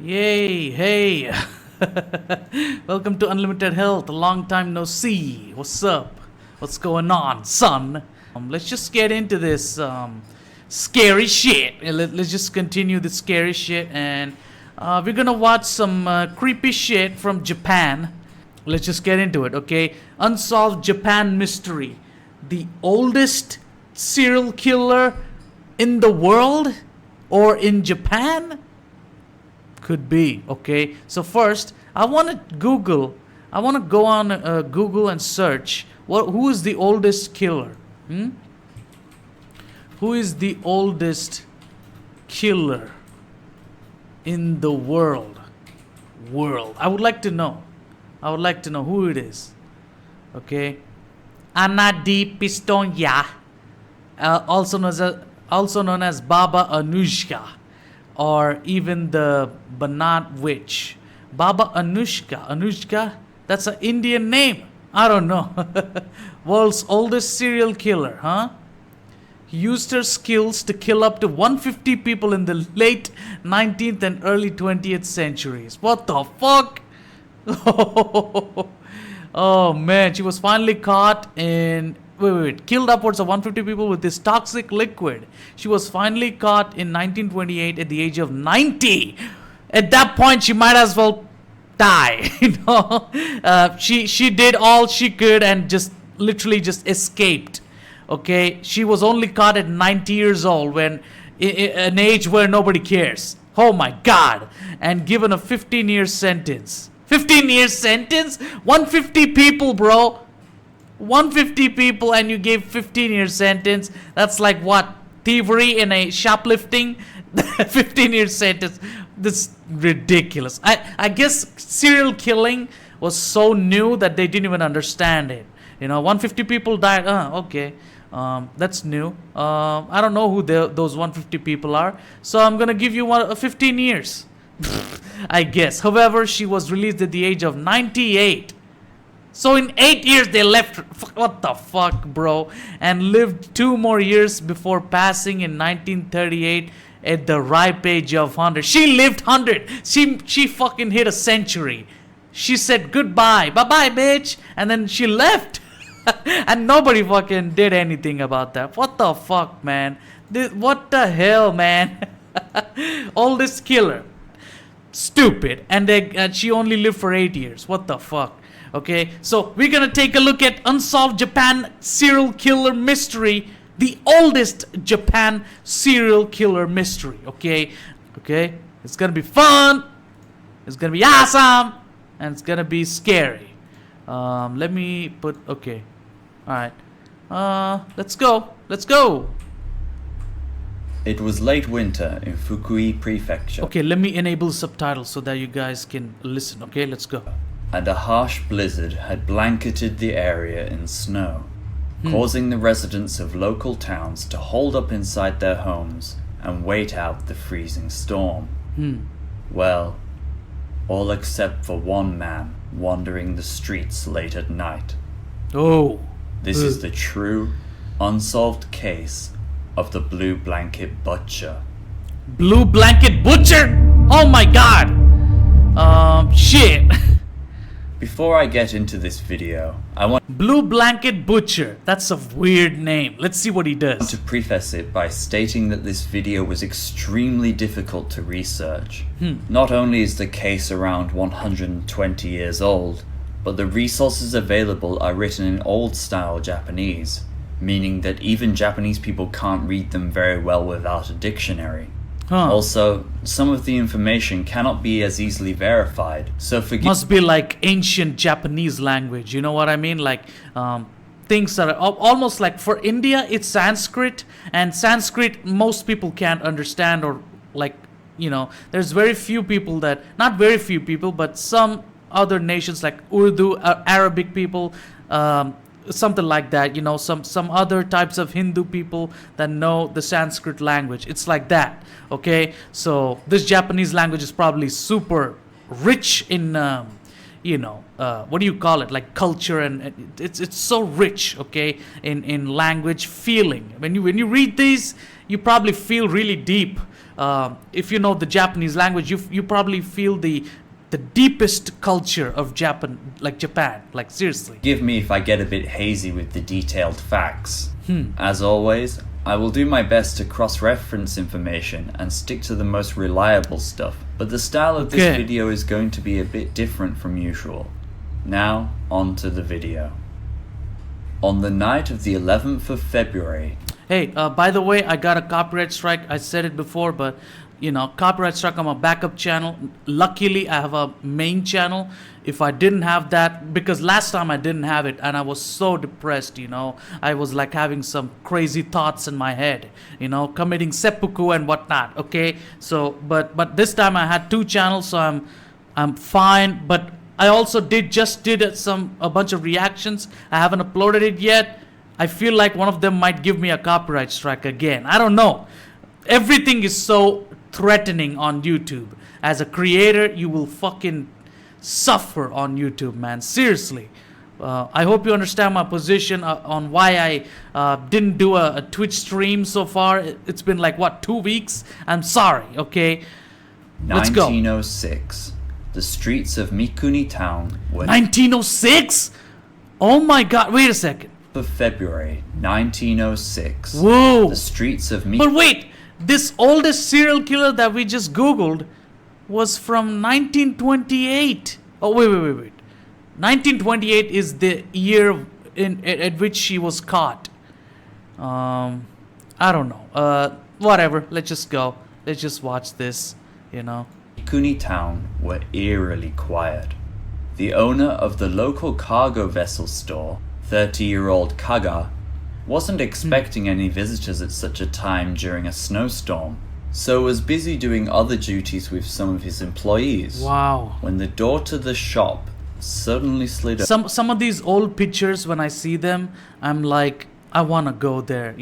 Yay, hey. Welcome to Unlimited Health. A long time no see. What's up? What's going on, son? Let's just get into this scary shit. Let's just continue the scary shit, and we're gonna watch some creepy shit from Japan. Let's just get into it, okay? Unsolved Japan mystery. The oldest serial killer in the world or in Japan? Could be, okay? So first, I want to go on Google and search who is the oldest killer? Who is the oldest killer in the world? I would like to know who it is. Okay? Anna D. Pistoia, also known as Baba Anushka, or even the Banat witch. Baba Anushka, that's an Indian name. I don't know. World's oldest serial killer, huh? He used her skills to kill up to 150 people in the late 19th and early 20th centuries. What the fuck? Oh man, she was finally caught in... Wait. Killed upwards of 150 people with this toxic liquid. She was finally caught in 1928 at the age of 90. At that point, she might as well die. She did all she could and just literally just escaped. Okay, she was only caught at 90 years old, when an age where nobody cares. Oh my God! And given a 15-year sentence. 15-year sentence? 150 people, bro. 150 people and you gave 15-year sentence. That's like what? Thievery in a shoplifting? 15-year sentence. This ridiculous. I guess serial killing was so new that they didn't even understand it. 150 people died. Okay. That's new. I don't know who those 150 people are. So I'm gonna give you 15 years. I guess. However, she was released at the age of 98. So in 8 years they left her. What the fuck, bro? And lived 2 more years before passing in 1938 at the ripe age of 100. She lived 100. She fucking hit a century. She said goodbye. Bye-bye, bitch. And then she left. And nobody fucking did anything about that. What the fuck, man? What the hell, man? Oldest killer. Stupid. And she only lived for 8 years. What the fuck? Okay, so we're gonna take a look at Unsolved Japan Serial Killer Mystery, the oldest Japan serial killer mystery. Okay, it's gonna be fun, it's gonna be awesome, and it's gonna be scary. Let me put, okay, alright, let's go. It was late winter in Fukui Prefecture. Okay, let me enable subtitles so that you guys can listen. Okay, let's go. And a harsh blizzard had blanketed the area in snow, causing the residents of local towns to hold up inside their homes and wait out the freezing storm. Well, all except for one man wandering the streets late at night. Oh. This is the true, unsolved case of the Blue Blanket Butcher. Blue Blanket Butcher? Oh my God. Shit. Before I get into this video, I want Blue Blanket Butcher. That's a weird name. Let's see what he does. to preface it by stating that this video was extremely difficult to research. Not only is the case around 120 years old, but the resources available are written in old-style Japanese, meaning that even Japanese people can't read them very well without a dictionary. Also, some of the information cannot be as easily verified, so Must be like ancient Japanese language, you know what I mean? Like, things that are almost like, for India, it's Sanskrit, and Sanskrit most people can't understand, or like, there's very few people that, not very few people, but some other nations like Urdu, Arabic people, something like that, some other types of Hindu people that know the Sanskrit language. It's like that, okay? So this Japanese language is probably super rich in, what do you call it? Like culture, and it's so rich, okay? In language feeling. When you read these, you probably feel really deep. if you know the Japanese language, you probably feel the deepest culture of Japan, like seriously. Forgive me if I get a bit hazy with the detailed facts. As always, I will do my best to cross-reference information and stick to the most reliable stuff, but the style of this video is going to be a bit different from usual. Now, on to the video. On the night of the 11th of February... Hey, by the way, I got a copyright strike. I said it before, but copyright strike on my backup channel. Luckily, I have a main channel. If I didn't have that, because last time I didn't have it and I was so depressed, I was like having some crazy thoughts in my head, committing seppuku and whatnot. Okay, so but this time I had 2 channels, so I'm fine. But I also did a bunch of reactions. I haven't uploaded it yet. I feel like one of them might give me a copyright strike again. I don't know. Everything is so threatening on YouTube. As a creator, you will fucking suffer on YouTube, man. Seriously. I hope you understand my position on why I didn't do a Twitch stream so far. It's been like, 2 weeks? I'm sorry, okay? Let's go. 1906. The streets of Mikuni town were... 1906? Oh my god, wait a second. Of February 1906. Whoa. The streets of Mikuni... But wait, this oldest serial killer that we just googled was from 1928. Oh, wait. 1928 is the year at which she was caught. I don't know. Whatever, let's just go. Let's just watch this, Mikuni town were eerily quiet. The owner of the local cargo vessel store, 30-year-old Kaga, wasn't expecting any visitors at such a time during a snowstorm, so was busy doing other duties with some of his employees. Wow. When the door to the shop suddenly slid open. Some of these old pictures, when I see them, I'm like, I want to go there,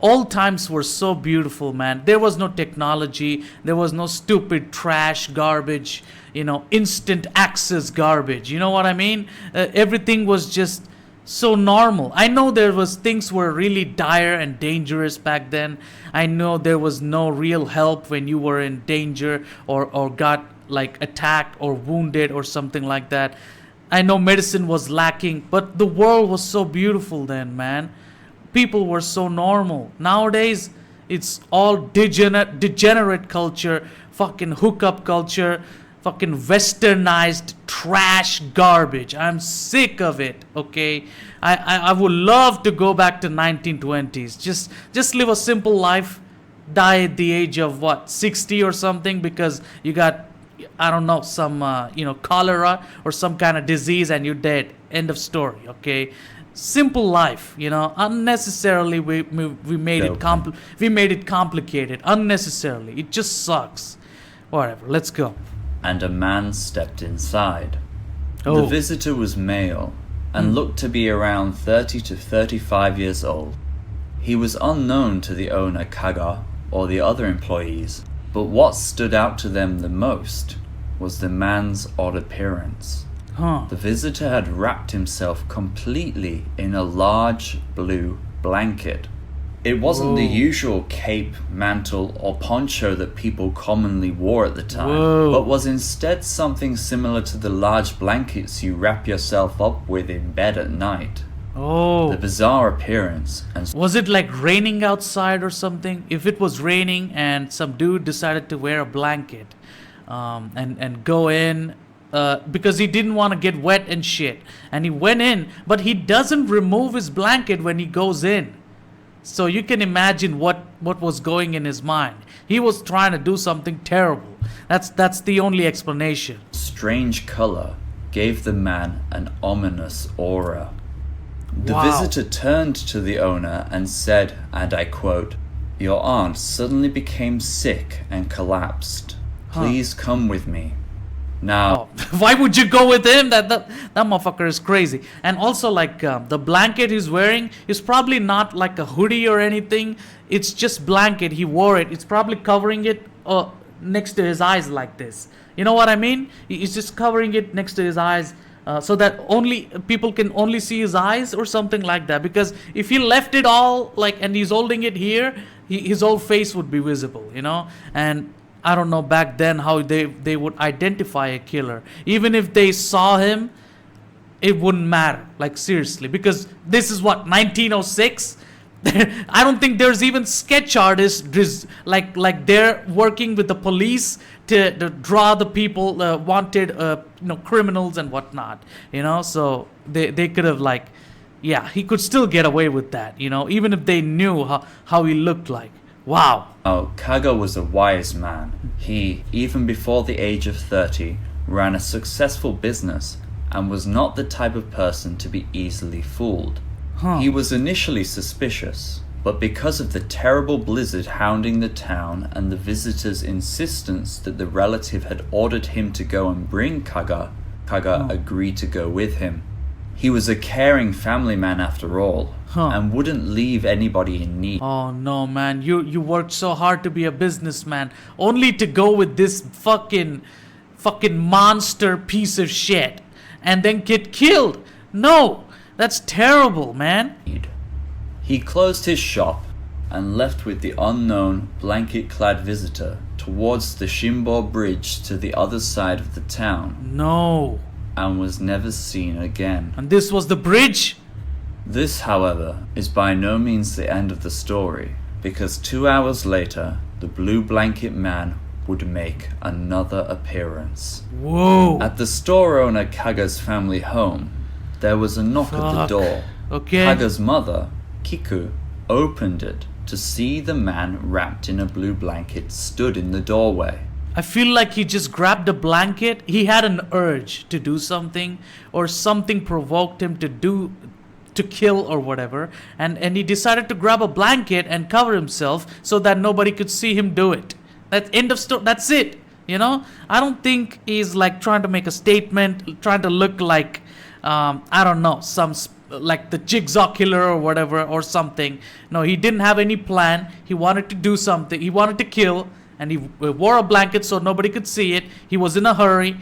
Old times were so beautiful, man. There was no technology. There was no stupid trash, garbage, instant access garbage. You know what I mean? Everything was just so normal. I know there was things were really dire and dangerous back then. I know there was no real help when you were in danger or got like attacked or wounded or something like that. I know medicine was lacking, but the world was so beautiful then, man. People were so normal. Nowadays, it's all degenerate culture, fucking hookup culture, fucking westernized trash garbage. I'm sick of it, okay? I would love to go back to 1920s. Just live a simple life, die at the age of 60 or something, because you got, I don't know, some cholera or some kind of disease and you're dead. End of story, okay? Simple life, unnecessarily we made it complicated unnecessarily. It just sucks. Whatever, let's go. And a man stepped inside. Oh. The visitor was male and looked to be around 30 to 35 years old. He was unknown to the owner Kaga or the other employees, but what stood out to them the most was the man's odd appearance. The visitor had wrapped himself completely in a large blue blanket. It wasn't the usual cape, mantle, or poncho that people commonly wore at the time, but was instead something similar to the large blankets you wrap yourself up with in bed at night. The bizarre appearance and... Was it like raining outside or something? If it was raining and some dude decided to wear a blanket and go in... because he didn't want to get wet and shit, and he went in, but he doesn't remove his blanket when he goes in. So you can imagine what was going in his mind. He was trying to do something terrible. That's the only explanation. Strange color gave the man an ominous aura. The visitor turned to the owner and said, and I quote, "Your aunt suddenly became sick and collapsed. Please come with me." Now, why would you go with him? That motherfucker is crazy. And also, like, the blanket he's wearing is probably not like a hoodie or anything. It's just blanket. He wore it. It's probably covering it next to his eyes like this. You know what I mean? He's just covering it next to his eyes so that only people can only see his eyes or something like that. Because if he left it all, like, and he's holding it here, his whole face would be visible, you know. And I don't know back then how they would identify a killer. Even if they saw him, it wouldn't matter, like seriously, because this is what, 1906. I don't think there's even sketch artists like they're working with the police to draw the people wanted criminals and whatnot, you know. So they could have like, yeah, he could still get away with that, you know, even if they knew how he looked like. Wow. Oh, Kaga was a wise man. He, even before the age of 30, ran a successful business and was not the type of person to be easily fooled. He was initially suspicious, but because of the terrible blizzard hounding the town and the visitors' insistence that the relative had ordered him to go and bring Kaga agreed to go with him. He was a caring family man after all, and wouldn't leave anybody in need. Oh no, man, you worked so hard to be a businessman, only to go with this fucking monster piece of shit and then get killed. No, that's terrible, man. He closed his shop and left with the unknown blanket-clad visitor towards the Shimbo Bridge to the other side of the town. No. And was never seen again. And this was the bridge? This, however, is by no means the end of the story, because 2 hours later, the Blue Blanket Man would make another appearance. Whoa. At the store owner Kaga's family home, there was a knock at the door. Okay. Kaga's mother, Kiku, opened it to see the man wrapped in a blue blanket stood in the doorway. I feel like he just grabbed a blanket. He had an urge to do something, or something provoked him to kill or whatever, and he decided to grab a blanket and cover himself so that nobody could see him do it. That's end of story. That's it. You know, I don't think he's like trying to make a statement, trying to look like I don't know, like the Jigsaw Killer or whatever or something. No, he didn't have any plan. He wanted to do something. He wanted to kill, and he wore a blanket so nobody could see it. He was in a hurry.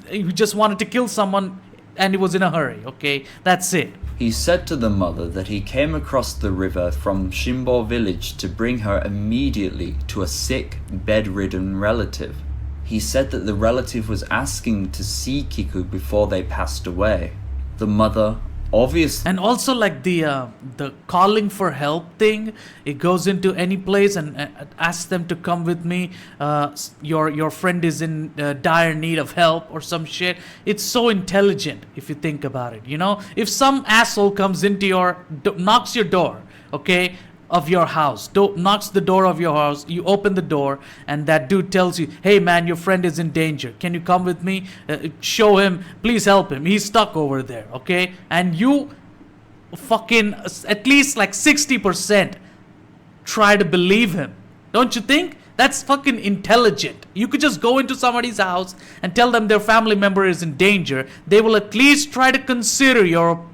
He just wanted to kill someone, and he was in a hurry. Okay, that's it. He said to the mother that he came across the river from Shimbo village to bring her immediately to a sick, bedridden relative. He said that the relative was asking to see Kiku before they passed away. The mother, obviously... And also like the calling for help thing, it goes into any place and asks them to come with me. Your friend is in dire need of help or some shit. It's so intelligent if you think about it, you know? If some asshole comes into knocks your door, okay, of your house, knocks the door of your house, you open the door, and that dude tells you, hey man, your friend is in danger, can you come with me? Show him, please help him, he's stuck over there, okay? And you fucking at least like 60% try to believe him, don't you think? That's fucking intelligent. You could just go into somebody's house and tell them their family member is in danger. They will at least try to consider your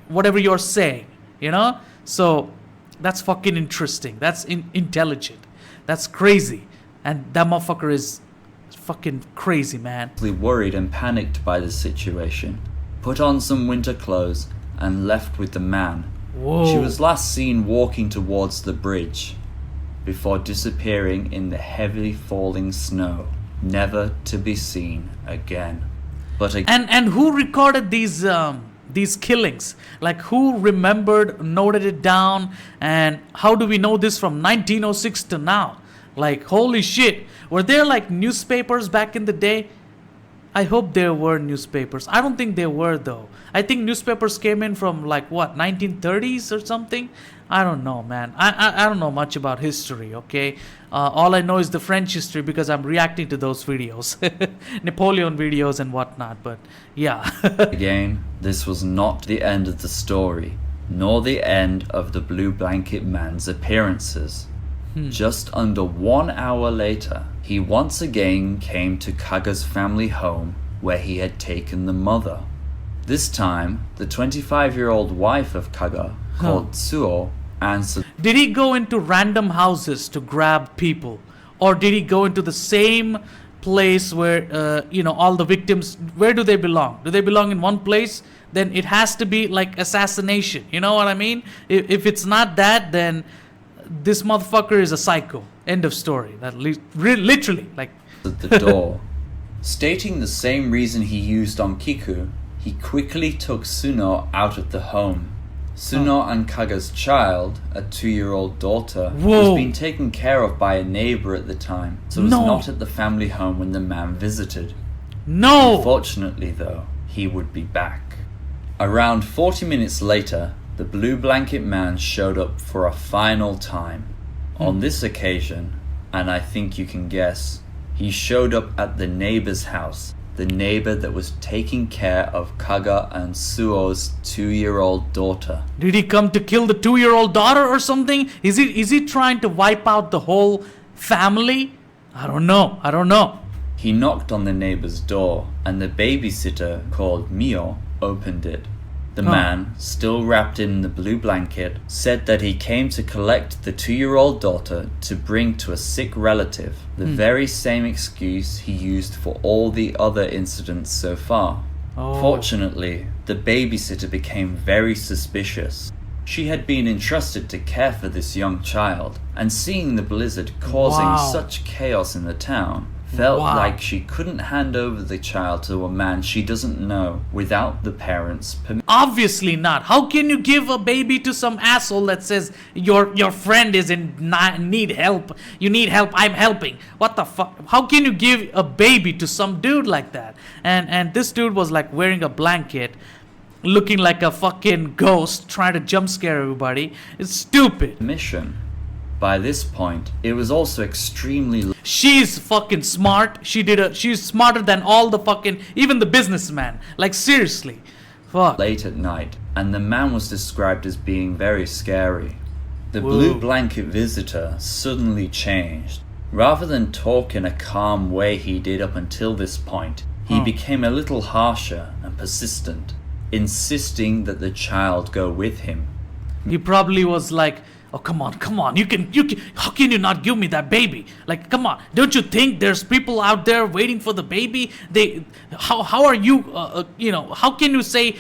whatever you're saying, you know? So that's fucking interesting. That's intelligent. That's crazy. And that motherfucker is fucking crazy, man. Worried and panicked by the situation, put on some winter clothes and left with the man. Whoa. She was last seen walking towards the bridge before disappearing in the heavily falling snow, never to be seen again. But and who recorded these killings? Like, who remembered, noted it down, and how do we know this from 1906 to now? Like, holy shit, were there like newspapers back in the day? I hope there were newspapers. I don't think there were though. I think newspapers came in from like what, 1930s or something? I don't know, man. I don't know much about history, okay? All I know is the French history because I'm reacting to those videos. Napoleon videos and whatnot, but yeah. Again, this was not the end of the story, nor the end of the Blue Blanket Man's appearances. Just under 1 hour later, he once again came to Kaga's family home where he had taken the mother. This time, the 25-year-old wife of Kaga, called Tsuo, answered. Did he go into random houses to grab people? Or did he go into the same place where, all the victims, where do they belong? Do they belong in one place? Then it has to be like assassination. You know what I mean? If it's not that, then this motherfucker is a psycho. End of story. That literally, like. At the door. Stating the same reason he used on Kiku, he quickly took Suno out of the home. Suno and Kaga's child, a 2-year-old daughter, was being taken care of by a neighbor at the time, so was not at the family home when the man visited. No! Unfortunately, though, he would be back. Around 40 minutes later, the blue blanket man showed up for a final time. On this occasion, and I think you can guess, he showed up at the neighbor's house. The neighbor that was taking care of Kaga and Suo's 2-year-old daughter. Did he come to kill the 2-year-old daughter or something? Is he trying to wipe out the whole family? I don't know. He knocked on the neighbor's door, and the babysitter called Mio opened it. The man, still wrapped in the blue blanket, said that he came to collect the 2-year-old daughter to bring to a sick relative, the very same excuse he used for all the other incidents so far. Fortunately, the babysitter became very suspicious. She had been entrusted to care for this young child, and seeing the blizzard causing such chaos in the town, felt like she couldn't hand over the child to a man she doesn't know without the parents' permission. Obviously not. How can you give a baby to some asshole that says your friend is in need help? You need help. I'm helping. What the fuck? How can you give a baby to some dude like that? And this dude was like wearing a blanket, looking like a fucking ghost, trying to jump scare everybody. It's stupid. By this point, it was also extremely. She's fucking smart. She's smarter than all the fucking, even the businessman. Like seriously. Fuck. Late at night, and the man was described as being very scary. The blue blanket visitor suddenly changed. Rather than talk in a calm way he did up until this point, he became a little harsher and persistent, insisting that the child go with him. He probably was like, oh, come on, you can, how can you not give me that baby? Like, come on, don't you think there's people out there waiting for the baby? How are you, how can you say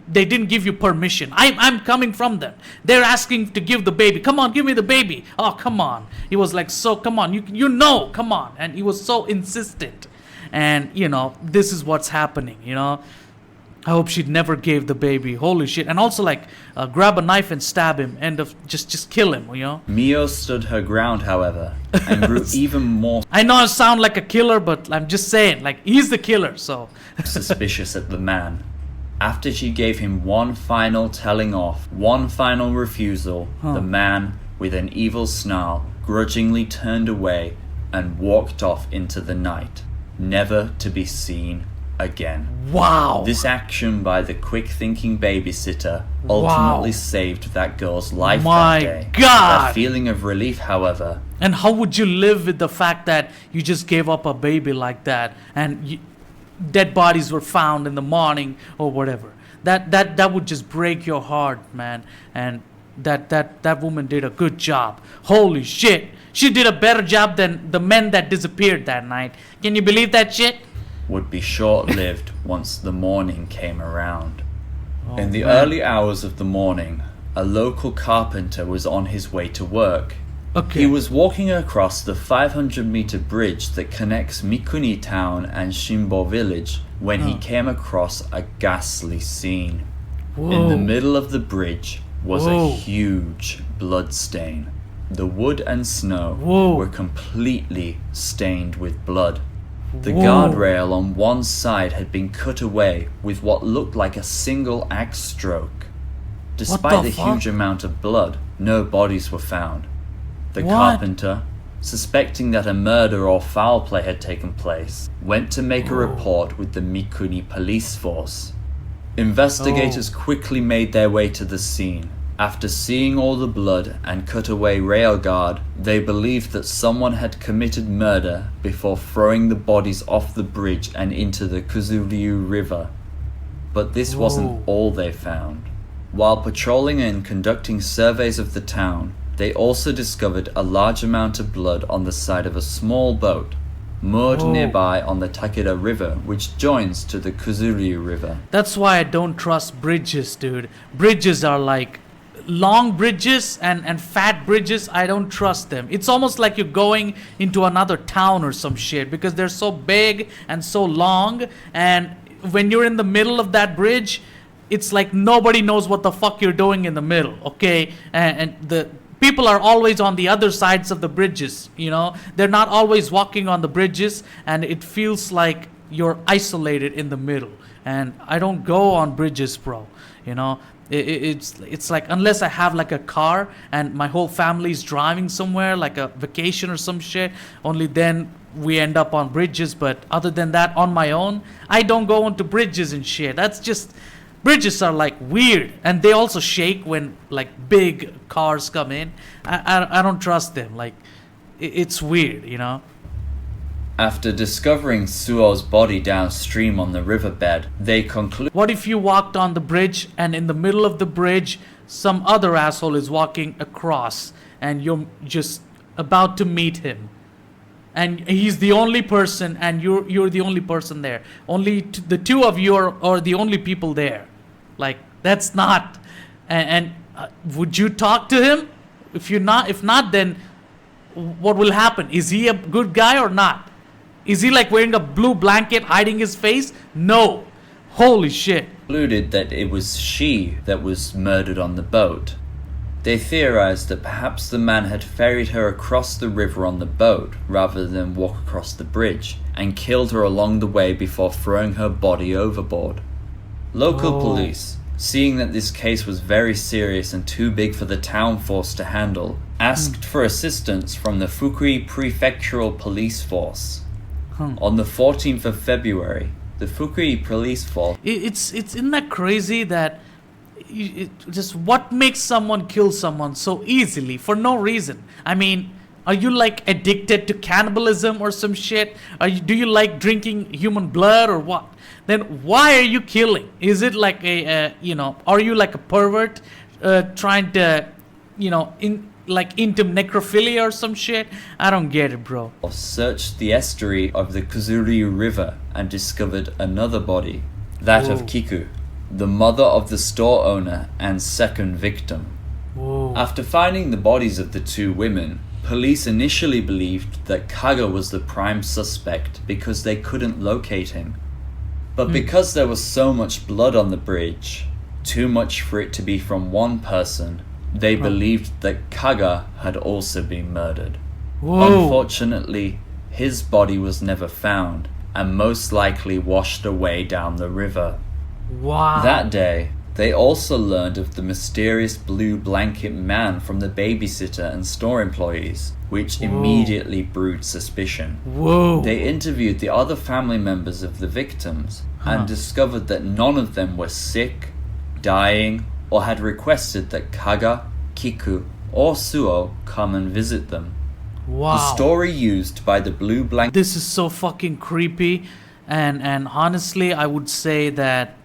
they didn't give you permission? I'm coming from them. They're asking to give the baby. Come on, give me the baby. Oh, come on. He was like, so, come on, come on. And he was so insistent. And, this is what's happening, I hope she never gave the baby. Holy shit. And also like grab a knife and stab him and just kill him, Mio stood her ground, however, and grew even more. I know I sound like a killer, but I'm just saying, like, he's the killer, so. Suspicious at the man. After she gave him one final telling off, one final refusal, the man, with an evil snarl, grudgingly turned away and walked off into the night, never to be seen again. Wow. This action by the quick-thinking babysitter ultimately saved that girl's life that day. My God! A feeling of relief, however. And how would you live with the fact that you just gave up a baby like that and dead bodies were found in the morning or whatever? That would just break your heart, man. And that woman did a good job. Holy shit. She did a better job than the men that disappeared that night. Can you believe that shit? Would be short-lived once the morning came around. In the early hours of the morning, a local carpenter was on his way to work. He was walking across the 500-meter bridge that connects Mikuni town and Shimbo village when he came across a ghastly scene. In the middle of the bridge was a huge blood stain. The wood and snow were completely stained with blood. The guardrail on one side had been cut away with what looked like a single axe stroke. Despite the huge amount of blood, no bodies were found. The carpenter, suspecting that a murder or foul play had taken place, went to make a report with the Mikuni police force. Investigators quickly made their way to the scene. After seeing all the blood and cut away rail guard, they believed that someone had committed murder before throwing the bodies off the bridge and into the Kuzuryu River. But this wasn't all they found. While patrolling and conducting surveys of the town, they also discovered a large amount of blood on the side of a small boat, moored nearby on the Takeda River, which joins to the Kuzuryu River. That's why I don't trust bridges, dude. Bridges are like long bridges and fat bridges, I don't trust them. It's almost like you're going into another town or some shit because they're so big and so long, and when you're in the middle of that bridge, it's like nobody knows what the fuck you're doing in the middle, okay? And the people are always on the other sides of the bridges, you know? They're not always walking on the bridges, and it feels like you're isolated in the middle. And I don't go on bridges, bro, you know? It's like, unless I have like a car and my whole family's driving somewhere, like a vacation or some shit, only then we end up on bridges. But other than that, on my own, I don't go onto bridges and shit. That's just, bridges are like weird, and they also shake when like big cars come in. I don't trust them. Like, it's weird, you know. After discovering Suo's body downstream on the riverbed, they conclude. What if you walked on the bridge and in the middle of the bridge some other asshole is walking across and you're just about to meet him, and he's the only person and you're the only person there. Only the two of you are the only people there. Like, that's not. And would you talk to him? If not, then what will happen? Is he a good guy or not? Is he like wearing a blue blanket hiding his face? No. Holy shit. Concluded that it was she that was murdered on the boat. They theorized that perhaps the man had ferried her across the river on the boat rather than walk across the bridge, and killed her along the way before throwing her body overboard. Local police, seeing that this case was very serious and too big for the town force to handle, asked for assistance from the Fukui Prefectural Police Force. On the 14th of February, the Fukui Police Force... Isn't that crazy that just what makes someone kill someone so easily for no reason? I mean, are you like addicted to cannibalism or some shit? Do you like drinking human blood or what? Then why are you killing? Is it like are you like a pervert trying to, into necrophilia or some shit? I don't get it, bro. Searched the estuary of the Kuzuryu River and discovered another body, that of Kiku, the mother of the store owner and second victim. After finding the bodies of the two women, police initially believed that Kaga was the prime suspect because they couldn't locate him. But because there was so much blood on the bridge, too much for it to be from one person, they believed that Kaga had also been murdered. Unfortunately, his body was never found and most likely washed away down the river. That day, they also learned of the mysterious blue blanket man from the babysitter and store employees, which immediately brewed suspicion. They interviewed the other family members of the victims and discovered that none of them were sick, dying, or had requested that Kaga, Kiku, or Suo come and visit them. The story used by the blue blanket... This is so fucking creepy, and honestly, I would say that,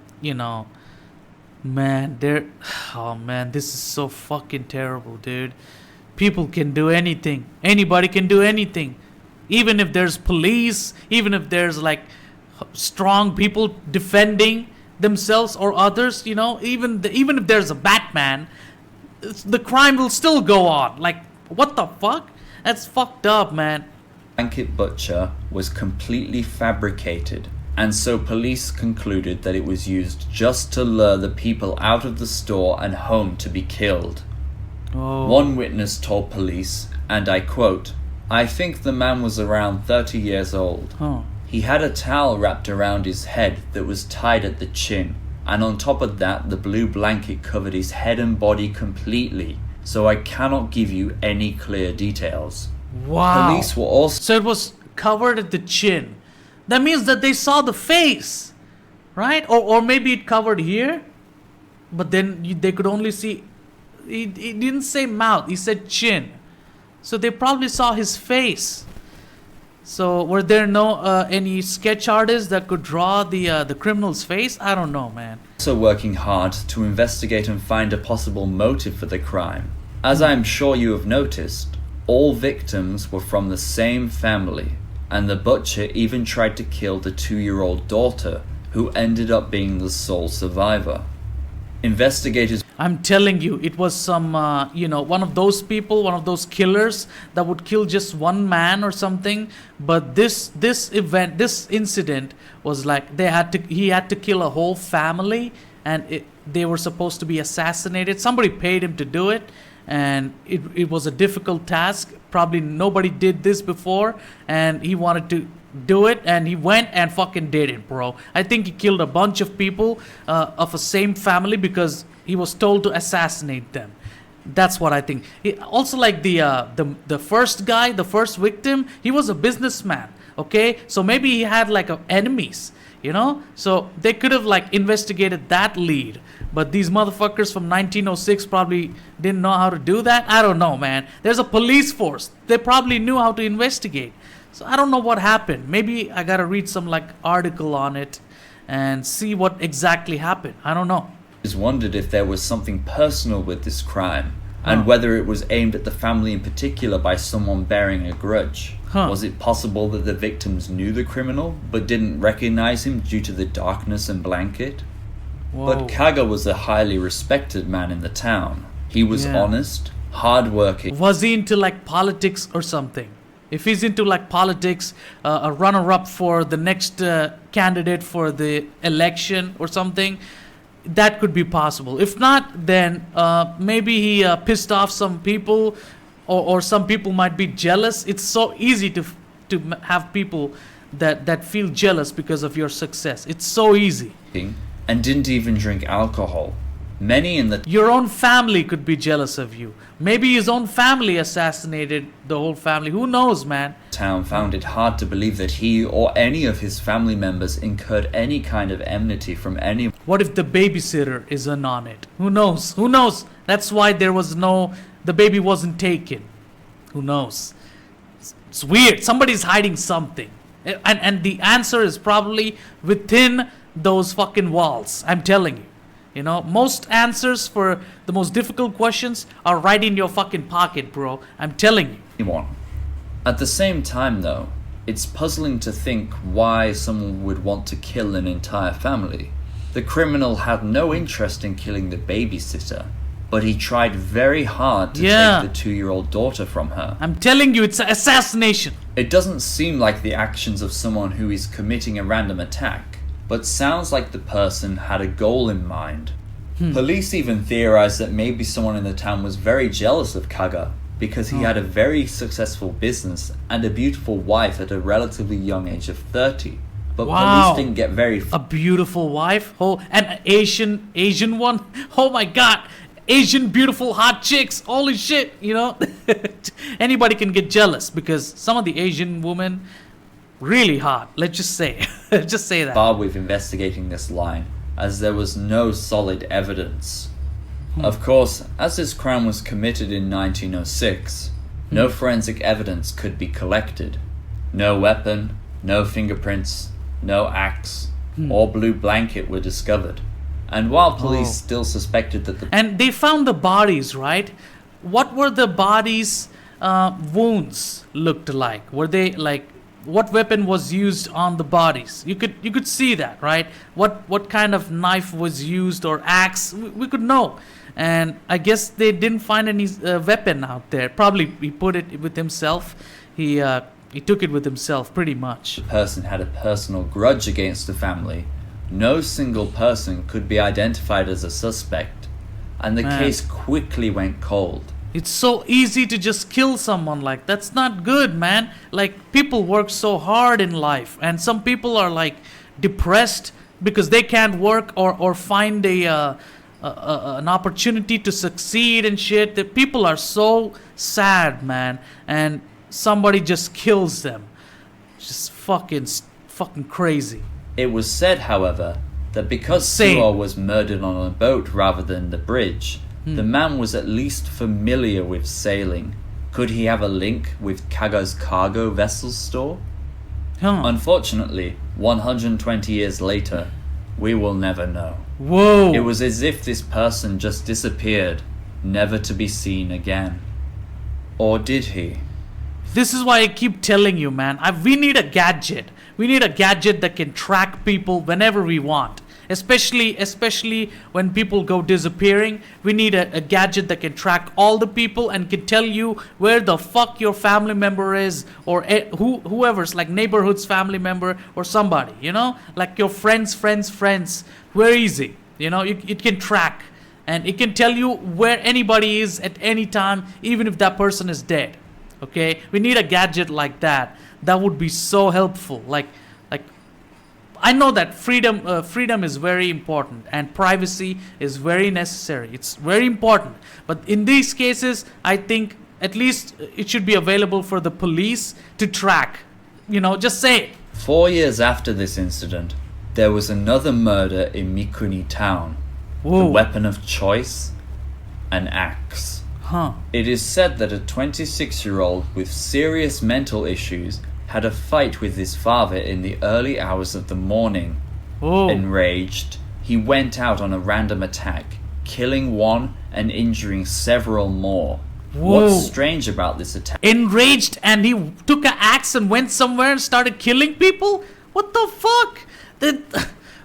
man, this is so fucking terrible, dude. People can do anything. Anybody can do anything. Even if there's police, even if there's like strong people defending themselves or others, even if there's a Batman, the crime will still go on. Like, what the fuck? That's fucked up, man. Blanket butcher was completely fabricated, and so police concluded that it was used just to lure the people out of the store and home to be killed. One witness told police, and I quote, "I think the man was around 30 years old. He had a towel wrapped around his head that was tied at the chin, and on top of that the blue blanket covered his head and body completely, so I cannot give you any clear details." Police were also... So it was covered at the chin. That means that they saw the face, right? Or maybe it covered here, but then they could only see... He didn't say mouth, he said chin. So they probably saw his face. So were there no any sketch artists that could draw the criminal's face? I don't know, man. Also working hard to investigate and find a possible motive for the crime. As I'm sure you have noticed, all victims were from the same family, and the butcher even tried to kill the 2-year-old daughter, who ended up being the sole survivor. Investigators... I'm telling you, it was some, one of those people, one of those killers that would kill just one man or something. But this incident was like he had to kill a whole family, and they were supposed to be assassinated. Somebody paid him to do it, and it was a difficult task. Probably nobody did this before, and he wanted to do it, and he went and fucking did it, bro. I think he killed a bunch of people of a same family because he was told to assassinate them. That's what I think. Also, like the first guy, the first victim, he was a businessman. Okay, so maybe he had like enemies, So they could have like investigated that lead. But these motherfuckers from 1906 probably didn't know how to do that. I don't know, man. There's a police force. They probably knew how to investigate. So I don't know what happened. Maybe I gotta read some like article on it and see what exactly happened. I don't know. Just wondered if there was something personal with this crime, and whether it was aimed at the family in particular by someone bearing a grudge. Was it possible that the victims knew the criminal but didn't recognize him due to the darkness and blanket? Whoa. But Kaga was a highly respected man in the town. He was honest, hardworking. Was he into like politics or something? If he's into like politics, a runner-up for the next candidate for the election or something, that could be possible. If not, then maybe he pissed off some people, or some people might be jealous. It's so easy to have people that feel jealous because of your success. It's so easy. And didn't even drink alcohol. Many in the Your own family could be jealous of you. Maybe his own family assassinated the whole family. Who knows, man? town found it hard to believe that he or any of his family members incurred any kind of enmity from any. What if the babysitter is in on it? Who knows? Who knows? That's why the baby wasn't taken. Who knows? It's weird. Somebody's hiding something. And the answer is probably within those fucking walls. I'm telling you. You know, most answers for the most difficult questions are right in your fucking pocket, bro. I'm telling you. Anyone. At the same time, though, it's puzzling to think why someone would want to kill an entire family. The criminal had no interest in killing the babysitter, but he tried very hard to take the 2-year-old daughter from her. I'm telling you, it's an assassination. It doesn't seem like the actions of someone who is committing a random attack, but sounds like the person had a goal in mind. Police even theorized that maybe someone in the town was very jealous of Kaga because he had a very successful business and a beautiful wife at a relatively young age of 30. But police didn't get very a beautiful wife? Oh, an Asian one? Oh my god. Asian beautiful hot chicks. Holy shit, you know? Anybody can get jealous because some of the Asian women really hot. Let's just say. Just say that. Far with investigating this line, as there was no solid evidence. Of course, as this crime was committed in 1906, no forensic evidence could be collected. No weapon, no fingerprints, no axe, or blue blanket were discovered. And while police still suspected that And they found the bodies, right? What were the bodies' wounds looked like? Were they like... What weapon was used on the bodies? You could see that, right? What kind of knife was used or axe? We could know. And I guess they didn't find any weapon out there. Probably he put it with himself. He took it with himself pretty much. the person had a personal grudge against the family, no single person could be identified as a suspect, and the case quickly went cold. It's so easy to just kill someone like that's not good, man. Like people work so hard in life, and some people are like depressed because they can't work or find an opportunity to succeed and shit. The people are so sad, man, and somebody just kills them. Just fucking crazy. It was said, however, that because Suo was murdered on a boat rather than the bridge, the man was at least familiar with sailing. Could he have a link with Kaga's cargo vessel store? Unfortunately, 120 years later, we will never know. Whoa! It was as if this person just disappeared, never to be seen again. Or did he? This is why I keep telling you, man. We need a gadget. We need a gadget that can track people whenever we want. Especially when people go disappearing. We need a gadget that can track all the people and can tell you where the fuck your family member is, or whoever's, like neighborhood's family member or somebody, you know, like your friends. Where is he? You know, it can track, and it can tell you where anybody is at any time, even if that person is dead. Okay, we need a gadget like that. That would be so helpful. Like I know that freedom is very important, and privacy is very necessary. It's very important. But in these cases, I think at least it should be available for the police to track. You know, just say it. 4 years after this incident, there was another murder in Mikuni town. Whoa. The weapon of choice, an axe. Huh. It is said that a 26-year-old with serious mental issues had a fight with his father in the early hours of the morning. Whoa. Enraged, he went out on a random attack, killing one and injuring several more. Whoa. What's strange about this attack? Enraged, and he took an axe and went somewhere and started killing people? What the fuck?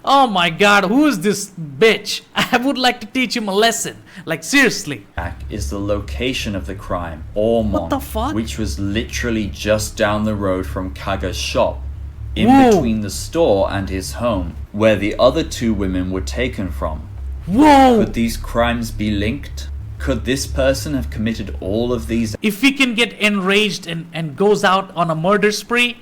Oh my god, who is this bitch? I would like to teach him a lesson. Like, seriously. Is the location of the crime, Ormond, What the fuck? which was literally just down the road from Kaga's shop, in Whoa. between the store and his home, where the other two women were taken from. Whoa! Could these crimes be linked? Could this person have committed all of these? If he can get enraged and goes out on a murder spree,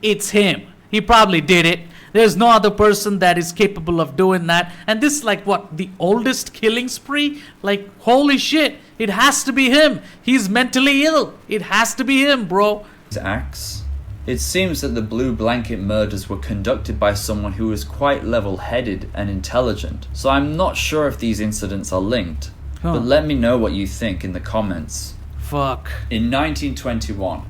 it's him. He probably did it. There's no other person that is capable of doing that. And this is like, what, the oldest killing spree? Like, holy shit, it has to be him. He's mentally ill. It has to be him, bro. Acts? It seems that the Blue Blanket murders were conducted by someone who was quite level-headed and intelligent. So I'm not sure if these incidents are linked. Huh. But let me know what you think in the comments. Fuck. In 1921,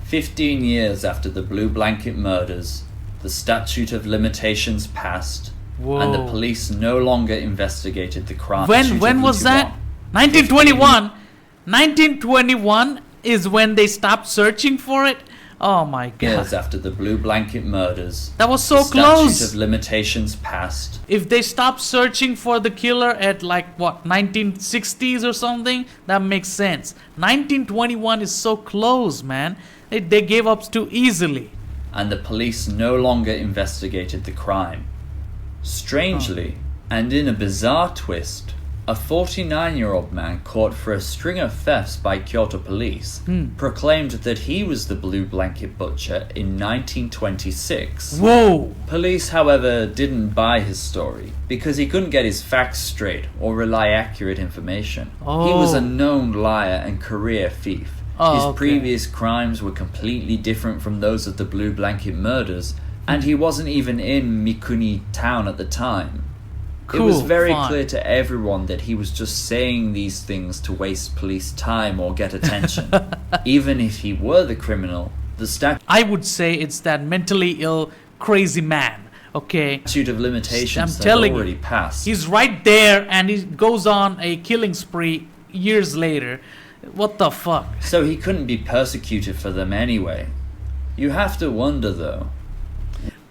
15 years after the Blue Blanket murders, the statute of limitations passed, Whoa. and the police no longer investigated the crime. When was that? 1921? 1921 is when they stopped searching for it? Oh my god. Years after the Blue Blanket murders, That was so the statute close. of limitations passed. If they stopped searching for the killer at like what, 1960s or something, that makes sense. 1921 is so close, man. They gave up too easily. And the police no longer investigated the crime. Strangely, and in a bizarre twist, a 49-year-old man caught for a string of thefts by Kyoto police proclaimed that he was the Blue Blanket butcher in 1926. Whoa. Police, however, didn't buy his story because he couldn't get his facts straight or rely accurate information. He was a known liar and career thief. His previous crimes were completely different from those of the Blue Blanket murders, and he wasn't even in Mikuni town at the time. It was very clear to everyone that he was just saying these things to waste police time or get attention. Even if he were the criminal, the I would say it's that mentally ill, crazy man. Okay, statute of limitations I'm telling had already you, passed. He's right there, and he goes on a killing spree years later. What the fuck? So he couldn't be persecuted for them anyway. You have to wonder though.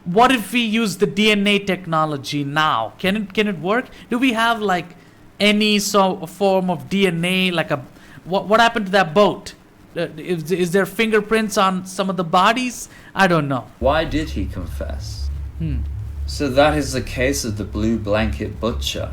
What if we use the DNA technology now? Can it work? Do we have like any form of DNA? Like what happened to that boat? Is there fingerprints on some of the bodies? I don't know. Why did he confess? So that is the case of the Blue Blanket butcher.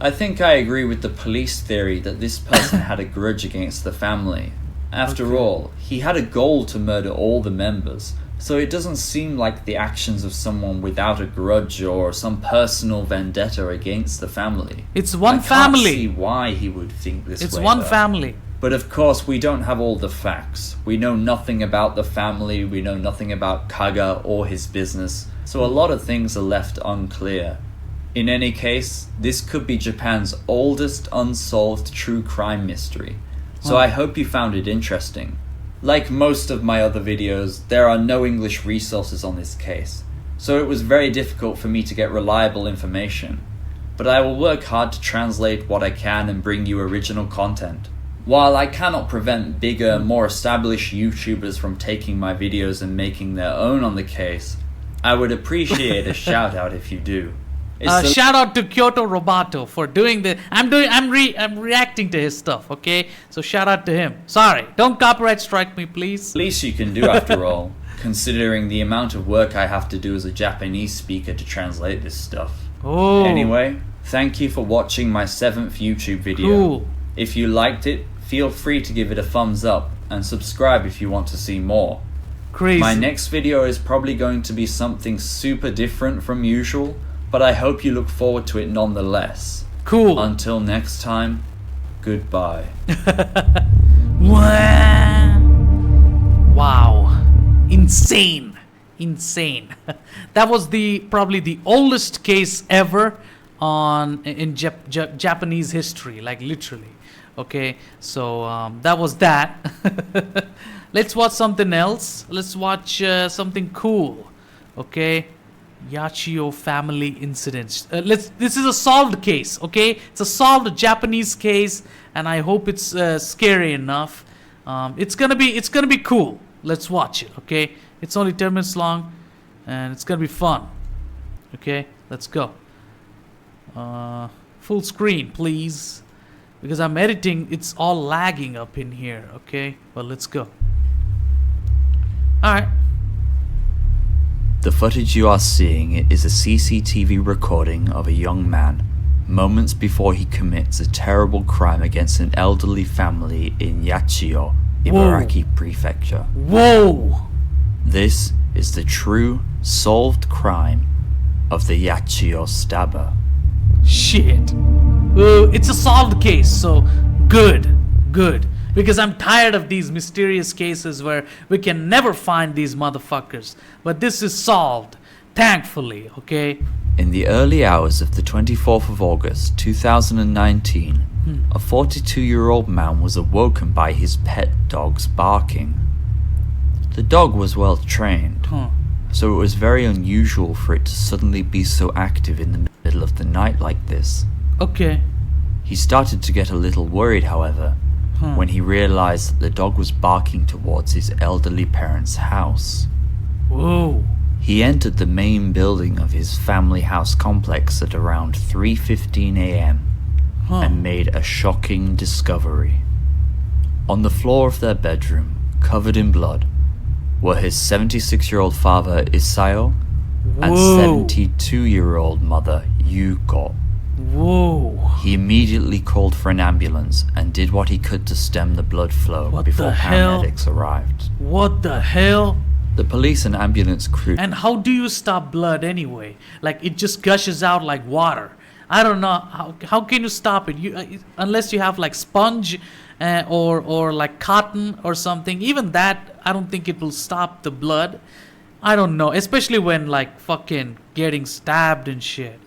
I think I agree with the police theory that this person had a grudge against the family. After all, he had a goal to murder all the members, so it doesn't seem like the actions of someone without a grudge or some personal vendetta against the family. It's one I family. can't see why he would think this way. It's one though. family. But of course, we don't have all the facts. We know nothing about the family, we know nothing about Kaga or his business, so a lot of things are left unclear. In any case, this could be Japan's oldest unsolved true crime mystery, so I hope you found it interesting. Like most of my other videos, there are no English resources on this case, so it was very difficult for me to get reliable information. But I will work hard to translate what I can and bring you original content. While I cannot prevent bigger, more established YouTubers from taking my videos and making their own on the case, I would appreciate a shout out if you do. Shout out to Kyoto Roboto for doing the. I'm reacting to his stuff. Okay, so shout out to him. Sorry, don't copyright strike me, please. least you can do after all, considering the amount of work I have to do as a Japanese speaker to translate this stuff. Oh. Anyway, thank you for watching my 7th YouTube video. Cool. If you liked it, feel free to give it a thumbs up and subscribe if you want to see more. Crazy. My next video is probably going to be something super different from usual, but I hope you look forward to it nonetheless. Cool. Until next time, goodbye. Wow. Insane. That was probably the oldest case ever in Japanese history, like literally. Okay, so that was that. Let's watch something else. Let's watch something cool. Okay, Yachio family incidents. This is a solved case. Okay, it's a solved Japanese case, and I hope it's scary enough. It's gonna be cool. Let's watch it. Okay, it's only 10 minutes long, and it's gonna be fun. Okay, let's go. Full screen, please, because I'm editing. It's all lagging up in here. Okay, but let's go. All right. The footage you are seeing is a CCTV recording of a young man moments before he commits a terrible crime against an elderly family in Yachio, Ibaraki Prefecture. Whoa! This is the true solved crime of the Yachio stabber. Shit. It's a solved case, so good. Because I'm tired of these mysterious cases where we can never find these motherfuckers. But this is solved, thankfully, okay? In the early hours of the 24th of August 2019, a 42-year-old man was awoken by his pet dog's barking. The dog was well trained, so it was very unusual for it to suddenly be so active in the middle of the night like this. Okay. He started to get a little worried, however, when he realized that the dog was barking towards his elderly parents' house. Whoa. He entered the main building of his family house complex at around 3:15 a.m. and made a shocking discovery. On the floor of their bedroom, covered in blood, were his 76-year-old father Isayo and 72-year-old mother Yuko. Whoa. He immediately called for an ambulance and did what he could to stem the blood flow before paramedics arrived. What the hell? The police and ambulance crew... And how do you stop blood anyway? Like, it just gushes out like water. I don't know. How can you stop it? Unless you have like sponge or like cotton or something. Even that, I don't think it will stop the blood. I don't know. Especially when like fucking getting stabbed and shit.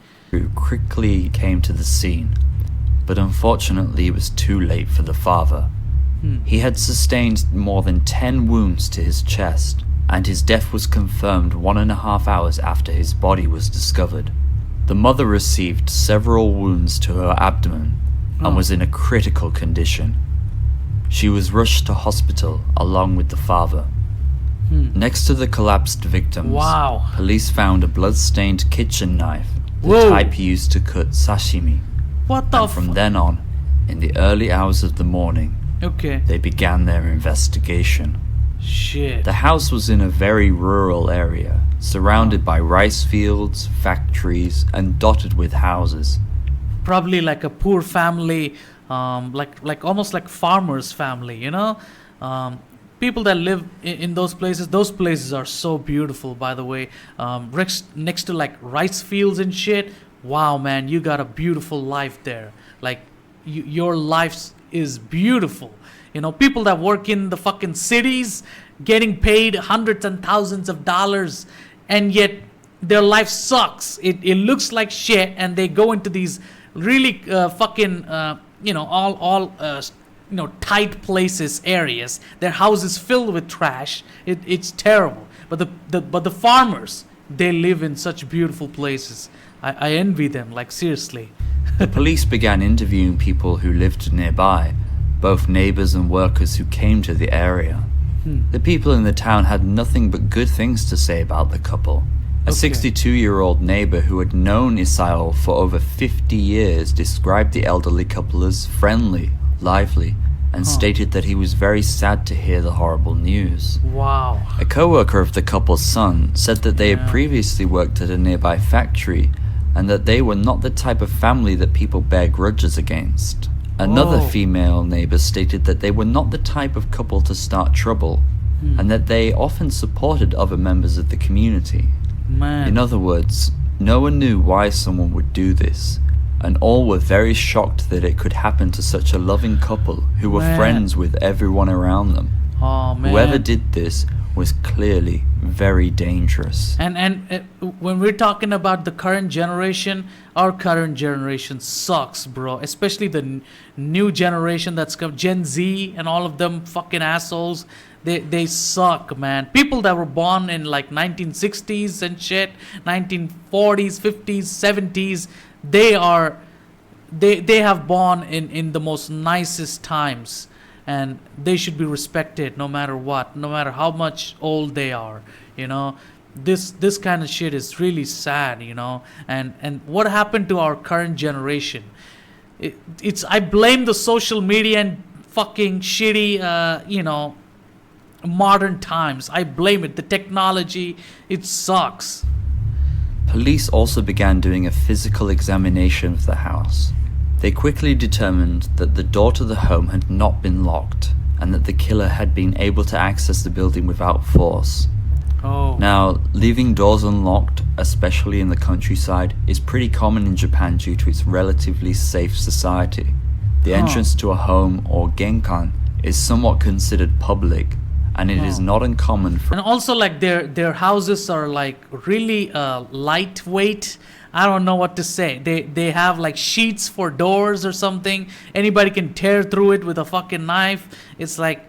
Quickly came to the scene, but unfortunately it was too late for the father. He had sustained more than 10 wounds to his chest, and his death was confirmed 1.5 hours after his body was discovered. The mother received several wounds to her abdomen and was in a critical condition. She was rushed to hospital along with the father. Next to the collapsed victims, police found a blood-stained kitchen knife, the type used to cut sashimi. What the From then on, in the early hours of the morning, they began their investigation. Shit. The house was in a very rural area, surrounded by rice fields, factories, and dotted with houses. Probably like a poor family, like almost like farmer's family, you know? People that live in those places are so beautiful, by the way. Next to like rice fields and shit. Wow, man, you got a beautiful life there. Like, your life is beautiful. You know, people that work in the fucking cities, getting paid hundreds and thousands of dollars, and yet their life sucks. It looks like shit, and they go into these really fucking, tight places, areas. Their house is filled with trash. It's terrible. But the farmers, they live in such beautiful places. I envy them, like, seriously. The police began interviewing people who lived nearby, both neighbors and workers who came to the area. The people in the town had nothing but good things to say about the couple, A 62-year-old neighbor who had known Isael for over 50 years described the elderly couple as friendly, lively, and stated that he was very sad to hear the horrible news. Wow. A co-worker of the couple's son said that they had previously worked at a nearby factory and that they were not the type of family that people bear grudges against. Another female neighbor stated that they were not the type of couple to start trouble and that they often supported other members of the community. Man. In other words, no one knew why someone would do this, and all were very shocked that it could happen to such a loving couple who were friends with everyone around them. Oh, man. Whoever did this was clearly very dangerous. And when we're talking about the current generation, our current generation sucks, bro. Especially the new generation that's come, Gen Z and all of them fucking assholes. They suck, man. People that were born in like 1960s and shit, 1940s, 50s, 70s, they have born in the most nicest times, and they should be respected no matter what, no matter how much old they are, you know. This kind of shit is really sad, you know. And what happened to our current generation? It's I blame the social media and fucking shitty you know, modern times. I blame it. The technology, it sucks. Police also began doing a physical examination of the house. They quickly determined that the door to the home had not been locked and that the killer had been able to access the building without force. Now, leaving doors unlocked, especially in the countryside, is pretty common in Japan due to its relatively safe society. The entrance to a home, or genkan, is somewhat considered public, and it is not uncommon for... And also, like, their houses are, like, really lightweight. I don't know what to say. They have, like, sheets for doors or something. Anybody can tear through it with a fucking knife. It's like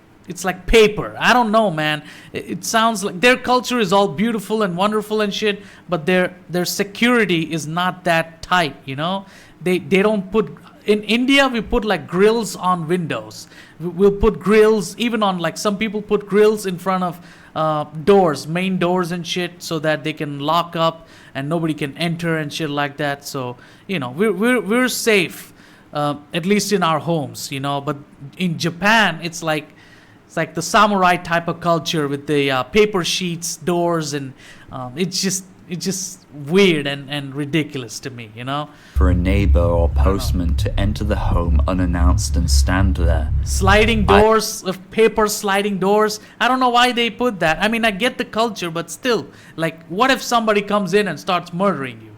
paper. I don't know, man. It sounds like their culture is all beautiful and wonderful and shit, but their security is not that tight, you know? They don't put... In India, we put like grills on windows. We'll put grills, even on like some people put grills in front of doors, main doors and shit, so that they can lock up and nobody can enter and shit like that. So, you know, we're safe, at least in our homes, you know. But in Japan, it's like the samurai type of culture with the paper sheets, doors, and it's just weird and ridiculous to me, you know. For a neighbor or postman to enter the home unannounced and stand there. Sliding doors, paper sliding doors. I don't know why they put that. I mean, I get the culture, but still, like, what if somebody comes in and starts murdering you?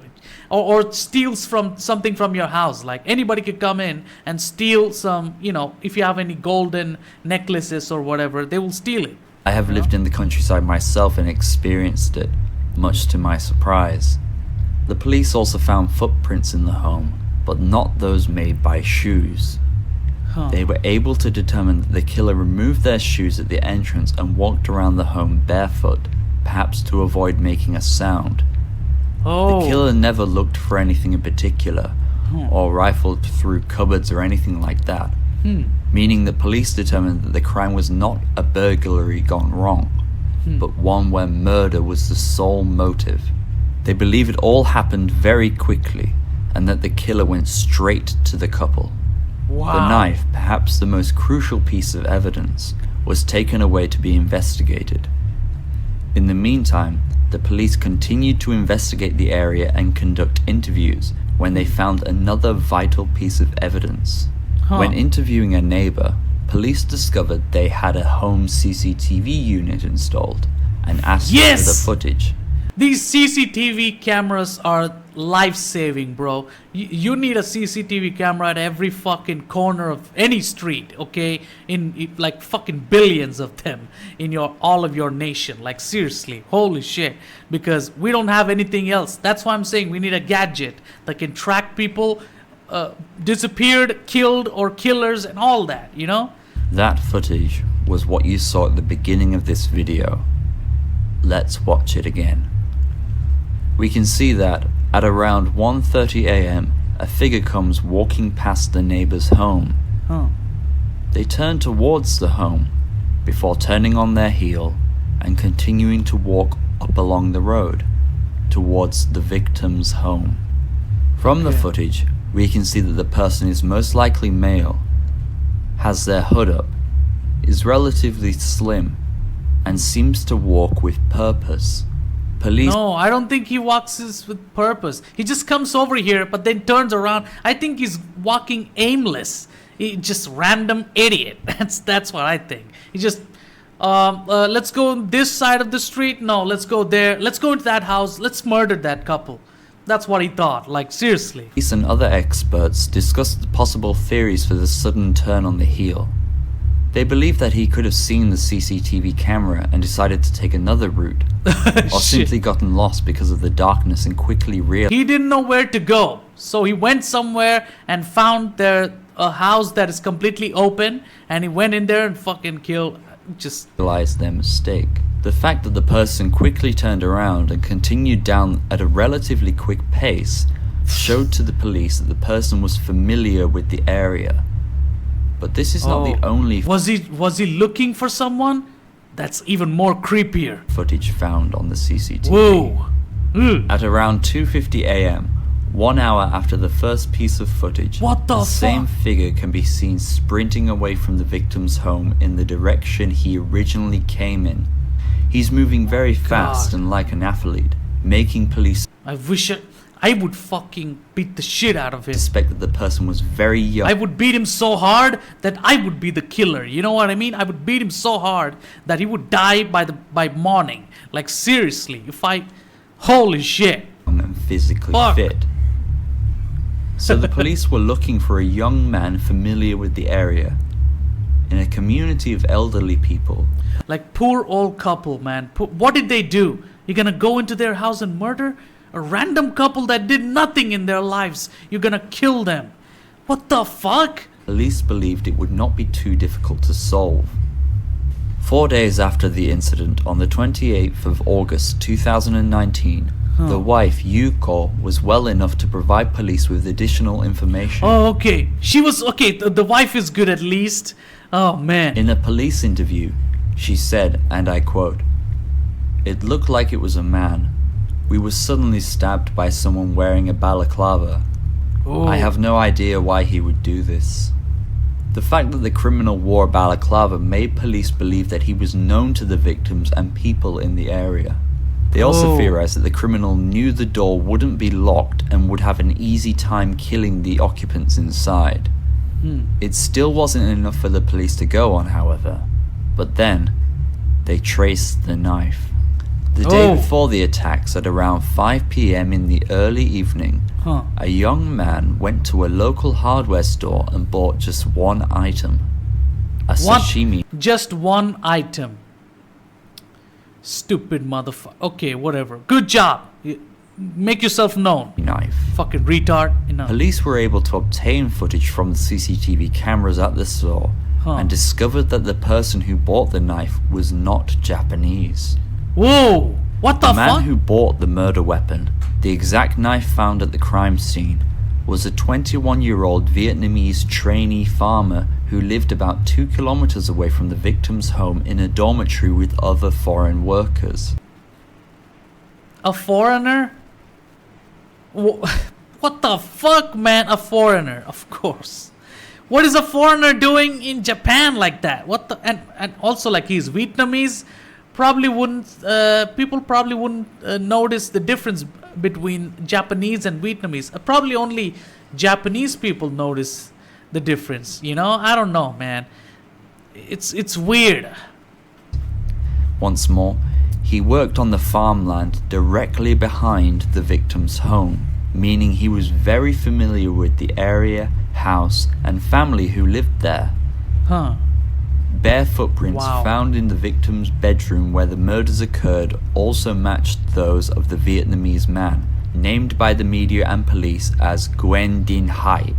Or steals something from your house? Like, anybody could come in and steal some, you know, if you have any golden necklaces or whatever, they will steal it. I have lived in the countryside myself and experienced it, much to my surprise. The police also found footprints in the home, but not those made by shoes. They were able to determine that the killer removed their shoes at the entrance and walked around the home barefoot, perhaps to avoid making a sound. The killer never looked for anything in particular, or rifled through cupboards or anything like that, meaning that police determined that the crime was not a burglary gone wrong, but one where murder was the sole motive. They believe it all happened very quickly, and that the killer went straight to the couple. Wow. The knife, perhaps the most crucial piece of evidence, was taken away to be investigated. In the meantime, the police continued to investigate the area and conduct interviews when they found another vital piece of evidence. When interviewing a neighbor, police discovered they had a home CCTV unit installed and asked for the footage. These CCTV cameras are life-saving, bro. You need a CCTV camera at every fucking corner of any street, okay? In like fucking billions of them in all of your nation. Like, seriously, holy shit. Because we don't have anything else. That's why I'm saying we need a gadget that can track people disappeared, killed, or killers, and all that, you know? That footage was what you saw at the beginning of this video. Let's watch it again. We can see that at around 1:30 a.m. a figure comes walking past the neighbor's home. They turn towards the home before turning on their heel and continuing to walk up along the road. towards the victim's home. From the footage, we can see that the person is most likely male, has their hood up, is relatively slim, and seems to walk with purpose. Police... No, I don't think he walks with purpose. He just comes over here, but then turns around. I think he's walking aimless. He just random idiot. That's what I think. He just... let's go on this side of the street. No, let's go there. Let's go into that house. Let's murder that couple. That's what he thought. Like, seriously. Police and other experts discussed the possible theories for the sudden turn on the heel. They believe that he could have seen the CCTV camera and decided to take another route, or simply gotten lost because of the darkness and quickly realized he didn't know where to go. So he went somewhere and found a house that is completely open, and he went in there and fucking killed. Realized their mistake. The fact that the person quickly turned around and continued down at a relatively quick pace showed to the police that the person was familiar with the area. But this is not the only was he looking for someone? That's even more creepier. Footage found on the CCTV. Whoa. At around 2:50 a.m., 1 hour after the first piece of footage, what the same figure can be seen sprinting away from the victim's home in the direction he originally came in. He's moving very fast and like an athlete, making police... I wish I would fucking beat the shit out of him. Suspect that the person was very young. I would beat him so hard that I would be the killer. You know what I mean? I would beat him so hard that he would die by morning. Like, seriously, holy shit. And physically fit. So the police were looking for a young man familiar with the area, in a community of elderly people. Like, poor old couple, man. What did they do? You're gonna go into their house and murder a random couple that did nothing in their lives? You're gonna kill them? What the fuck? Police believed it would not be too difficult to solve. 4 days after the incident, on the 28th of August 2019, the wife, Yuko, was well enough to provide police with additional information. Oh, okay. She was... Okay, the wife is good at least. Oh, man. In a police interview, she said, and I quote, "It looked like it was a man. We were suddenly stabbed by someone wearing a balaclava. I have no idea why he would do this." The fact that the criminal wore a balaclava made police believe that he was known to the victims and people in the area. They also theorized that the criminal knew the door wouldn't be locked and would have an easy time killing the occupants inside. It still wasn't enough for the police to go on, however. But then, they traced the knife. The day before the attacks, at around 5 p.m. in the early evening, a young man went to a local hardware store and bought just one item. A sashimi. Just one item. Stupid motherfucker. Okay, whatever. Good job. Make yourself known. Knife. Fucking retard. Enough. Police were able to obtain footage from the CCTV cameras at the store and discovered that the person who bought the knife was not Japanese. Whoa! What the fuck? The man who bought the murder weapon, the exact knife found at the crime scene, was a 21-year-old Vietnamese trainee farmer who lived about 2 kilometers away from the victim's home in a dormitory with other foreign workers. A foreigner? What the fuck, man? A foreigner, of course. What is a foreigner doing in Japan like that? What the... And also, like, he's Vietnamese. Probably wouldn't... people probably wouldn't notice the difference between Japanese and Vietnamese. Probably only Japanese people notice the difference, you know? I don't know, man. It's weird. Once more, he worked on the farmland directly behind the victim's home, meaning he was very familiar with the area, house, and family who lived there. Bare footprints found in the victim's bedroom where the murders occurred also matched those of the Vietnamese man, named by the media and police as Nguyen Dinh Hai.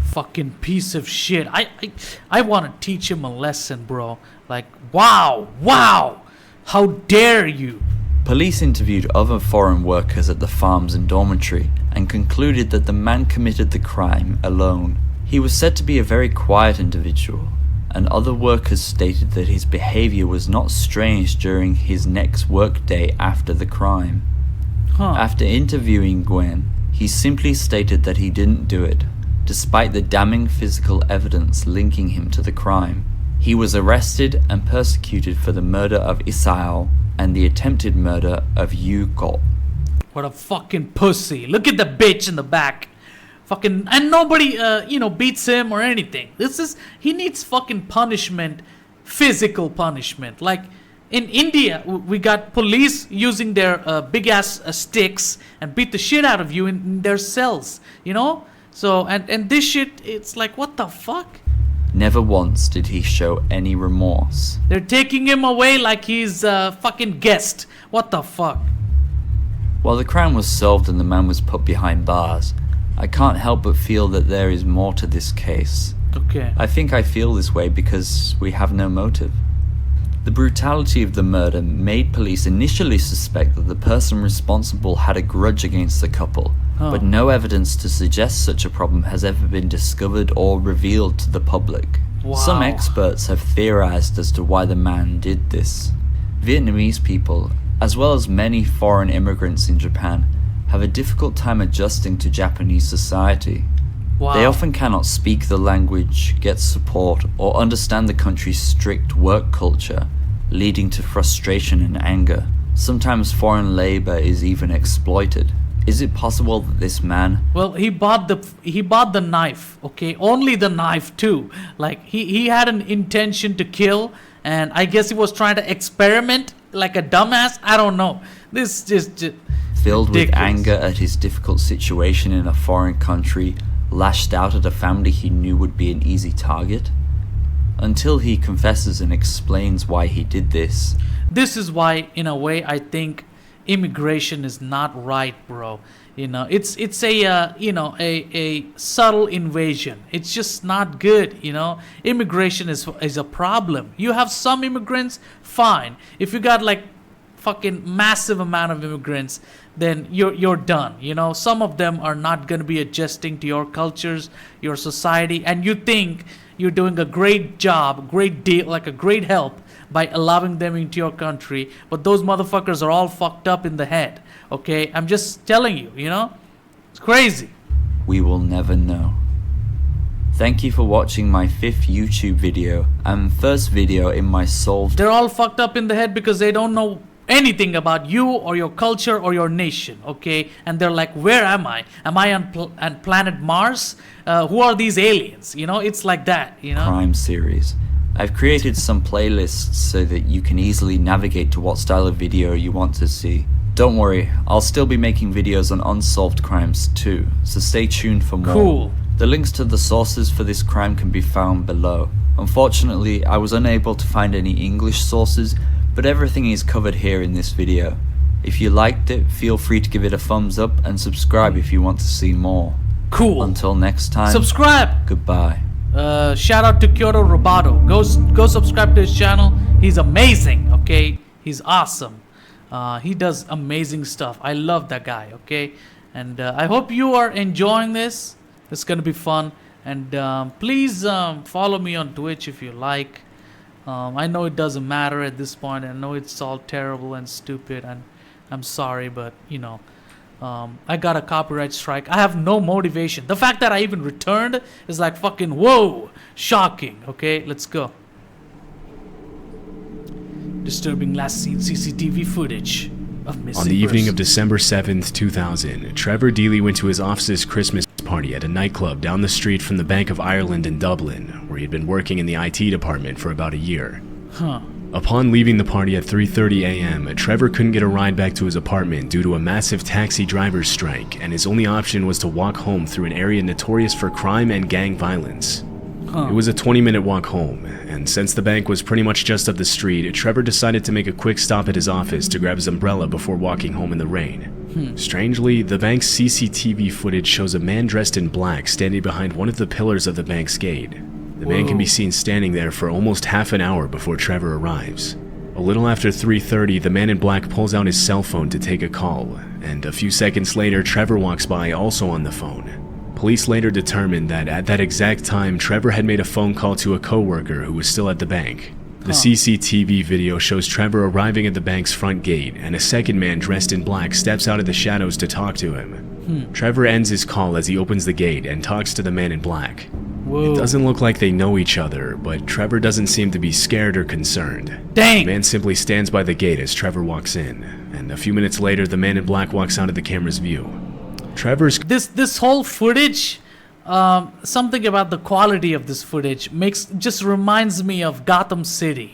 Fucking piece of shit. I want to teach him a lesson, bro. Like, wow. How dare you? Police interviewed other foreign workers at the farms and dormitory and concluded that the man committed the crime alone. He was said to be a very quiet individual, and other workers stated that his behavior was not strange during his next workday after the crime. After interviewing Gwen, he simply stated that he didn't do it, despite the damning physical evidence linking him to the crime. He was arrested and persecuted for the murder of Isao and the attempted murder of Yu Ko. What a fucking pussy. Look at the bitch in the back. Fucking, and nobody, beats him or anything. He needs fucking punishment, physical punishment. Like, in India, we got police using their big-ass sticks and beat the shit out of you in their cells, So, and this shit, it's like, what the fuck? Never once did he show any remorse. They're taking him away like he's a fucking guest. What the fuck? While the crime was solved and the man was put behind bars, I can't help but feel that there is more to this case. Okay. I think I feel this way because we have no motive. The brutality of the murder made police initially suspect that the person responsible had a grudge against the couple, but no evidence to suggest such a problem has ever been discovered or revealed to the public. Wow. Some experts have theorized as to why the man did this. Vietnamese people, as well as many foreign immigrants in Japan, have a difficult time adjusting to Japanese society. Wow. They often cannot speak the language, get support, or understand the country's strict work culture, leading to frustration and anger. Sometimes foreign labor is even exploited. Is it possible that this man... Well, he bought the knife, okay? Only the knife too. Like, he had an intention to kill, and I guess he was trying to experiment like a dumbass. I don't know. This just filled ridiculous. With anger at his difficult situation in a foreign country, lashed out at a family he knew would be an easy target? Until he confesses and explains why he did this. This is why, in a way, I think immigration is not right, bro. It's a subtle invasion. It's just not good. Immigration is a problem. You have some immigrants, fine. If you got like fucking massive amount of immigrants, then you're done. Some of them are not going to be adjusting to your cultures, your society, and you think you're doing a great job, great deal, like a great help by allowing them into your country, but those motherfuckers are all fucked up in the head. Okay, I'm just telling you, it's crazy. We will never know. Thank you for watching my 5th YouTube video and first video in my solved... They're all fucked up in the head because they don't know anything about you or your culture or your nation, okay? And they're like, where am I? Am I on planet Mars? Who are these aliens? It's like that, Crime series. I've created some playlists so that you can easily navigate to what style of video you want to see. Don't worry, I'll still be making videos on unsolved crimes too, so stay tuned for more. Cool. The links to the sources for this crime can be found below. Unfortunately, I was unable to find any English sources, but everything is covered here in this video. If you liked it, feel free to give it a thumbs up and subscribe if you want to see more. Cool. Until next time. Subscribe. Goodbye. Shout out to Kyoto Roboto. Go subscribe to his channel. He's amazing, okay? He's awesome. He does amazing stuff. I love that guy, okay? And I hope you are enjoying this. It's gonna be fun. And please follow me on Twitch if you like. I know it doesn't matter at this point. I know it's all terrible and stupid, and I'm sorry, but I got a copyright strike. I have no motivation. The fact that I even returned is like fucking whoa, shocking. Okay, let's go. Disturbing last seen CCTV footage of missing On the evening person. of December 7th, 2000, Trevor Deely went to his office's Christmas party at a nightclub down the street from the Bank of Ireland in Dublin, where he had been working in the IT department for about a year. Upon leaving the party at 3:30 a.m., Trevor couldn't get a ride back to his apartment due to a massive taxi driver's strike, and his only option was to walk home through an area notorious for crime and gang violence. It was a 20-minute walk home, and since the bank was pretty much just up the street, Trevor decided to make a quick stop at his office to grab his umbrella before walking home in the rain. Strangely, the bank's CCTV footage shows a man dressed in black standing behind one of the pillars of the bank's gate. The man can be seen standing there for almost half an hour before Trevor arrives. A little after 3:30, the man in black pulls out his cell phone to take a call, and a few seconds later, Trevor walks by also on the phone. Police later determined that at that exact time, Trevor had made a phone call to a coworker who was still at the bank. The CCTV video shows Trevor arriving at the bank's front gate, and a second man dressed in black steps out of the shadows to talk to him. Trevor ends his call as he opens the gate and talks to the man in black. Whoa. It doesn't look like they know each other, but Trevor doesn't seem to be scared or concerned. Dang! The man simply stands by the gate as Trevor walks in, and a few minutes later, the man in black walks out of the camera's view. Trevor's... This whole footage, something about the quality of this footage just reminds me of Gotham City.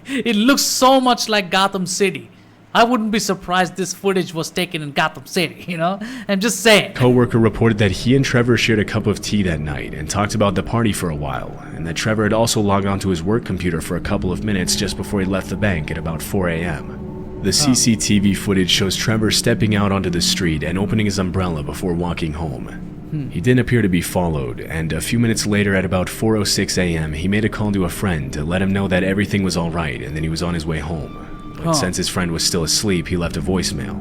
It looks so much like Gotham City. I wouldn't be surprised this footage was taken in Gotham City, you know? I'm just saying. Co-worker reported that he and Trevor shared a cup of tea that night and talked about the party for a while, and that Trevor had also logged onto his work computer for a couple of minutes just before he left the bank at about 4 a.m. The CCTV footage shows Trevor stepping out onto the street and opening his umbrella before walking home. He didn't appear to be followed, and a few minutes later at about 4:06 a.m. he made a call to a friend to let him know that everything was alright and that he was on his way home. But since his friend was still asleep, he left a voicemail.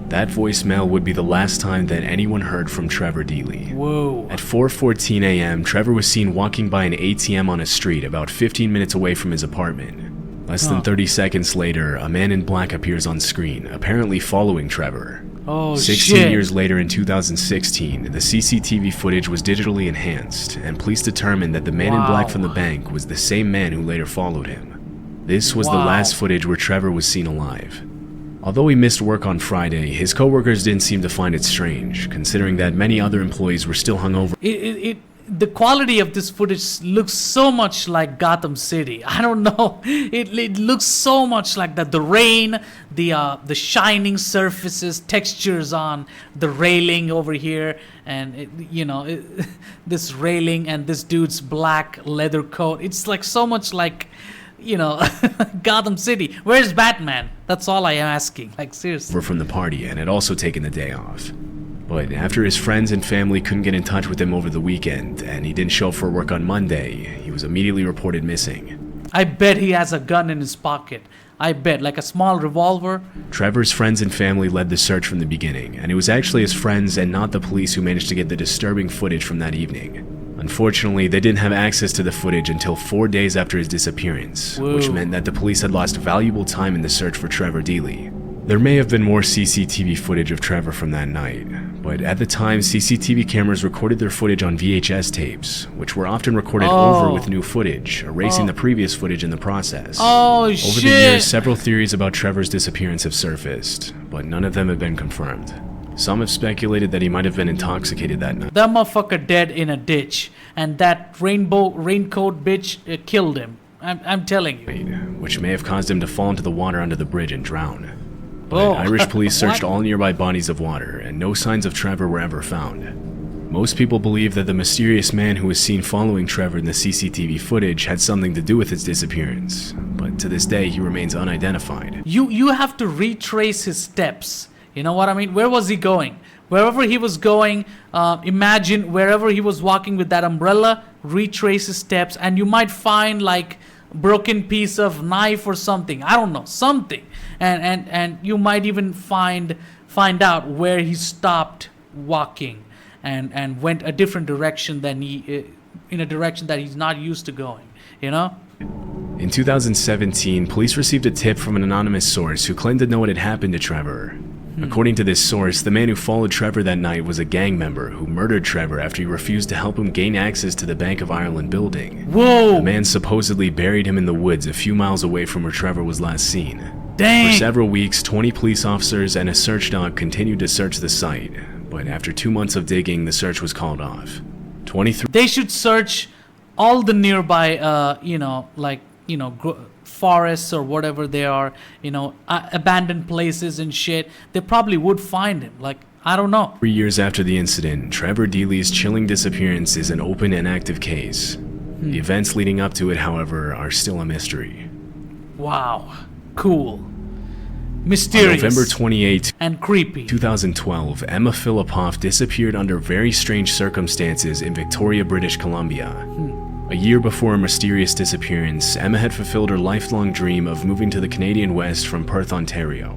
That voicemail would be the last time that anyone heard from Trevor Deely. Whoa. At 4:14 a.m., Trevor was seen walking by an ATM on a street about 15 minutes away from his apartment. Less than 30 seconds later, a man in black appears on screen, apparently following Trevor. Oh, 16 years later in 2016, the CCTV footage was digitally enhanced, and police determined that the man in black from the bank was the same man who later followed him. This was the last footage where Trevor was seen alive. Although he missed work on Friday, his coworkers didn't seem to find it strange, considering that many other employees were still hungover. The quality of this footage looks so much like Gotham City. I don't know. It looks so much like that. The rain, the shining surfaces, textures on the railing over here, and this railing and this dude's black leather coat. It's like so much like, Gotham City. Where's Batman? That's all I am asking. Like, seriously. From the party and had also taken the day off. But after his friends and family couldn't get in touch with him over the weekend and he didn't show up for work on Monday, he was immediately reported missing. I bet he has a gun in his pocket. I bet, like a small revolver. Trevor's friends and family led the search from the beginning, and it was actually his friends and not the police who managed to get the disturbing footage from that evening. Unfortunately, they didn't have access to the footage until 4 days after his disappearance, which meant that the police had lost valuable time in the search for Trevor Deely. There may have been more CCTV footage of Trevor from that night, but at the time, CCTV cameras recorded their footage on VHS tapes, which were often recorded over with new footage, erasing the previous footage in the process. Over the years, several theories about Trevor's disappearance have surfaced, but none of them have been confirmed. Some have speculated that he might have been intoxicated that night. That motherfucker dead in a ditch, and that raincoat bitch killed him. I'm telling you. Which may have caused him to fall into the water under the bridge and drown. But Irish police searched all nearby bodies of water, and no signs of Trevor were ever found. Most people believe that the mysterious man who was seen following Trevor in the CCTV footage had something to do with his disappearance, but to this day he remains unidentified. You have to retrace his steps. You know what I mean? Where was he going? Wherever he was going, imagine wherever he was walking with that umbrella, retrace his steps, and you might find like broken piece of knife or something. I don't know, something. And you might even find out where he stopped walking and went a different direction than in a direction that he's not used to going, In 2017, police received a tip from an anonymous source who claimed to know what had happened to Trevor. According to this source, the man who followed Trevor that night was a gang member who murdered Trevor after he refused to help him gain access to the Bank of Ireland building. Whoa! The man supposedly buried him in the woods a few miles away from where Trevor was last seen. Dang! For several weeks, 20 police officers and a search dog continued to search the site, but after 2 months of digging, the search was called off. They should search all the nearby, forests or whatever they are, abandoned places and shit. They probably would find him. Like, I don't know. 3 years after the incident, Trevor Deely's chilling disappearance is an open and active case. The events leading up to it, however, are still a mystery. Wow. Cool. Mysterious. On November 28, and creepy. 2012, Emma Philippoff disappeared under very strange circumstances in Victoria, British Columbia. A year before her mysterious disappearance, Emma had fulfilled her lifelong dream of moving to the Canadian West from Perth, Ontario.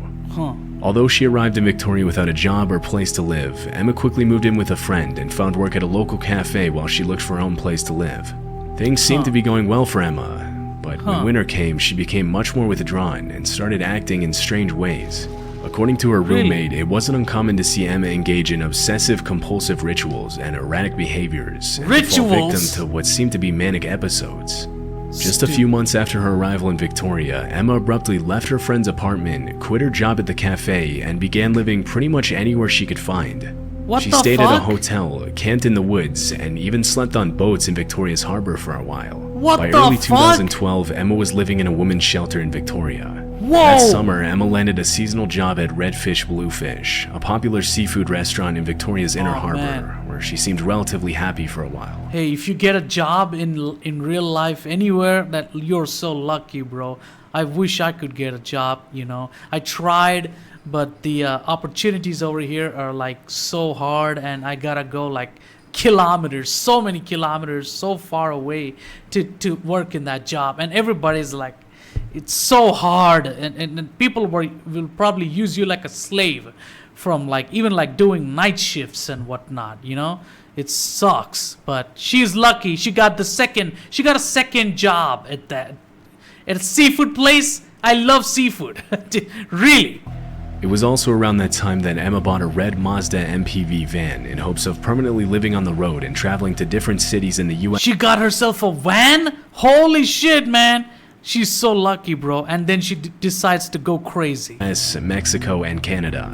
Although she arrived in Victoria without a job or place to live, Emma quickly moved in with a friend and found work at a local cafe while she looked for her own place to live. Things seemed to be going well for Emma, but when winter came, she became much more withdrawn and started acting in strange ways. According to her roommate, it wasn't uncommon to see Emma engage in obsessive-compulsive rituals and erratic behaviors and fall victim to what seemed to be manic episodes. Just a few months after her arrival in Victoria, Emma abruptly left her friend's apartment, quit her job at the cafe, and began living pretty much anywhere she could find. She stayed at a hotel, camped in the woods, and even slept on boats in Victoria's harbor for a while. By early 2012, Emma was living in a women's shelter in Victoria. That summer, Emma landed a seasonal job at Redfish Bluefish, a popular seafood restaurant in Victoria's inner harbor, where she seemed relatively happy for a while. Hey, if you get a job in real life anywhere, that you're so lucky, bro. I wish I could get a job, you know. I tried, but the opportunities over here are like so hard, and I gotta go like kilometers, so many kilometers, so far away to work in that job. And everybody's like, it's so hard, and people will probably use you like a slave, from like even like doing night shifts and whatnot, you know. It sucks, but she's lucky. She got a second job at a seafood place. I love seafood. Really. It was also around that time that Emma bought a red Mazda MPV van in hopes of permanently living on the road and traveling to different cities in the US. She got herself a van? Holy shit, man. She's so lucky, bro. And then she decides to go crazy. Mexico, and Canada.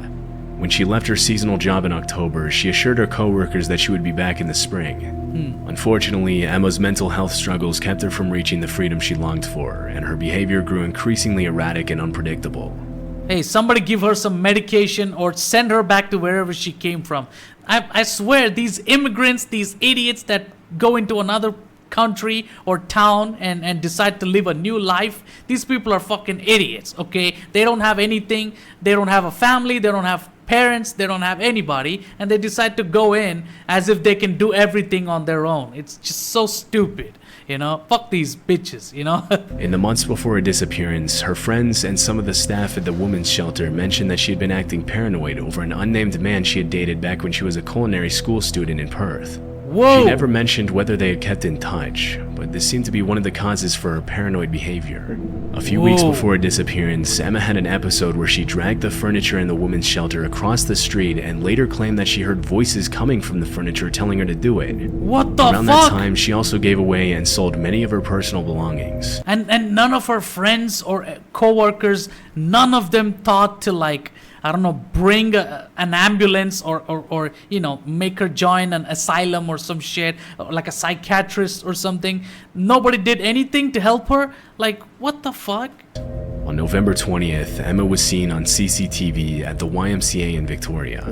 When she left her seasonal job in October, she assured her co-workers that she would be back in the spring. Unfortunately, Emma's mental health struggles kept her from reaching the freedom she longed for, and her behavior grew increasingly erratic and unpredictable. Hey, somebody give her some medication or send her back to wherever she came from. I swear, these immigrants, these idiots that go into another country or town and decide to live a new life, these people are fucking idiots, okay? They don't have anything, they don't have a family, they don't have parents, they don't have anybody, and they decide to go in as if they can do everything on their own. It's just so stupid, you know? Fuck these bitches, you know? In the months before her disappearance, her friends and some of the staff at the women's shelter mentioned that she had been acting paranoid over an unnamed man she had dated back when she was a culinary school student in Perth. She never mentioned whether they had kept in touch, but this seemed to be one of the causes for her paranoid behavior. A few weeks before her disappearance, Emma had an episode where she dragged the furniture in the women's shelter across the street and later claimed that she heard voices coming from the furniture telling her to do it. What the fuck? Around that time, she also gave away and sold many of her personal belongings. And none of her friends or co-workers, none of them thought to like, I don't know, bring an ambulance or you know, make her join an asylum or some shit, like a psychiatrist or something. Nobody did anything to help her. Like, what the fuck? On November 20th, Emma was seen on CCTV at the YMCA in Victoria.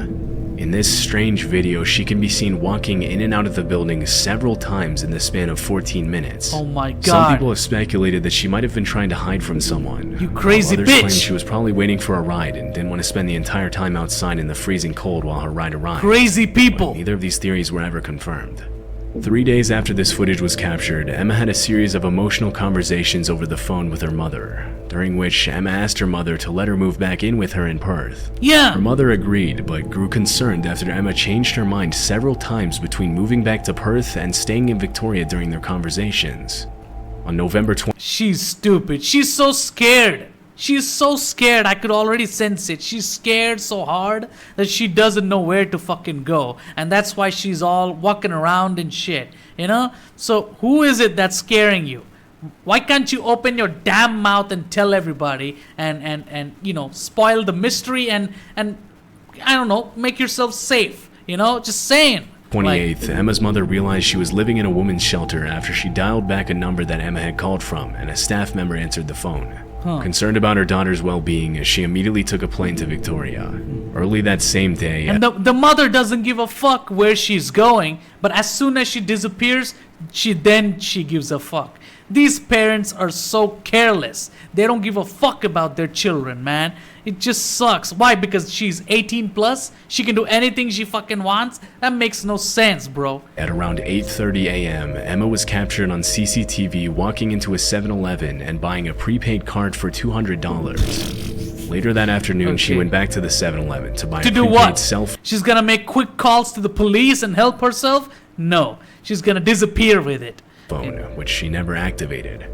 In this strange video, she can be seen walking in and out of the building several times in the span of 14 minutes. Oh my god. Some people have speculated that she might have been trying to hide from someone. You crazy others bitch! Claim she was probably waiting for a ride and didn't want to spend the entire time outside in the freezing cold while her ride arrived. Crazy people! But neither of these theories were ever confirmed. 3 days after this footage was captured, Emma had a series of emotional conversations over the phone with her mother, during which Emma asked her mother to let her move back in with her in Perth. Yeah. Her mother agreed, but grew concerned after Emma changed her mind several times between moving back to Perth and staying in Victoria during their conversations. On November 20th, she's stupid. She's so scared. She's so scared. I could already sense it. She's scared so hard that she doesn't know where to fucking go. And that's why she's all walking around and shit, you know? So who is it that's scaring you? Why can't you open your damn mouth and tell everybody and you know, spoil the mystery and I don't know, make yourself safe, you know? Just saying. 28th, Emma's mother realized she was living in a woman's shelter after she dialed back a number that Emma had called from, and a staff member answered the phone. Concerned about her daughter's well-being, she immediately took a plane to Victoria. Early that same day... And the mother doesn't give a fuck where she's going, but as soon as she disappears, she gives a fuck. These parents are so careless. They don't give a fuck about their children, man. It just sucks. Why? Because she's 18 plus? She can do anything she fucking wants? That makes no sense, bro. At around 8:30 a.m., Emma was captured on CCTV walking into a 7-Eleven and buying a prepaid card for $200. Later that afternoon, she went back to the 7-Eleven to buy a prepaid cell phone. She's gonna make quick calls to the police and help herself? No. She's gonna disappear with it. Which she never activated.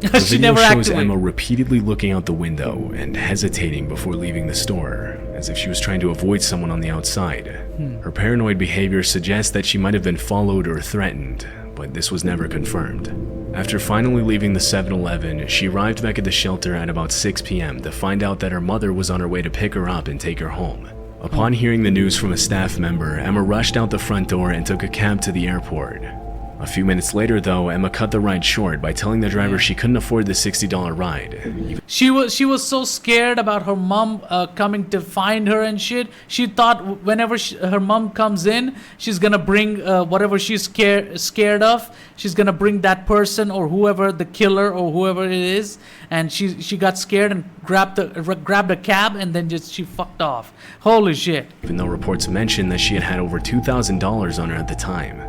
The She video never shows activated. Emma repeatedly looking out the window and hesitating before leaving the store, as if she was trying to avoid someone on the outside. Her paranoid behavior suggests that she might have been followed or threatened, but this was never confirmed. After finally leaving the 7-Eleven, she arrived back at the shelter at about 6 p.m. to find out that her mother was on her way to pick her up and take her home. Upon hearing the news from a staff member, Emma rushed out the front door and took a cab to the airport. A few minutes later, though, Emma cut the ride short by telling the driver she couldn't afford the $60 ride. She was so scared about her mom coming to find her and shit. She thought whenever her mom comes in, she's gonna bring whatever she's scared of. She's gonna bring that person or whoever, the killer or whoever it is. And she got scared and grabbed a cab and then she fucked off. Holy shit! Even though reports mentioned that she had over $2,000 on her at the time.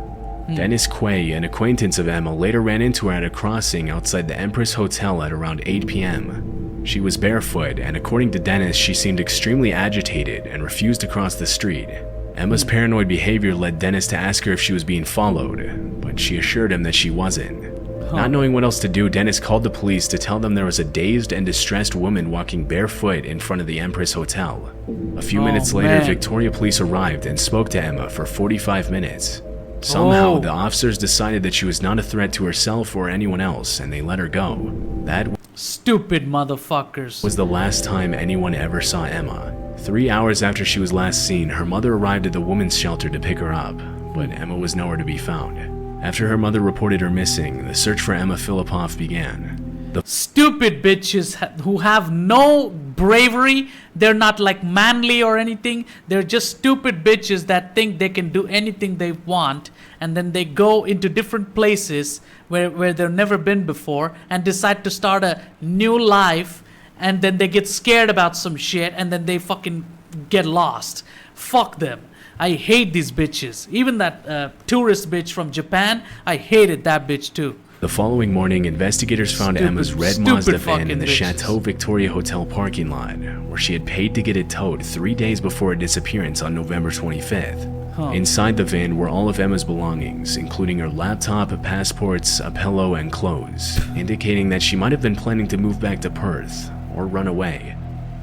Dennis Quay, an acquaintance of Emma, later ran into her at a crossing outside the Empress Hotel at around 8 p.m. She was barefoot, and according to Dennis, she seemed extremely agitated and refused to cross the street. Emma's paranoid behavior led Dennis to ask her if she was being followed, but she assured him that she wasn't. Not knowing what else to do, Dennis called the police to tell them there was a dazed and distressed woman walking barefoot in front of the Empress Hotel. A few minutes later, man. Victoria police arrived and spoke to Emma for 45 minutes. Somehow, Oh. the officers decided that she was not a threat to herself or anyone else, and they let her go. That Stupid motherfuckers. was the last time anyone ever saw Emma. 3 hours after she was last seen, her mother arrived at the women's shelter to pick her up, but Emma was nowhere to be found. After her mother reported her missing, the search for Emma Filipoff began. Stupid bitches who have no bravery. They're not like manly or anything. They're just stupid bitches that think they can do anything they want, and then they go into different places where they've never been before and decide to start a new life, and then they get scared about some shit and then they fucking get lost. Fuck them. I hate these bitches. Even that tourist bitch from Japan, I hated that bitch too. The following morning, investigators found Emma's red Stupid Mazda van in fucking the bitches. Chateau Victoria Hotel parking lot, where she had paid to get it towed 3 days before her disappearance on November 25th. Inside the van were all of Emma's belongings, including her laptop, passports, a pillow, and clothes, indicating that she might have been planning to move back to Perth or run away.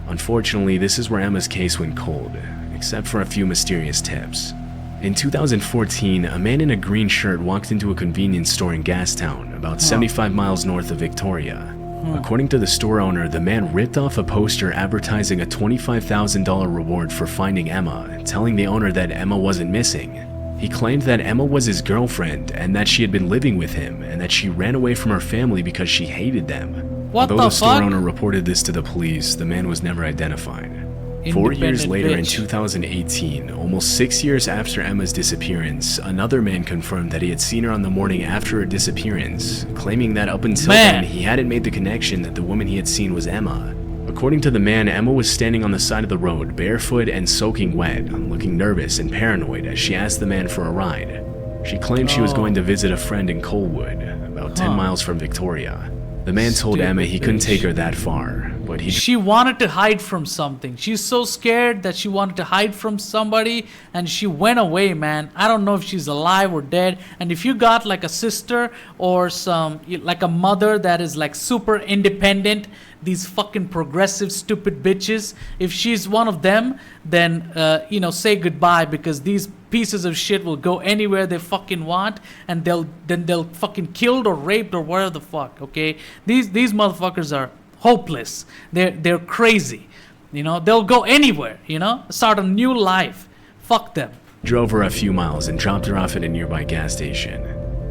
Unfortunately, this is where Emma's case went cold, except for a few mysterious tips. In 2014, a man in a green shirt walked into a convenience store in Gastown, about 75 miles north of Victoria. According to the store owner, the man ripped off a poster advertising a $25,000 reward for finding Emma, telling the owner that Emma wasn't missing. He claimed that Emma was his girlfriend and that she had been living with him and that she ran away from her family because she hated them. What Although the the store fuck? owner reported this to the police, the man was never identified. 4 years Independent later, in bitch. 2018, almost 6 years after Emma's disappearance, another man confirmed that he had seen her on the morning after her disappearance, claiming that up until Man. then he hadn't made the connection that the woman he had seen was Emma. According to the man, Emma was standing on the side of the road, barefoot and soaking wet, looking nervous and paranoid as she asked the man for a ride. She claimed she was going to visit a friend in Colwood, about 10 miles from Victoria. The man told Stupid Emma he couldn't bitch. take her that far, but he She wanted to hide from something. She's so scared that she wanted to hide from somebody and she went away, man. I don't know if she's alive or dead. And if you got like a sister or like a mother that is like super independent, these fucking progressive stupid bitches, if she's one of them, then say goodbye, because these pieces of shit will go anywhere they fucking want, and they'll fucking killed or raped or whatever the fuck. Okay, these motherfuckers are hopeless. They're crazy. They'll go anywhere. Start a new life. Fuck them. drove her a few miles and dropped her off at a nearby gas station.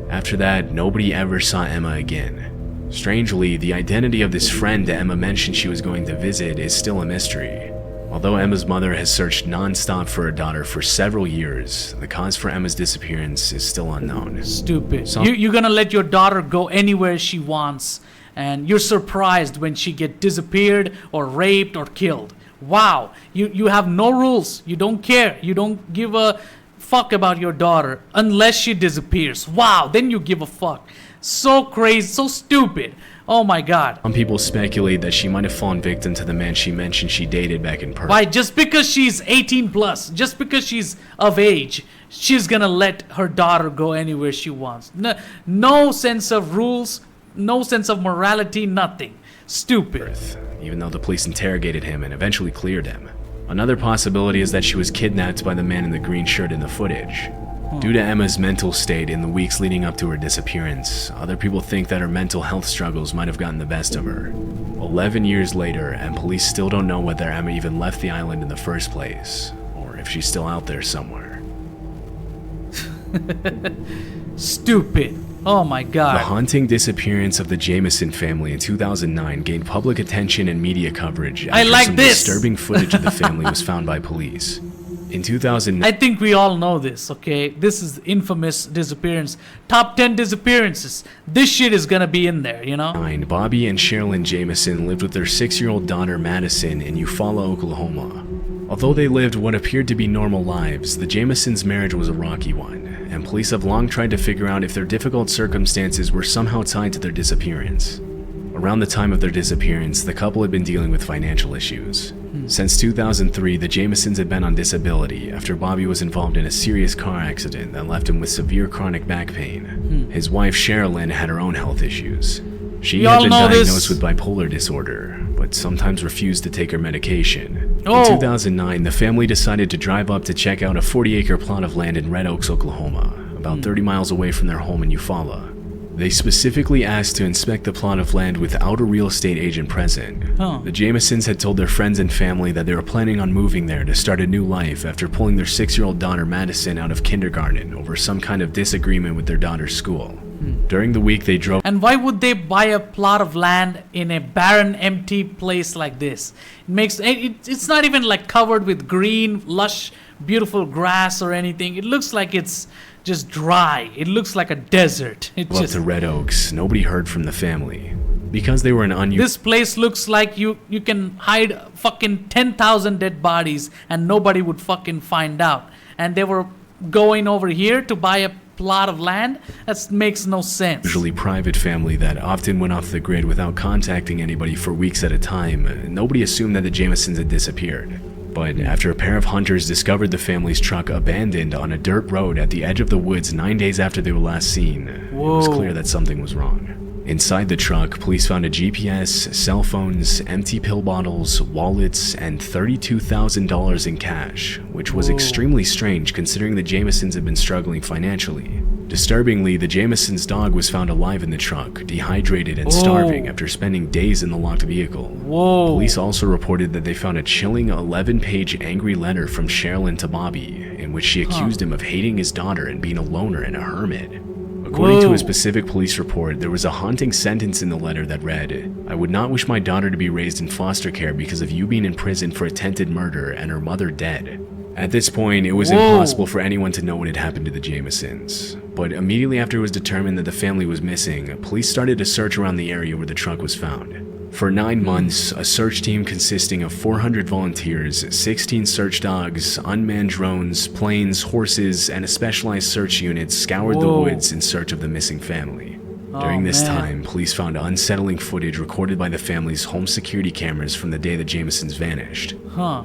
After that, nobody ever saw Emma again. Strangely, the identity of this friend that Emma mentioned she was going to visit is still a mystery. Although Emma's mother has searched non-stop for her daughter for several years, the cause for Emma's disappearance is still unknown. Stupid. You're gonna let your daughter go anywhere she wants, and you're surprised when she get disappeared or raped or killed. Wow. You have no rules. You don't care. You don't give a fuck about your daughter unless she disappears. Wow. Then you give a fuck. So crazy. So stupid. Oh my god. Some people speculate that she might have fallen victim to the man she mentioned she dated back in Perth. Why? Just because she's 18 plus, just because she's of age, she's gonna let her daughter go anywhere she wants. No sense of rules, no sense of morality, nothing. Stupid. Even though the police interrogated him and eventually cleared him. Another possibility is that she was kidnapped by the man in the green shirt in the footage. Due to Emma's mental state in the weeks leading up to her disappearance, other people think that her mental health struggles might have gotten the best of her. 11 years later, and police still don't know whether Emma even left the island in the first place, or if she's still out there somewhere. Stupid. Oh my god. The haunting disappearance of the Jameson family in 2009 gained public attention and media coverage after some disturbing footage of the family was found by police. In 2009, I think we all know this, okay? This is infamous disappearance. Top 10 disappearances. This shit is gonna be in there, you know? Bobby and Sherilyn Jameson lived with their 6-year-old daughter Madison in Eufaula, Oklahoma. Although they lived what appeared to be normal lives, the Jamesons' marriage was a rocky one, and police have long tried to figure out if their difficult circumstances were somehow tied to their disappearance. Around the time of their disappearance, the couple had been dealing with financial issues. Since 2003, the Jamesons had been on disability after Bobby was involved in a serious car accident that left him with severe chronic back pain. His wife Sherilyn had her own health issues. She had been diagnosed with bipolar disorder, but sometimes refused to take her medication. In 2009, the family decided to drive up to check out a 40-acre plot of land in Red Oaks, Oklahoma, about 30 miles away from their home in Eufaula. They specifically asked to inspect the plot of land without a real estate agent present. The Jamesons had told their friends and family that they were planning on moving there to start a new life after pulling their 6-year-old daughter Madison out of kindergarten over some kind of disagreement with their daughter's school. During the week they drove. And why would they buy a plot of land in a barren, empty place like this? It's not even like covered with green, lush, beautiful grass or anything. It looks like it's just dry. It looks like a desert. To Red Oaks, nobody heard from the family. Because they were an unusual. This place looks like you can hide fucking 10,000 dead bodies and nobody would fucking find out. And they were going over here to buy a plot of land? That makes no sense. Usually private family that often went off the grid without contacting anybody for weeks at a time. Nobody assumed that the Jamesons had disappeared. But after a pair of hunters discovered the family's truck abandoned on a dirt road at the edge of the woods 9 days after they were last seen, it was clear that something was wrong. Inside the truck, police found a GPS, cell phones, empty pill bottles, wallets, and $32,000 in cash, which was extremely strange considering the Jamesons had been struggling financially. Disturbingly, the Jamesons' dog was found alive in the truck, dehydrated and starving after spending days in the locked vehicle. Police also reported that they found a chilling 11-page angry letter from Sherilyn to Bobby, in which she accused him of hating his daughter and being a loner and a hermit. According to a specific police report, there was a haunting sentence in the letter that read, "I would not wish my daughter to be raised in foster care because of you being in prison for attempted murder and her mother dead." At this point, it was impossible for anyone to know what had happened to the Jamesons. But immediately after it was determined that the family was missing, police started a search around the area where the truck was found. For 9 months, a search team consisting of 400 volunteers, 16 search dogs, unmanned drones, planes, horses, and a specialized search unit scoured the woods in search of the missing family. During this time, police found unsettling footage recorded by the family's home security cameras from the day the Jamesons vanished.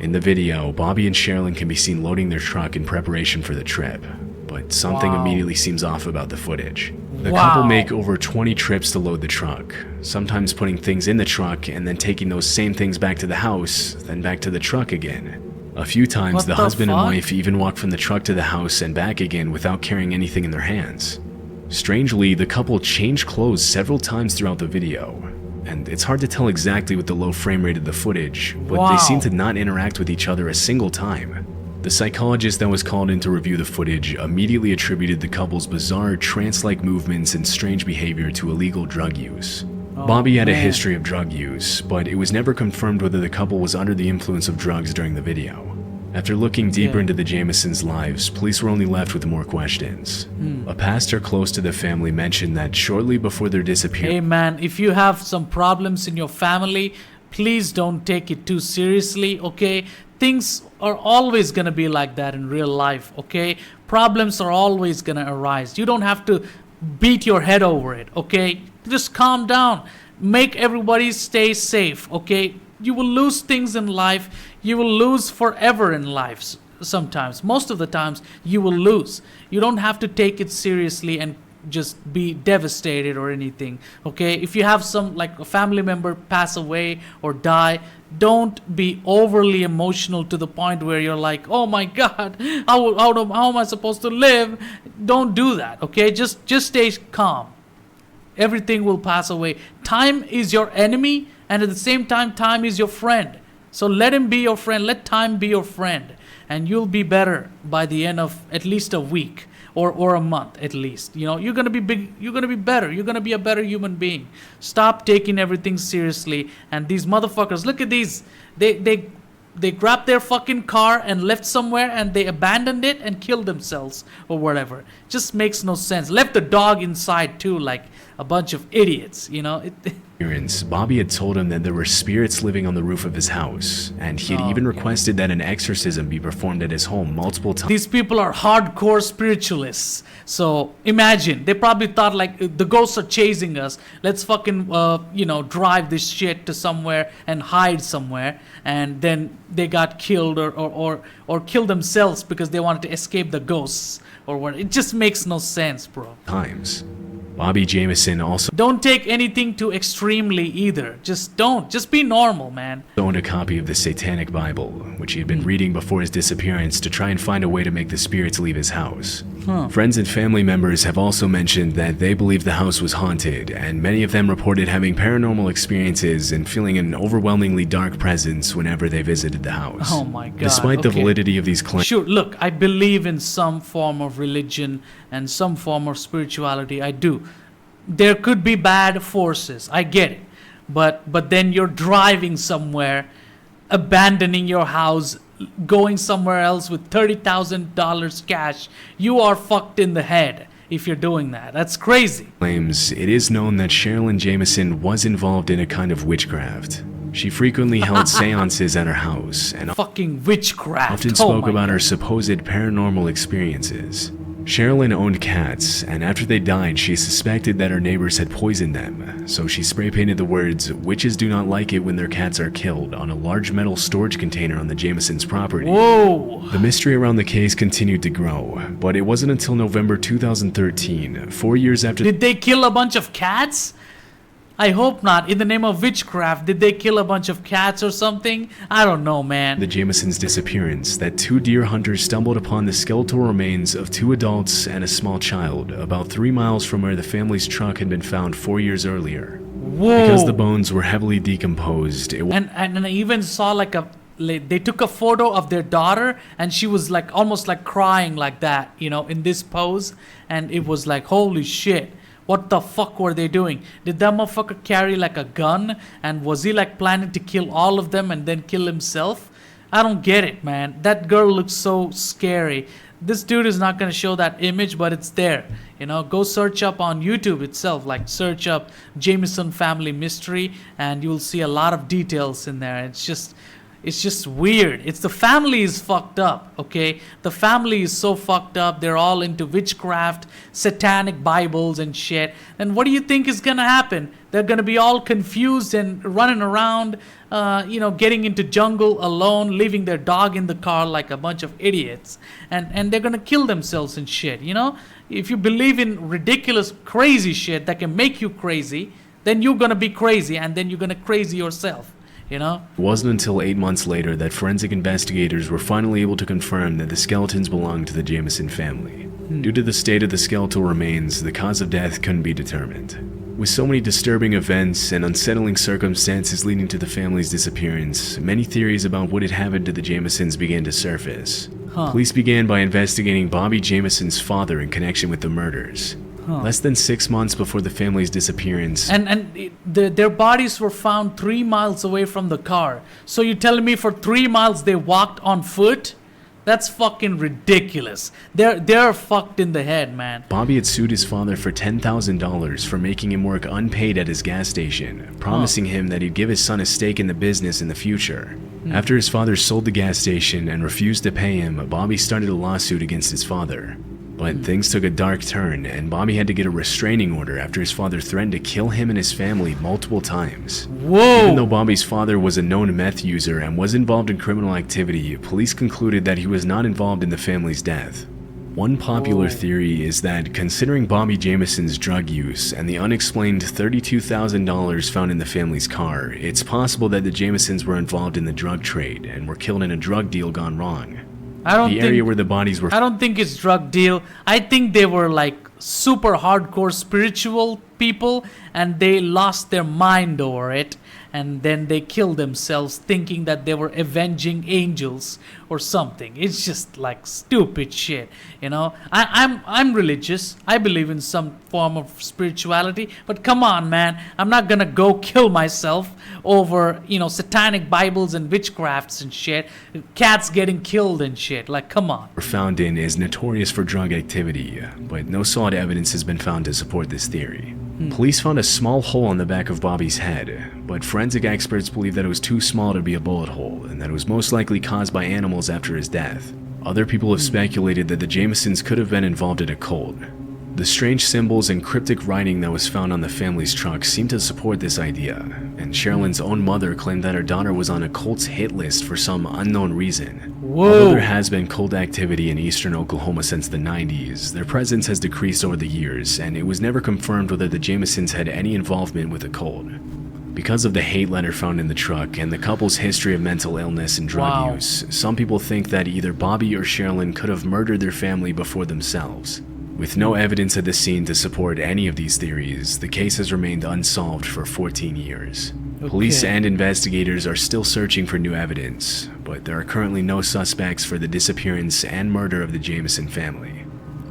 In the video, Bobby and Sherilyn can be seen loading their truck in preparation for the trip, but something immediately seems off about the footage. The couple make over 20 trips to load the truck, sometimes putting things in the truck and then taking those same things back to the house, then back to the truck again. A few times, the husband and wife even walked from the truck to the house and back again without carrying anything in their hands. Strangely, the couple changed clothes several times throughout the video, and it's hard to tell exactly with the low frame rate of the footage, but they seem to not interact with each other a single time. The psychologist that was called in to review the footage immediately attributed the couple's bizarre trance-like movements and strange behavior to illegal drug use. Bobby had a history of drug use, but it was never confirmed whether the couple was under the influence of drugs during the video. After looking deeper into the Jamesons' lives, police were only left with more questions. A pastor close to the family mentioned that shortly before their disappearance... Hey man, if you have some problems in your family, please don't take it too seriously, okay? Things are always gonna be like that in real life, okay? Problems are always gonna arise. You don't have to beat your head over it, okay? Just calm down. Make everybody stay safe, okay? You will lose things in life. You will lose forever in life sometimes. Most of the times, you will lose. You don't have to take it seriously and just be devastated or anything, okay? If you have some, like, a family member pass away or die, don't be overly emotional to the point where you're like, oh my God, how am I supposed to live? Don't do that, okay? Just stay calm. Everything will pass away. Time is your enemy, and at the same time, time is your friend. So let him be your friend. Let time be your friend, and you'll be better by the end of at least a week or a month at least. You know, you're gonna be big. You're gonna be better. You're gonna be a better human being. Stop taking everything seriously. And these motherfuckers, look at these. They grabbed their fucking car and left somewhere, and they abandoned it and killed themselves or whatever. Just makes no sense. Left the dog inside too, like a bunch of idiots, you know. Bobby had told him that there were spirits living on the roof of his house, and he had even requested that an exorcism be performed at his home multiple times. These people are hardcore spiritualists. So imagine, they probably thought like, the ghosts are chasing us. Let's fucking, drive this shit to somewhere and hide somewhere. And then they got killed or killed themselves because they wanted to escape the ghosts or what. It just makes no sense, bro. Bobby Jameson also don't take anything too extremely either. Just don't. Just be normal, man. Owned a copy of the Satanic Bible, which he had been reading before his disappearance to try and find a way to make the spirits leave his house. Friends and family members have also mentioned that they believe the house was haunted, and many of them reported having paranormal experiences and feeling an overwhelmingly dark presence whenever they visited the house. Oh my God. Despite the validity of these claims. Sure, look, I believe in some form of religion and some form of spirituality. I do. There could be bad forces. I get it. But then you're driving somewhere, abandoning your house, going somewhere else with $30,000 cash. You are fucked in the head if you're doing that. That's crazy. Claims it is known that Sherilyn Jameson was involved in a kind of witchcraft. She frequently held seances at her house and fucking witchcraft. Often spoke about her supposed paranormal experiences. Sherilyn owned cats, and after they died, she suspected that her neighbors had poisoned them, so she spray painted the words, "Witches do not like it when their cats are killed," on a large metal storage container on the Jamesons' property. Whoa! The mystery around the case continued to grow, but it wasn't until November 2013, 4 years after— Did they kill a bunch of cats? I hope not. In the name of witchcraft, did they kill a bunch of cats or something? I don't know, man. The Jamesons' disappearance, that 2 deer hunters stumbled upon the skeletal remains of 2 adults and a small child, about 3 miles from where the family's truck had been found 4 years earlier. Whoa! Because the bones were heavily decomposed. And I even saw like they took a photo of their daughter, and she was like almost like crying like that, you know, in this pose, and it was like, holy shit. What the fuck were they doing? Did that motherfucker carry like a gun? And was he like planning to kill all of them and then kill himself? I don't get it, man. That girl looks so scary. This dude is not going to show that image, but it's there. You know, go search up on YouTube itself. Like search up Jameson Family Mystery, and you'll see a lot of details in there. It's just weird. It's the family is fucked up, okay? The family is so fucked up. They're all into witchcraft, satanic Bibles and shit. And what do you think is gonna happen? They're gonna be all confused and running around, getting into jungle alone, leaving their dog in the car like a bunch of idiots. And they're gonna kill themselves and shit, you know? If you believe in ridiculous, crazy shit that can make you crazy, then you're gonna be crazy, and then you're gonna crazy yourself. You know? It wasn't until 8 months later that forensic investigators were finally able to confirm that the skeletons belonged to the Jameson family. Due to the state of the skeletal remains, the cause of death couldn't be determined. With so many disturbing events and unsettling circumstances leading to the family's disappearance, many theories about what had happened to the Jamesons began to surface. Police began by investigating Bobby Jameson's father in connection with the murders. Less than 6 months before the family's disappearance. And their bodies were found 3 miles away from the car. So you're telling me for 3 miles they walked on foot? That's fucking ridiculous. They're fucked in the head, man. Bobby had sued his father for $10,000 for making him work unpaid at his gas station, promising him that he'd give his son a stake in the business in the future. After his father sold the gas station and refused to pay him, Bobby started a lawsuit against his father. But things took a dark turn, and Bobby had to get a restraining order after his father threatened to kill him and his family multiple times. Whoa! Even though Bobby's father was a known meth user and was involved in criminal activity, police concluded that he was not involved in the family's death. One popular Whoa. theory is that, considering Bobby Jameson's drug use and the unexplained $32,000 found in the family's car, it's possible that the Jamesons were involved in the drug trade and were killed in a drug deal gone wrong. The area where the bodies were... I don't think it's drug deal. I think they were like super hardcore spiritual people and they lost their mind over it. And then they killed themselves thinking that they were avenging angels or something. It's just like stupid shit, you know. I'm religious. I believe in some form of spirituality. But come on, man. I'm not gonna go kill myself over, you know, satanic Bibles and witchcrafts and shit. Cats getting killed and shit. Like, come on. Were found in is notorious for drug activity, but no solid evidence has been found to support this theory. Police found a small hole on the back of Bobby's head, but forensic experts believe that it was too small to be a bullet hole and that it was most likely caused by animals after his death. Other people have speculated that the Jamesons could have been involved in a cult. The strange symbols and cryptic writing that was found on the family's truck seem to support this idea, and Sherilyn's own mother claimed that her daughter was on a cult's hit list for some unknown reason. Whoa. Although there has been cult activity in eastern Oklahoma since the 90s, their presence has decreased over the years, and it was never confirmed whether the Jamesons had any involvement with the cult. Because of the hate letter found in the truck and the couple's history of mental illness and drug use, some people think that either Bobby or Sherilyn could have murdered their family before themselves. With no evidence at the scene to support any of these theories, the case has remained unsolved for 14 years. Police and investigators are still searching for new evidence, but there are currently no suspects for the disappearance and murder of the Jameson family.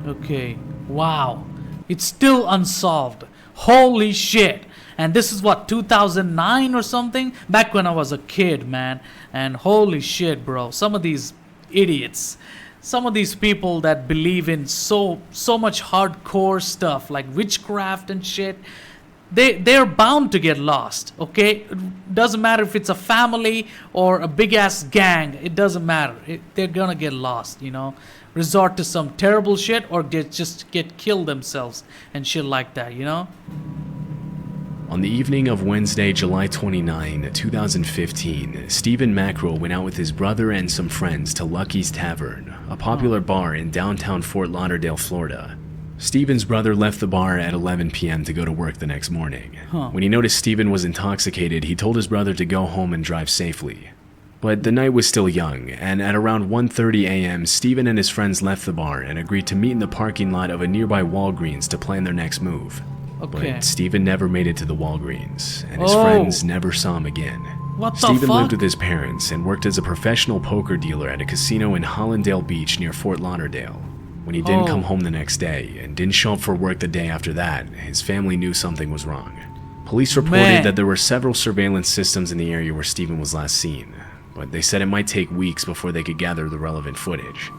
Okay. Wow. It's still unsolved. Holy shit. And this is what, 2009 or something? Back when I was a kid, man. And holy shit, bro. Some of these idiots, some of these people that believe in so much hardcore stuff like witchcraft and shit, they're bound to get lost, okay? It doesn't matter if it's a family or a big ass gang. It doesn't matter. They're gonna get lost, you know? Resort to some terrible shit or just get killed themselves and shit like that, you know? On the evening of Wednesday, July 29, 2015, Stephen Mackerel went out with his brother and some friends to Lucky's Tavern, a popular bar in downtown Fort Lauderdale, Florida. Stephen's brother left the bar at 11 p.m. to go to work the next morning. When he noticed Stephen was intoxicated, he told his brother to go home and drive safely. But the night was still young, and at around 1:30 a.m., Stephen and his friends left the bar and agreed to meet in the parking lot of a nearby Walgreens to plan their next move. Okay. But Stephen never made it to the Walgreens, and his friends never saw him again. What the Stephen fuck? lived with his parents and worked as a professional poker dealer at a casino in Hollandale Beach near Fort Lauderdale. When he didn't come home the next day and didn't show up for work the day after that, his family knew something was wrong. Police reported that there were several surveillance systems in the area where Stephen was last seen, but they said it might take weeks before they could gather the relevant footage.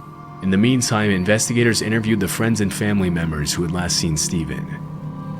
In the meantime, investigators interviewed the friends and family members who had last seen Stephen.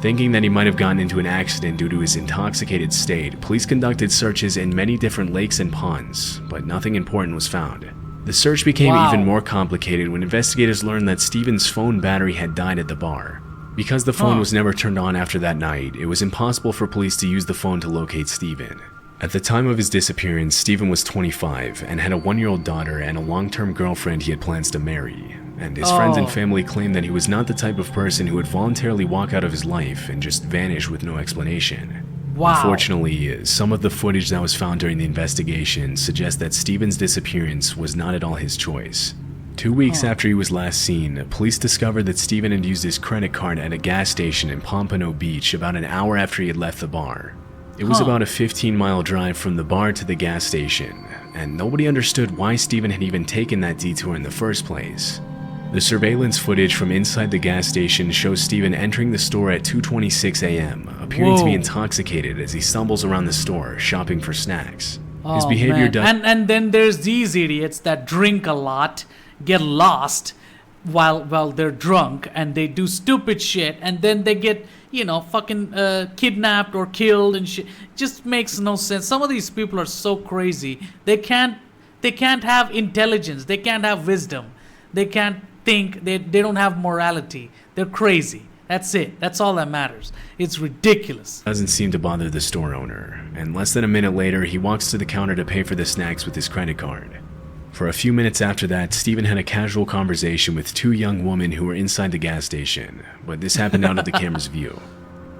Thinking that he might have gotten into an accident due to his intoxicated state, police conducted searches in many different lakes and ponds, but nothing important was found. The search became even more complicated when investigators learned that Stephen's phone battery had died at the bar. Because the phone was never turned on after that night, it was impossible for police to use the phone to locate Stephen. At the time of his disappearance, Stephen was 25 and had a 1-year-old daughter and a long-term girlfriend he had plans to marry. And his friends and family claimed that he was not the type of person who would voluntarily walk out of his life and just vanish with no explanation. Unfortunately, some of the footage that was found during the investigation suggests that Stephen's disappearance was not at all his choice. 2 weeks after he was last seen, police discovered that Stephen had used his credit card at a gas station in Pompano Beach about an hour after he had left the bar. It was about a 15-mile drive from the bar to the gas station, and nobody understood why Stephen had even taken that detour in the first place. The surveillance footage from inside the gas station shows Stephen entering the store at 2:26 a.m., appearing to be intoxicated as he stumbles around the store, shopping for snacks. His behavior and then there's these idiots that drink a lot, get lost while they're drunk, and they do stupid shit, and then they get, you know, fucking kidnapped or killed and shit. Just makes no sense. Some of these people are so crazy. They can't have intelligence. They can't have wisdom. They can't think. They don't have morality. They're crazy. That's it. That's all that matters. It's ridiculous. Doesn't seem to bother the store owner, and less than a minute later, he walks to the counter to pay for the snacks with his credit card. For a few minutes after that, Steven had a casual conversation with two young women who were inside the gas station, but this happened out of the camera's view.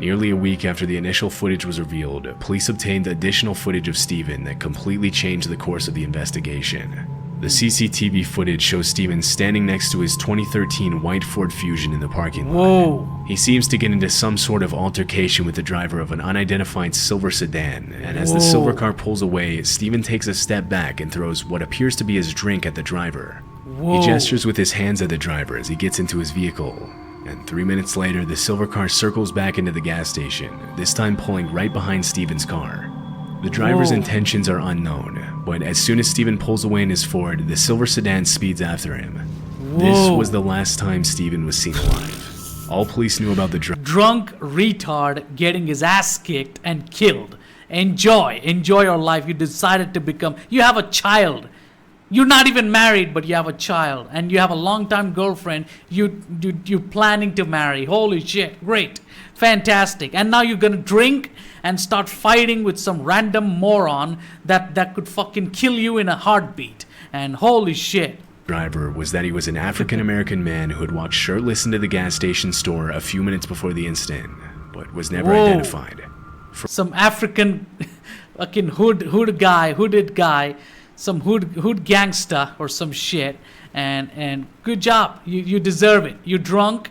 Nearly a week after the initial footage was revealed, police obtained additional footage of Steven that completely changed the course of the investigation. The CCTV footage shows Steven standing next to his 2013 white Ford Fusion in the parking lot. Whoa. He seems to get into some sort of altercation with the driver of an unidentified silver sedan, and as the silver car pulls away, Steven takes a step back and throws what appears to be his drink at the driver. Whoa. He gestures with his hands at the driver as he gets into his vehicle, and 3 minutes later, the silver car circles back into the gas station, this time pulling right behind Steven's car. The driver's intentions are unknown, but as soon as Steven pulls away in his Ford, the silver sedan speeds after him. This was the last time Steven was seen alive. All police knew about the Drunk retard getting his ass kicked and killed. Enjoy your life. You decided to become, you have a child. You're not even married, but you have a child, and you have a long-time girlfriend you're planning to marry. Holy shit, great, fantastic. And now you're gonna drink and start fighting with some random moron that could fucking kill you in a heartbeat. And holy shit. driver was that he was an African-American man who had walked shirtless into the gas station store a few minutes before the incident, but was never identified. Some African fucking hooded guy, some hood gangster or some shit, and good job. You deserve it. You're drunk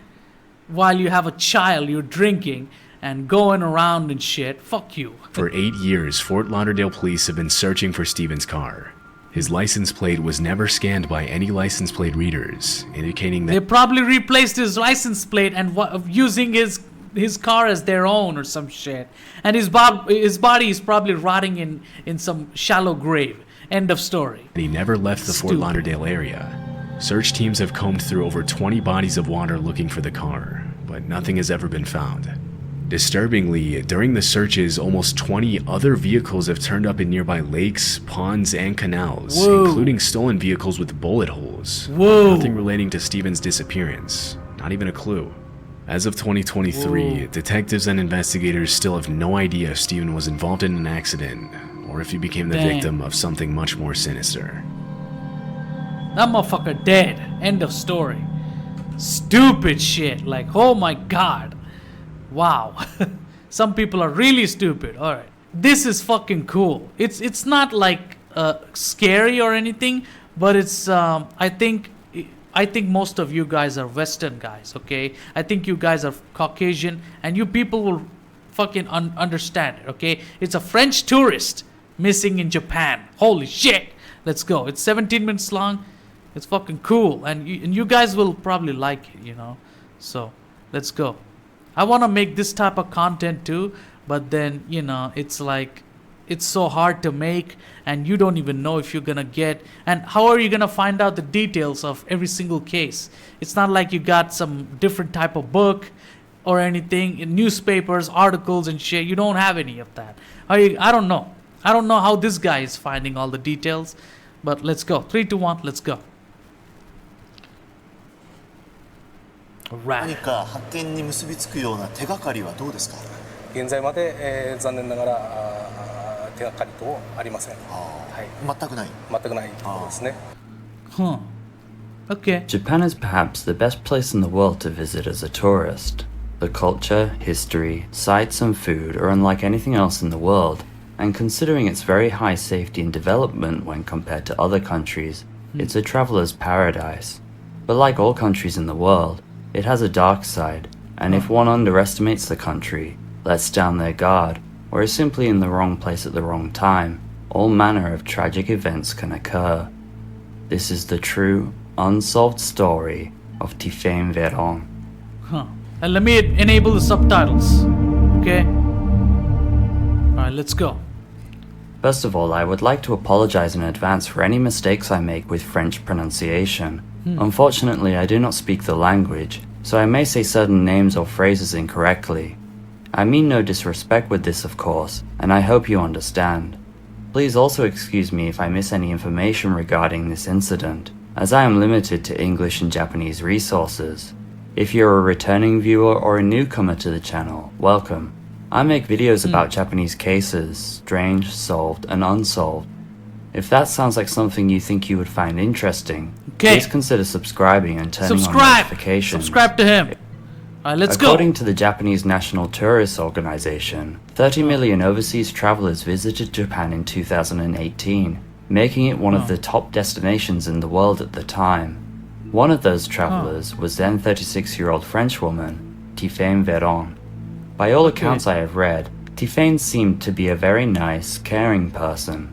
while you have a child, you're drinking and going around and shit. Fuck you. For 8 years, Fort Lauderdale police have been searching for Steven's car. His license plate was never scanned by any license plate readers, indicating that they probably replaced his license plate and using his car as their own or some shit. And his body is probably rotting in some shallow grave. End of story. he never left the Fort Lauderdale area. Search teams have combed through over 20 bodies of water looking for the car, but nothing has ever been found. Disturbingly, during the searches, almost 20 other vehicles have turned up in nearby lakes, ponds, and canals, including stolen vehicles with bullet holes. Nothing relating to Steven's disappearance. Not even a clue. As of 2023, detectives and investigators still have no idea if Steven was involved in an accident, or if he became the victim of something much more sinister. That motherfucker dead. End of story. Stupid shit. Like, oh my god. Wow. Some people are really stupid. Alright. This is fucking cool. It's not like scary or anything, but it's I think most of you guys are Western guys, okay? I think you guys are Caucasian, and you people will fucking understand it, okay? It's a French tourist missing in Japan. Holy shit. Let's go. It's 17 minutes long. It's fucking cool, and you guys will probably like it, you know? So, let's go. I want to make this type of content too, but then, you know, it's like, it's so hard to make, and you don't even know if you're gonna get, and how are you gonna find out the details of every single case? It's not like you got some different type of book or anything, in newspapers, articles and shit. You don't have any of that. I don't know. I don't know how this guy is finding all the details, but let's go. 3, 2, 1, let's go. 何か発見に結びつくような手がかりはどうですか？現在まで、残念ながら手がかりとありません。はい。全くない。全くないところですね。Huh. Okay. Japan is perhaps the best place in the world to visit as a tourist. The culture, history, sights and food are unlike anything else in the world, and considering its very high safety and development when compared to other countries, it's a traveler's paradise. But like all countries in the world, it has a dark side, and if one underestimates the country, lets down their guard, or is simply in the wrong place at the wrong time, all manner of tragic events can occur. This is the true, unsolved story of Tiffaine Véron. Huh. And let me enable the subtitles. Okay? Alright, let's go. First of all, I would like to apologize in advance for any mistakes I make with French pronunciation. Unfortunately, I do not speak the language, so I may say certain names or phrases incorrectly. I mean no disrespect with this, of course, and I hope you understand. Please also excuse me if I miss any information regarding this incident, as I am limited to English and Japanese resources. If you're a returning viewer or a newcomer to the channel, welcome. I make videos about Japanese cases, strange, solved, and unsolved. If that sounds like something you think you would find interesting, Okay. please consider subscribing and turning on Subscribe! notifications. Subscribe to him. Alright, let's According go. to the Japanese National Tourist Organization, 30 million overseas travelers visited Japan in 2018, making it one of the top destinations in the world at the time. One of those travelers was then 36-year-old French woman, Tiffaine Véron. By all accounts I have read, Tiffaine seemed to be a very nice, caring person.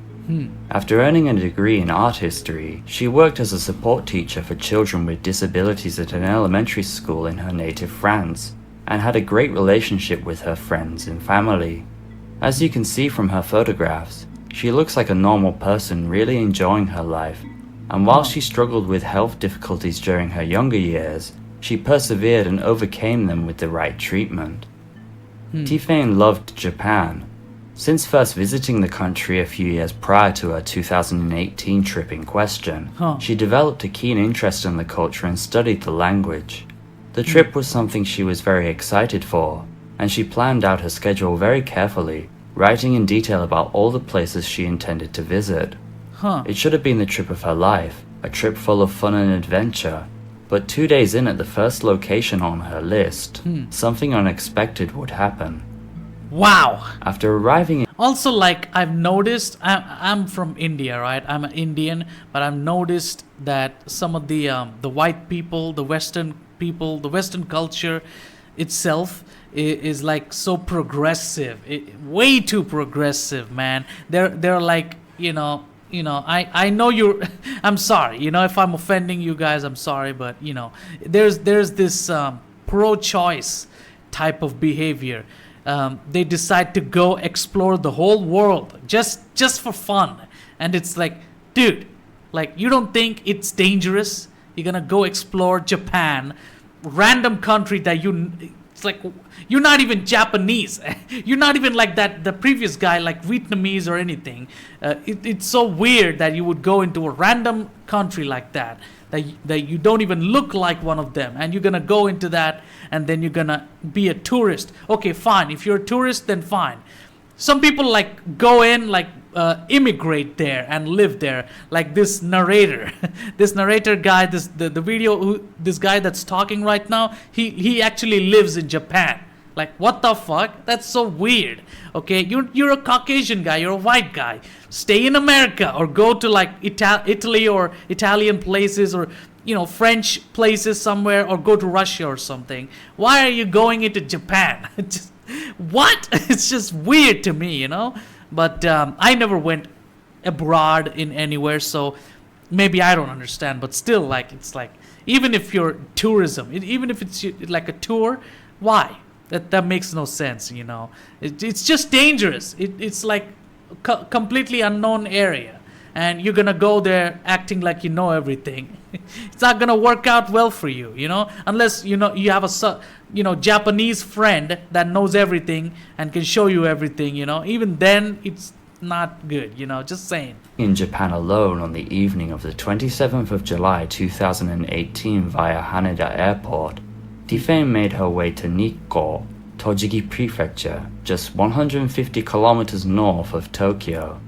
After earning a degree in art history, she worked as a support teacher for children with disabilities at an elementary school in her native France, and had a great relationship with her friends and family. As you can see from her photographs, she looks like a normal person really enjoying her life, and while she struggled with health difficulties during her younger years, she persevered and overcame them with the right treatment. Tiffaine loved Japan. Since first visiting the country a few years prior to her 2018 trip in question, she developed a keen interest in the culture and studied the language. The trip was something she was very excited for, and she planned out her schedule very carefully, writing in detail about all the places she intended to visit. It should have been the trip of her life, a trip full of fun and adventure, but 2 days in at the first location on her list, something unexpected would happen. Wow. After arriving in Also, like, I've noticed, I'm from India, right? I'm an Indian, but I've noticed that some of the white people, the Western people, the Western culture itself is like so progressive, way too progressive, man. They're like, I know you're. I'm sorry, if I'm offending you guys, I'm sorry, but there's this pro-choice type of behavior. They decide to go explore the whole world just for fun, and it's like, dude, like, you don't think it's dangerous? You're gonna go explore Japan, random country that it's like, you're not even Japanese. You're not even like the previous guy, like Vietnamese or anything. It's so weird that you would go into a random country like that you don't even look like one of them, and you're gonna go into that, and then you're gonna be a tourist. Okay, fine. If you're a tourist, then fine. Some people like go in, like immigrate there and live there, like this narrator. This narrator guy, the video, this guy that's talking right now, he actually lives in Japan. Like, what the fuck? That's so weird. Okay, you're a Caucasian guy, you're a white guy. Stay in America, or go to like Italy or Italian places, or French places somewhere, or go to Russia or something. Why are you going into Japan? What? It's just weird to me, But I never went abroad in anywhere, so maybe I don't understand. But still, like, it's like, even if you're tourism, even if it's like a tour, why? That makes no sense, It's just dangerous. It's like completely unknown area, and you're gonna go there acting like you know everything. It's not gonna work out well for you, unless you have a Japanese friend that knows everything and can show you everything. Even then, it's not good. Just saying. In Japan alone on the evening of the 27th of July 2018 via Haneda Airport, Tiffaine made her way to Nikko, Tojiki Prefecture, just 150 kilometers north of Tokyo.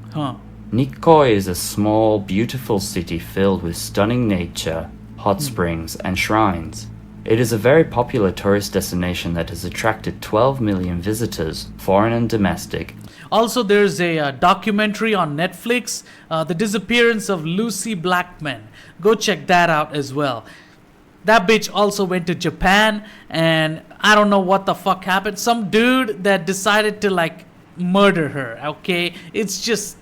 Nikko is a small, beautiful city filled with stunning nature, hot springs, and shrines. It is a very popular tourist destination that has attracted 12 million visitors, foreign and domestic. Also, there's a documentary on Netflix, The Disappearance of Lucy Blackman. Go check that out as well. That bitch also went to Japan, and I don't know what the fuck happened. Some dude that decided to like murder her. Okay, it's just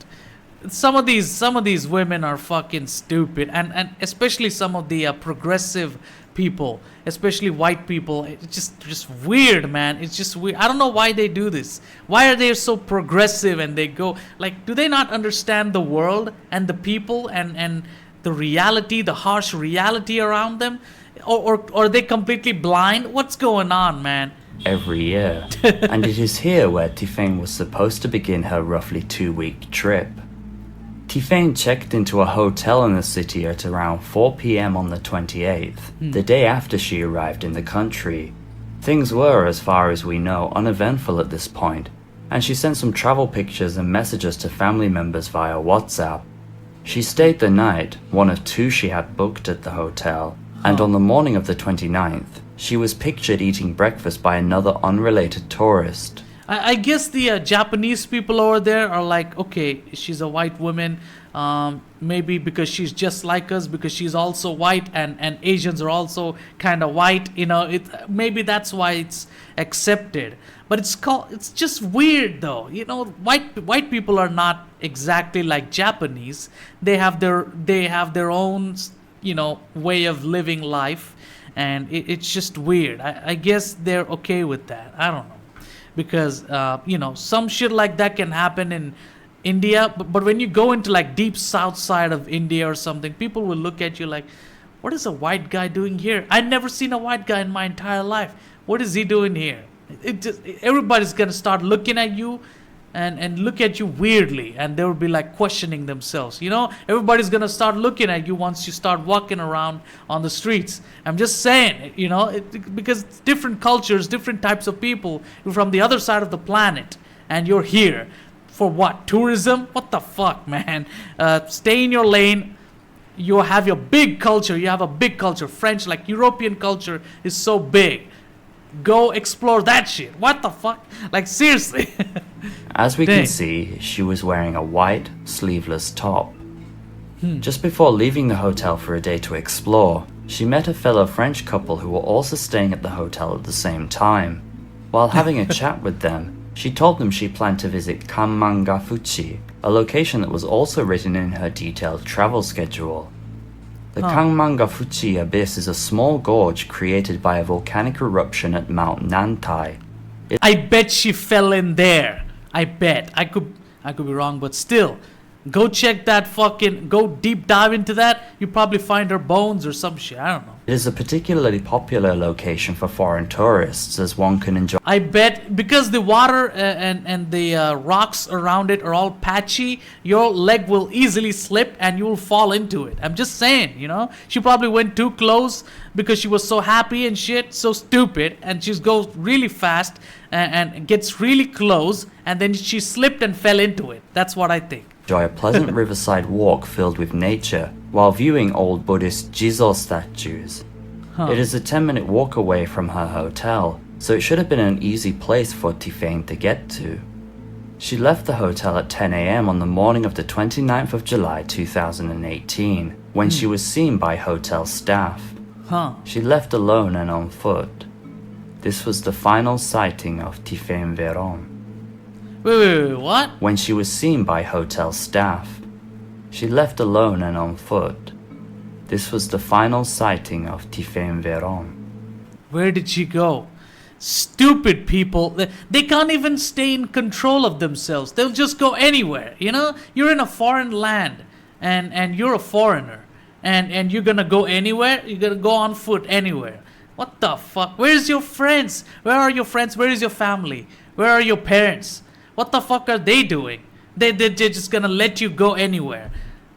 some of these women are fucking stupid, and especially some of the progressive people, especially white people. It's just weird, man. It's just weird. I don't know why they do this. Why are they so progressive? And they go like, do they not understand the world and the people and the reality, the harsh reality around them? Or are they completely blind? What's going on, man? Every year. And it is here where Tiffaine was supposed to begin her roughly 2-week trip. Tiffaine checked into a hotel in the city at around 4 p.m. on the 28th, the day after she arrived in the country. Things were, as far as we know, uneventful at this point, and she sent some travel pictures and messages to family members via WhatsApp. She stayed the night, one of two she had booked at the hotel, and on the morning of the 29th, she was pictured eating breakfast by another unrelated tourist. I guess the Japanese people over there are like, okay, she's a white woman, maybe because she's just like us, because she's also white, and Asians are also kind of white, you know, maybe that's why it's accepted. But it's just weird though, you know, white people are not exactly like Japanese. They have their own, you know, way of living life, and it's just weird. I guess they're okay with that. I don't know. Because you know, some shit like that can happen in India, but when you go into like deep south side of India or something, people will look at you like, what is a white guy doing here? I've never seen a white guy in my entire life. What is he doing here? Everybody's gonna start looking at you and look at you weirdly, and they will be like questioning themselves, you know. Everybody's gonna start looking at you once you start walking around on the streets. I'm just saying, you know, because different cultures, different types of people. You're from the other side of the planet and you're here for what? Tourism? What the fuck, man? Stay in your lane. You have your big culture. You have a big culture. French, like European culture is so big. Go explore that shit. What the fuck? Like, seriously. As we can see, she was wearing a white, sleeveless top. Just before leaving the hotel for a day to explore, she met a fellow French couple who were also staying at the hotel at the same time. While having a chat with them, she told them she planned to visit Kanmangafuchi, a location that was also written in her detailed travel schedule. The Kanmangafuchi Abyss is a small gorge created by a volcanic eruption at Mount Nantai. I bet she fell in there. I bet. I could be wrong, but still. Go check that fucking, go deep dive into that. You probably find her bones or some shit. I don't know. It is a particularly popular location for foreign tourists, as one can enjoy. I bet because the water and the rocks around it are all patchy, your leg will easily slip and you will fall into it. I'm just saying, you know. She probably went too close because she was so happy and shit, so stupid, and she goes really fast and gets really close, and then she slipped and fell into it. That's what I think. Enjoy a pleasant riverside walk filled with nature while viewing old Buddhist Jizo statues. It is a 10-minute walk away from her hotel, so it should have been an easy place for Tiffaine to get to. She left the hotel at 10 a.m. on the morning of the 29th of July 2018, when she was seen by hotel staff. She left alone and on foot. This was the final sighting of Tiffaine Véron. Wait, what? When she was seen by hotel staff. She left alone and on foot. This was the final sighting of Tiffaine Véron. Where did she go? Stupid people. They can't even stay in control of themselves. They'll just go anywhere, you know? You're in a foreign land, and you're a foreigner. And you're gonna go anywhere? You're gonna go on foot anywhere. What the fuck? Where's your friends? Where are your friends? Where is your family? Where are your parents? What the fuck are they doing? They're just gonna let you go anywhere.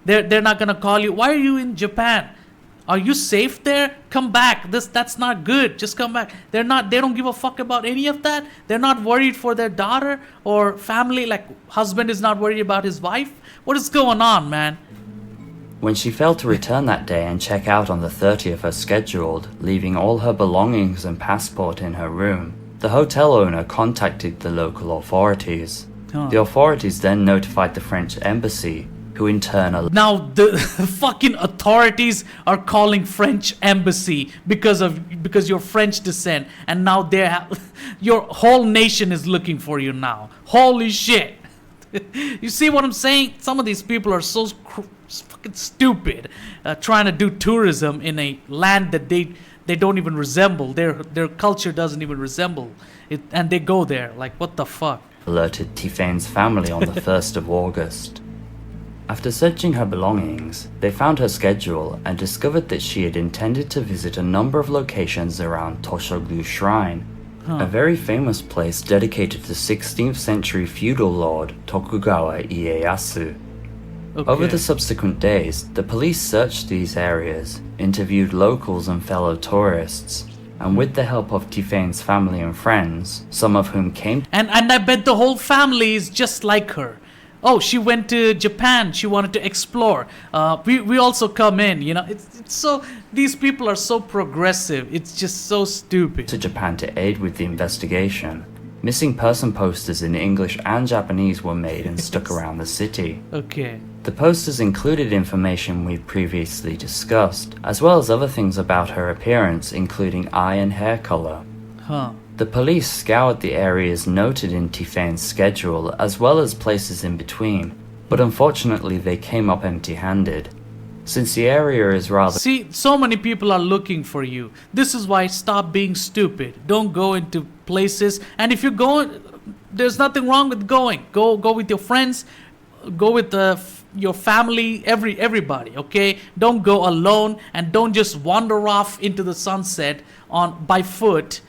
They're not gonna call you. Why are you in Japan? Are you safe there? Come back. That's not good. Just come back. They don't give a fuck about any of that. They're not worried for their daughter or family. Like, husband is not worried about his wife. What is going on, man? When she failed to return that day and check out on the 30th as scheduled, leaving all her belongings and passport in her room, the hotel owner contacted the local authorities. The authorities then notified the French embassy, who in turn... Now the fucking authorities are calling French embassy because you're French descent, and now your whole nation is looking for you now. Holy shit. You see what I'm saying? Some of these people are so fucking stupid, trying to do tourism in a land that they don't even resemble. Their culture doesn't even resemble it, and they go there. Like, what the fuck? Alerted Tiffaine's family on the 1st of August. After searching her belongings, they found her schedule and discovered that she had intended to visit a number of locations around Toshogu Shrine, a very famous place dedicated to 16th century feudal lord Tokugawa Ieyasu. Okay. Over the subsequent days, the police searched these areas, interviewed locals and fellow tourists, and with the help of Tiffaine's family and friends, some of whom came... And I bet the whole family is just like her. Oh, she went to Japan. She wanted to explore. We also come in, you know. It's so, these people are so progressive. It's just so stupid. To Japan to aid with the investigation. Missing person posters in English and Japanese were made and stuck around the city. Okay. The posters included information we've previously discussed, as well as other things about her appearance, including eye and hair color. Huh. The police scoured the areas noted in Tifane's schedule, as well as places in between, but unfortunately they came up empty-handed. Since the area is rather... See, so many people are looking for you. This is why stop being stupid. Don't go into places. And if you're going, there's nothing wrong with going. Go with your friends. Go with your family, everybody, okay? Don't go alone, and don't just wander off into the sunset by foot,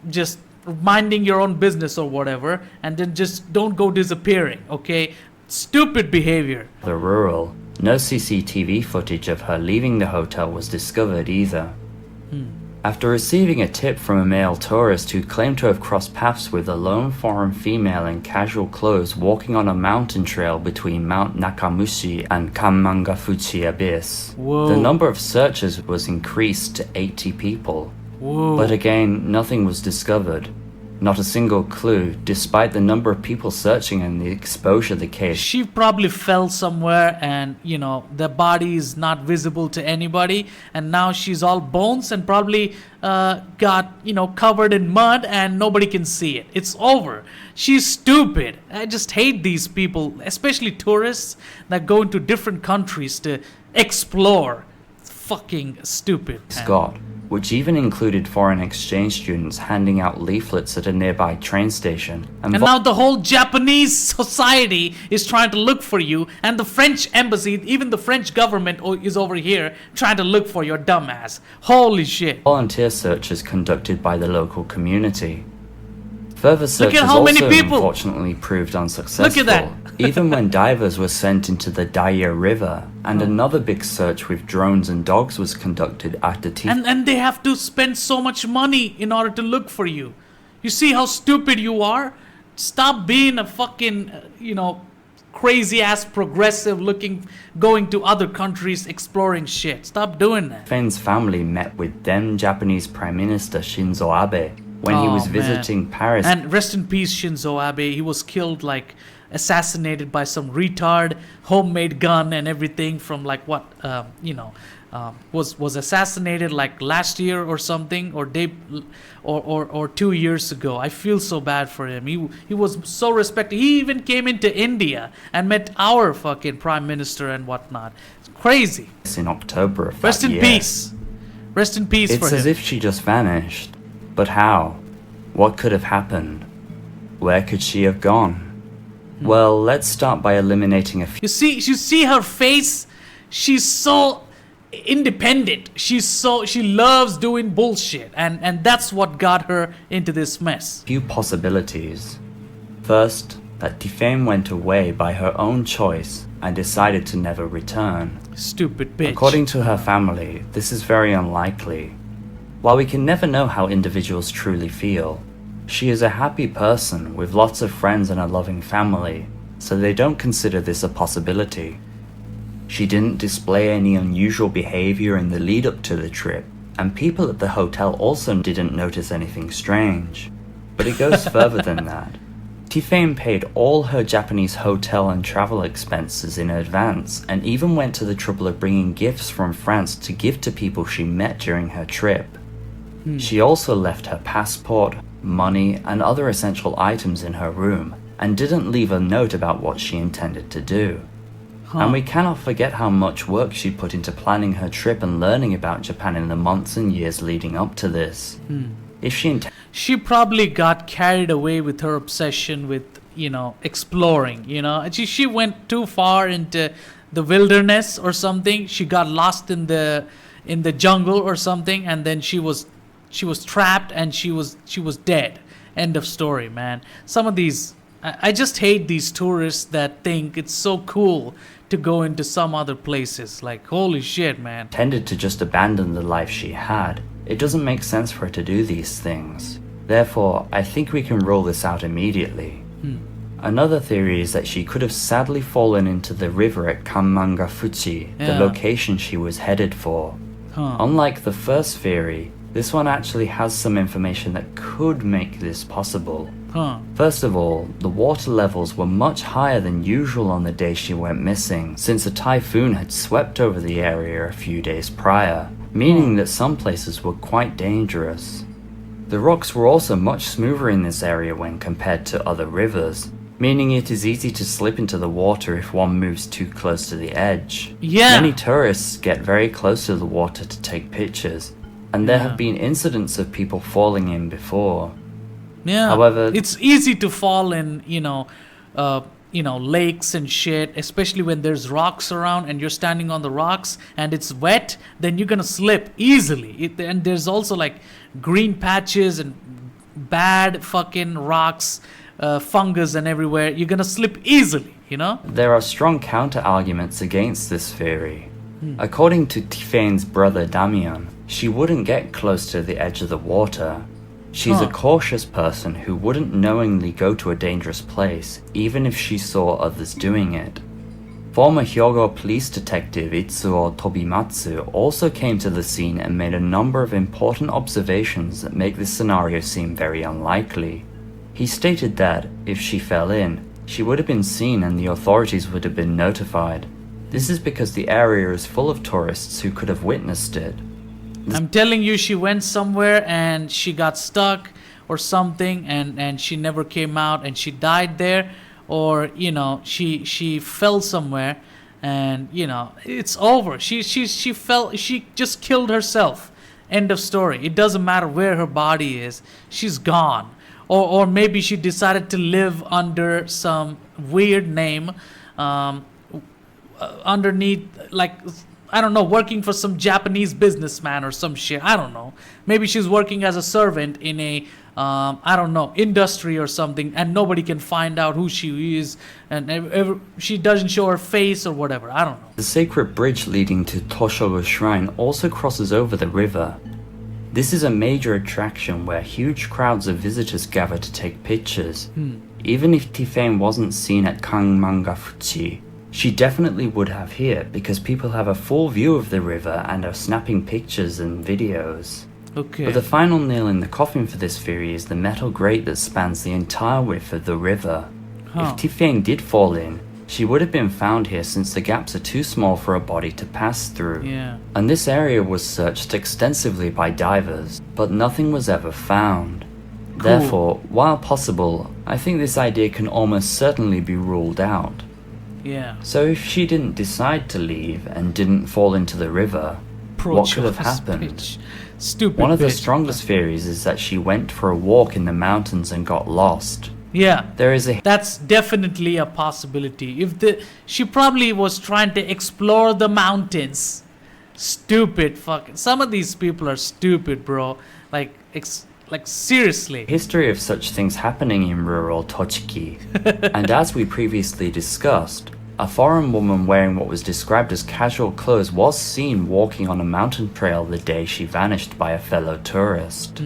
just minding your own business or whatever, and then just don't go disappearing, okay? Stupid behavior. The rural. No CCTV footage of her leaving the hotel was discovered either. After receiving a tip from a male tourist who claimed to have crossed paths with a lone foreign female in casual clothes walking on a mountain trail between Mount Nakamushi and Kamangafuchi Abyss, Whoa. the number of searchers was increased to 80 people. Whoa. But again, nothing was discovered. Not a single clue, despite the number of people searching and the exposure the case. She probably fell somewhere and, you know, the body is not visible to anybody, and now she's all bones and probably got, you know, covered in mud and nobody can see it. It's over. She's stupid. I just hate these people, especially tourists that go into different countries to explore. It's fucking stupid. Scott, which even included foreign exchange students handing out leaflets at a nearby train station. And now the whole Japanese society is trying to look for you, and the French embassy, even the French government is over here trying to look for your dumbass. Holy shit. Volunteer searches conducted by the local community. Further searches how many also people. unfortunately proved unsuccessful. Look at that. Even when divers were sent into the Daya River, and another big search with drones and dogs was conducted after And they have to spend so much money in order to look for you. You see how stupid you are? Stop being a fucking, you know, crazy ass progressive going to other countries exploring shit. Stop doing that. Tifane's family met with then Japanese Prime Minister Shinzo Abe when he was visiting Paris. And rest in peace, Shinzo Abe. He was killed, like, assassinated by some retard, homemade gun and everything from, like, what, was assassinated like last year or something, or 2 years ago. I feel so bad for him. He was so respected. He even came into India and met our fucking prime minister and whatnot. It's crazy. In October of Rest that in year. peace. Rest in peace It's for as him. if she just vanished. But how? What could have happened? Where could she have gone? Well, let's start by eliminating a few. You see her face? She's so independent. She loves doing bullshit, and that's what got her into this mess. Few possibilities. First, that Tifane went away by her own choice and decided to never return. Stupid bitch. According to her family, this is very unlikely. While we can never know how individuals truly feel, she is a happy person with lots of friends and a loving family, so they don't consider this a possibility. She didn't display any unusual behavior in the lead up to the trip, and people at the hotel also didn't notice anything strange. But it goes further than that. Tifane paid all her Japanese hotel and travel expenses in advance, and even went to the trouble of bringing gifts from France to give to people she met during her trip. She also left her passport, money, and other essential items in her room, and didn't leave a note about what she intended to do. And we cannot forget how much work she put into planning her trip and learning about Japan in the months and years leading up to this. If She probably got carried away with her obsession with, exploring, and she went too far into the wilderness or something. She got lost in the jungle or something, and then she was trapped and she was dead. End of story, man. Some of these, I just hate these tourists that think it's so cool to go into some other places. Like, holy shit, man. Intended to just abandon the life she had, it doesn't make sense for her to do these things. Therefore, I think we can rule this out immediately. Another theory is that she could have sadly fallen into the river at Kanmangafuchi, the Yeah. location she was headed for. Unlike the first theory, this one actually has some information that could make this possible. First of all, the water levels were much higher than usual on the day she went missing, since a typhoon had swept over the area a few days prior, meaning that some places were quite dangerous. The rocks were also much smoother in this area when compared to other rivers, meaning it is easy to slip into the water if one moves too close to the edge. Yeah. Many tourists get very close to the water to take pictures, and there have been incidents of people falling in before. Yeah. However- it's easy to fall in, lakes and shit, especially when there's rocks around and you're standing on the rocks and it's wet, then you're gonna slip easily. And there's also like green patches and bad fucking rocks, fungus and everywhere. You're gonna slip easily, There are strong counter-arguments against this theory. According to Tiffane's brother Damian, she wouldn't get close to the edge of the water. She's a cautious person who wouldn't knowingly go to a dangerous place, even if she saw others doing it. Former Hyogo police detective Itsuo Tobimatsu also came to the scene and made a number of important observations that make this scenario seem very unlikely. He stated that, if she fell in, she would have been seen and the authorities would have been notified. This is because the area is full of tourists who could have witnessed it. I'm telling you, she went somewhere and she got stuck or something, and she never came out and she died there, or she fell somewhere and it's over. She just killed herself. End of story. It doesn't matter where her body is. She's gone. Or maybe she decided to live under some weird name, underneath, like, I don't know, working for some Japanese businessman or some shit. I don't know. Maybe she's working as a servant in a, industry or something, and nobody can find out who she is, and she doesn't show her face or whatever. I don't know. The sacred bridge leading to Toshogu Shrine also crosses over the river. This is a major attraction where huge crowds of visitors gather to take pictures. Even if Tiffane wasn't seen at Kanmangafuchi, she definitely would have here, because people have a full view of the river and are snapping pictures and videos. Okay. But the final nail in the coffin for this theory is the metal grate that spans the entire width of the river. If Tiffane did fall in, she would have been found here since the gaps are too small for a body to pass through. Yeah. And this area was searched extensively by divers, but nothing was ever found. Therefore, while possible, I think this idea can almost certainly be ruled out. Yeah. So if she didn't decide to leave and didn't fall into the river, what could have happened? Bitch. Stupid One of the bitch. strongest theories is that she went for a walk in the mountains and got lost. Yeah. That's definitely a possibility. She probably was trying to explore the mountains. Stupid fucking. Some of these people are stupid, bro. Like seriously. History of such things happening in rural Tochigi. And as we previously discussed, a foreign woman wearing what was described as casual clothes was seen walking on a mountain trail the day she vanished by a fellow tourist.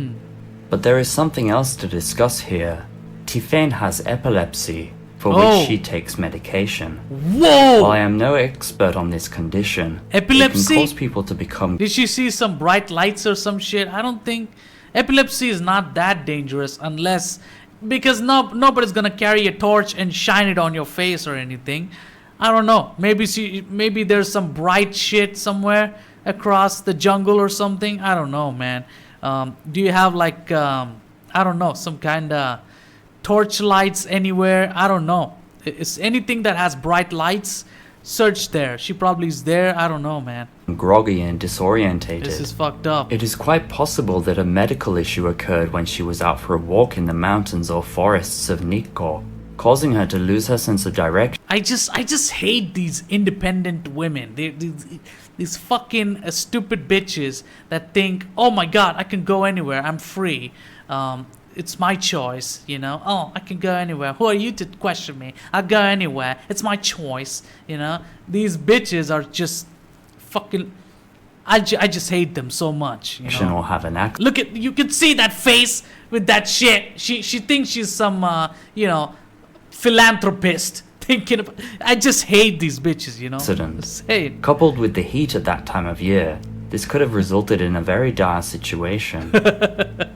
But there is something else to discuss here. Tiffane has epilepsy, for which she takes medication. Whoa! While I am no expert on this condition, Epilepsy? it can cause people to become... Did she see some bright lights or some shit? I don't think... Epilepsy is not that dangerous unless... Because nobody's gonna carry a torch and shine it on your face or anything. I don't know. Maybe there's some bright shit somewhere across the jungle or something. I don't know, man. Do you have like... I don't know, some kind of... torch lights anywhere? I don't know. It's anything that has bright lights, search there. She probably is there. I don't know, man. groggy and disorientated. This is fucked up. It is quite possible that a medical issue occurred when she was out for a walk in the mountains or forests of Nikko, causing her to lose her sense of direction. I just hate these independent women. These fucking stupid bitches that think, oh my god, I can go anywhere. I'm free. It's my choice, Oh, I can go anywhere. Who are you to question me? I'll go anywhere. It's my choice, These bitches are just fucking... I just hate them so much, Or have an act. Look at... You can see that face with that shit. She thinks she's some, philanthropist thinking about. I just hate these bitches, you know. Accident. Just hate. Coupled with the heat at that time of year, this could have resulted in a very dire situation.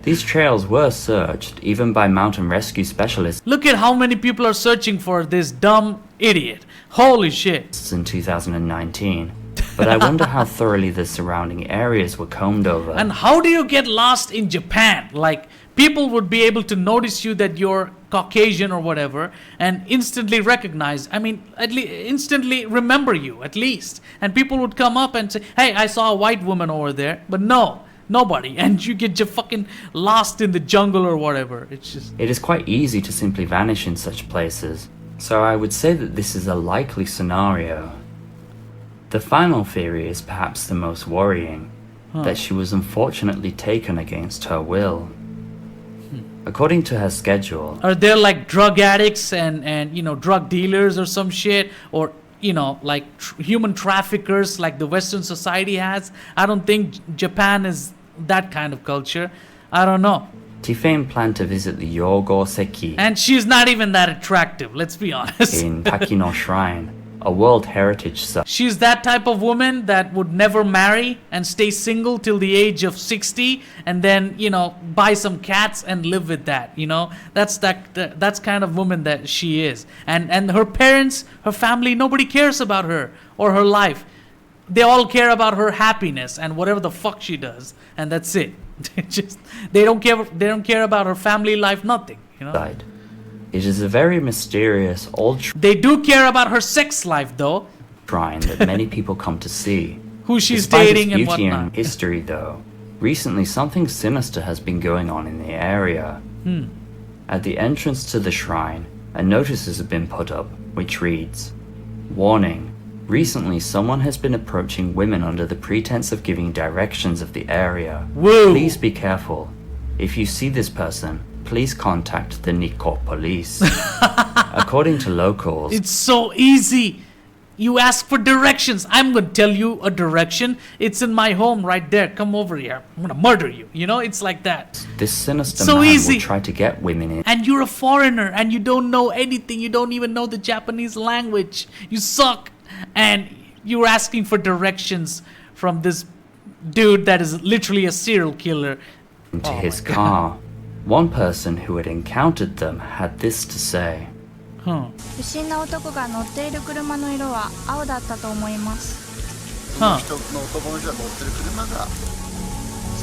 These trails were searched, even by mountain rescue specialists Look at how many people are searching for this dumb idiot. Holy shit. in 2019, but I wonder how thoroughly the surrounding areas were combed over. And how do you get lost in Japan? Like, people would be able to notice you that you're Caucasian or whatever and instantly recognize, I mean, at least instantly remember you, at least. And people would come up and say, hey, I saw a white woman over there. But no, nobody. And you get just fucking lost in the jungle or whatever. It's just... It is quite easy to simply vanish in such places, so I would say that this is a likely scenario. The final theory is perhaps the most worrying, that she was unfortunately taken against her will. According to her schedule, Are there like drug addicts and you know, drug dealers or some shit? Or, you know, like human traffickers like the Western society has? I don't think Japan is that kind of culture. I don't know. Tifane planned to visit the Yogo Seki And she's not even that attractive, let's be honest. in Takino Shrine, a World Heritage Site. She's that type of woman that would never marry and stay single till the age of 60 and then, you know, buy some cats and live with that, you know. That's kind of woman that she is. And her parents, her family, nobody cares about her or her life. They all care about her happiness and whatever the fuck she does, and that's it. They don't care about her family life, nothing, you know. It is a very mysterious old They do care about her sex life though. shrine that many people come to see. Who she's Despite dating its and beauty whatnot. and history, though, recently something sinister has been going on in the area. At the entrance to the shrine, a notice has been put up, which reads, "Warning. Recently, someone has been approaching women under the pretense of giving directions of the area. Whoa. Please be careful. If you see this person, please contact the Nikko police." According to locals, It's so easy. You ask for directions. I'm going to tell you a direction. It's in my home right there. Come over here. I'm going to murder you. You know, it's like that. this sinister So man easy. will try to get women in. And you're a foreigner and you don't know anything. You don't even know the Japanese language. You suck. And you're asking for directions from this dude that is literally a serial killer. Into Oh his my God. car. One person who had encountered them had this to say. Huh. 不審な男が乗っている車の色は青だったと思います Huh. 人の男の人が乗ってる車が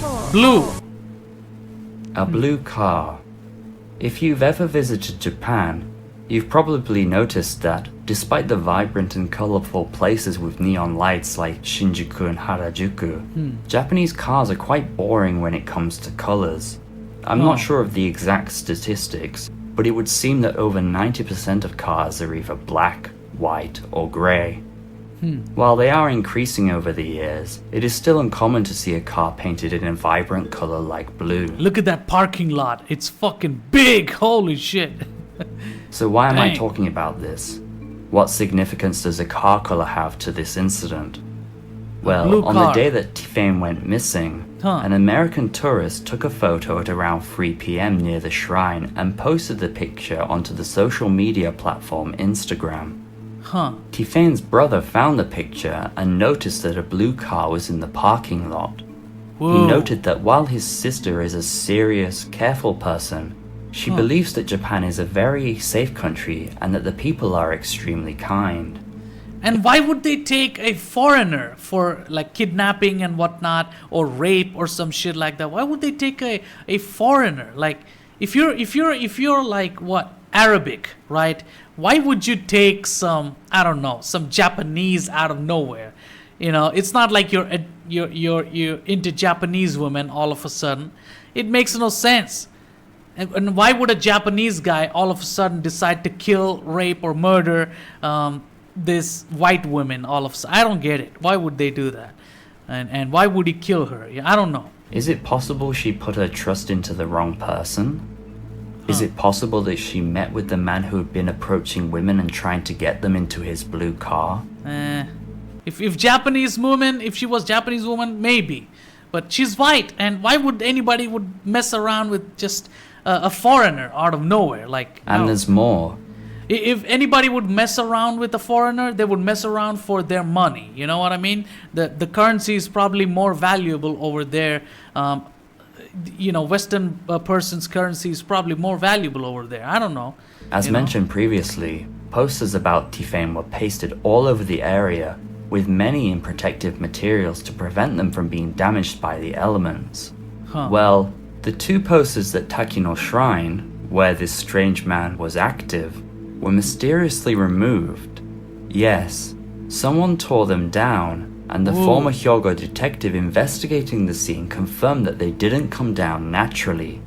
そう Blue. A blue car. If you've ever visited Japan, you've probably noticed that, despite the vibrant and colorful places with neon lights like Shinjuku and Harajuku, Japanese cars are quite boring when it comes to colors. I'm not sure of the exact statistics, but it would seem that over 90% of cars are either black, white, or grey. While they are increasing over the years, it is still uncommon to see a car painted in a vibrant color like blue. Look at that parking lot. It's fucking big. Holy shit. So why am I Dang. talking about this? What significance does a car color have to this incident? Well, blue on car. the day that Tifane went missing, an American tourist took a photo at around 3 p.m. near the shrine and posted the picture onto the social media platform Instagram. Huh. Tifane's brother found the picture and noticed that a blue car was in the parking lot. Whoa. He noted that while his sister is a serious, careful person, she believes that Japan is a very safe country and that the people are extremely kind. And why would they take a foreigner for like kidnapping and whatnot, or rape or some shit like that? Why would they take a foreigner? Like, if you're like what, Arabic, right? Why would you take some, I don't know, some Japanese out of nowhere? You know, it's not like you're into Japanese women all of a sudden. It makes no sense. And why would a Japanese guy all of a sudden decide to kill, rape, or murder this white woman all of a sudden? I don't get it. Why would they do that? And why would he kill her? I don't know. Is it possible she put her trust into the wrong person? Is it possible that she met with the man who had been approaching women and trying to get them into his blue car? If Japanese woman, if she was Japanese woman, maybe. But she's white, and why would anybody would mess around with just a foreigner out of nowhere? Like, And no. there's more. If anybody would mess around with a foreigner, they would mess around for their money. You know what I mean? The currency is probably more valuable over there. Western person's currency is probably more valuable over there. I don't know. As mentioned previously, posters about Tiffaine were pasted all over the area, with many in protective materials to prevent them from being damaged by the elements. Well, the 2 posters at Takino Shrine, where this strange man was active, were mysteriously removed. Yes, someone tore them down, and the former Hyogo detective investigating the scene confirmed that they didn't come down naturally.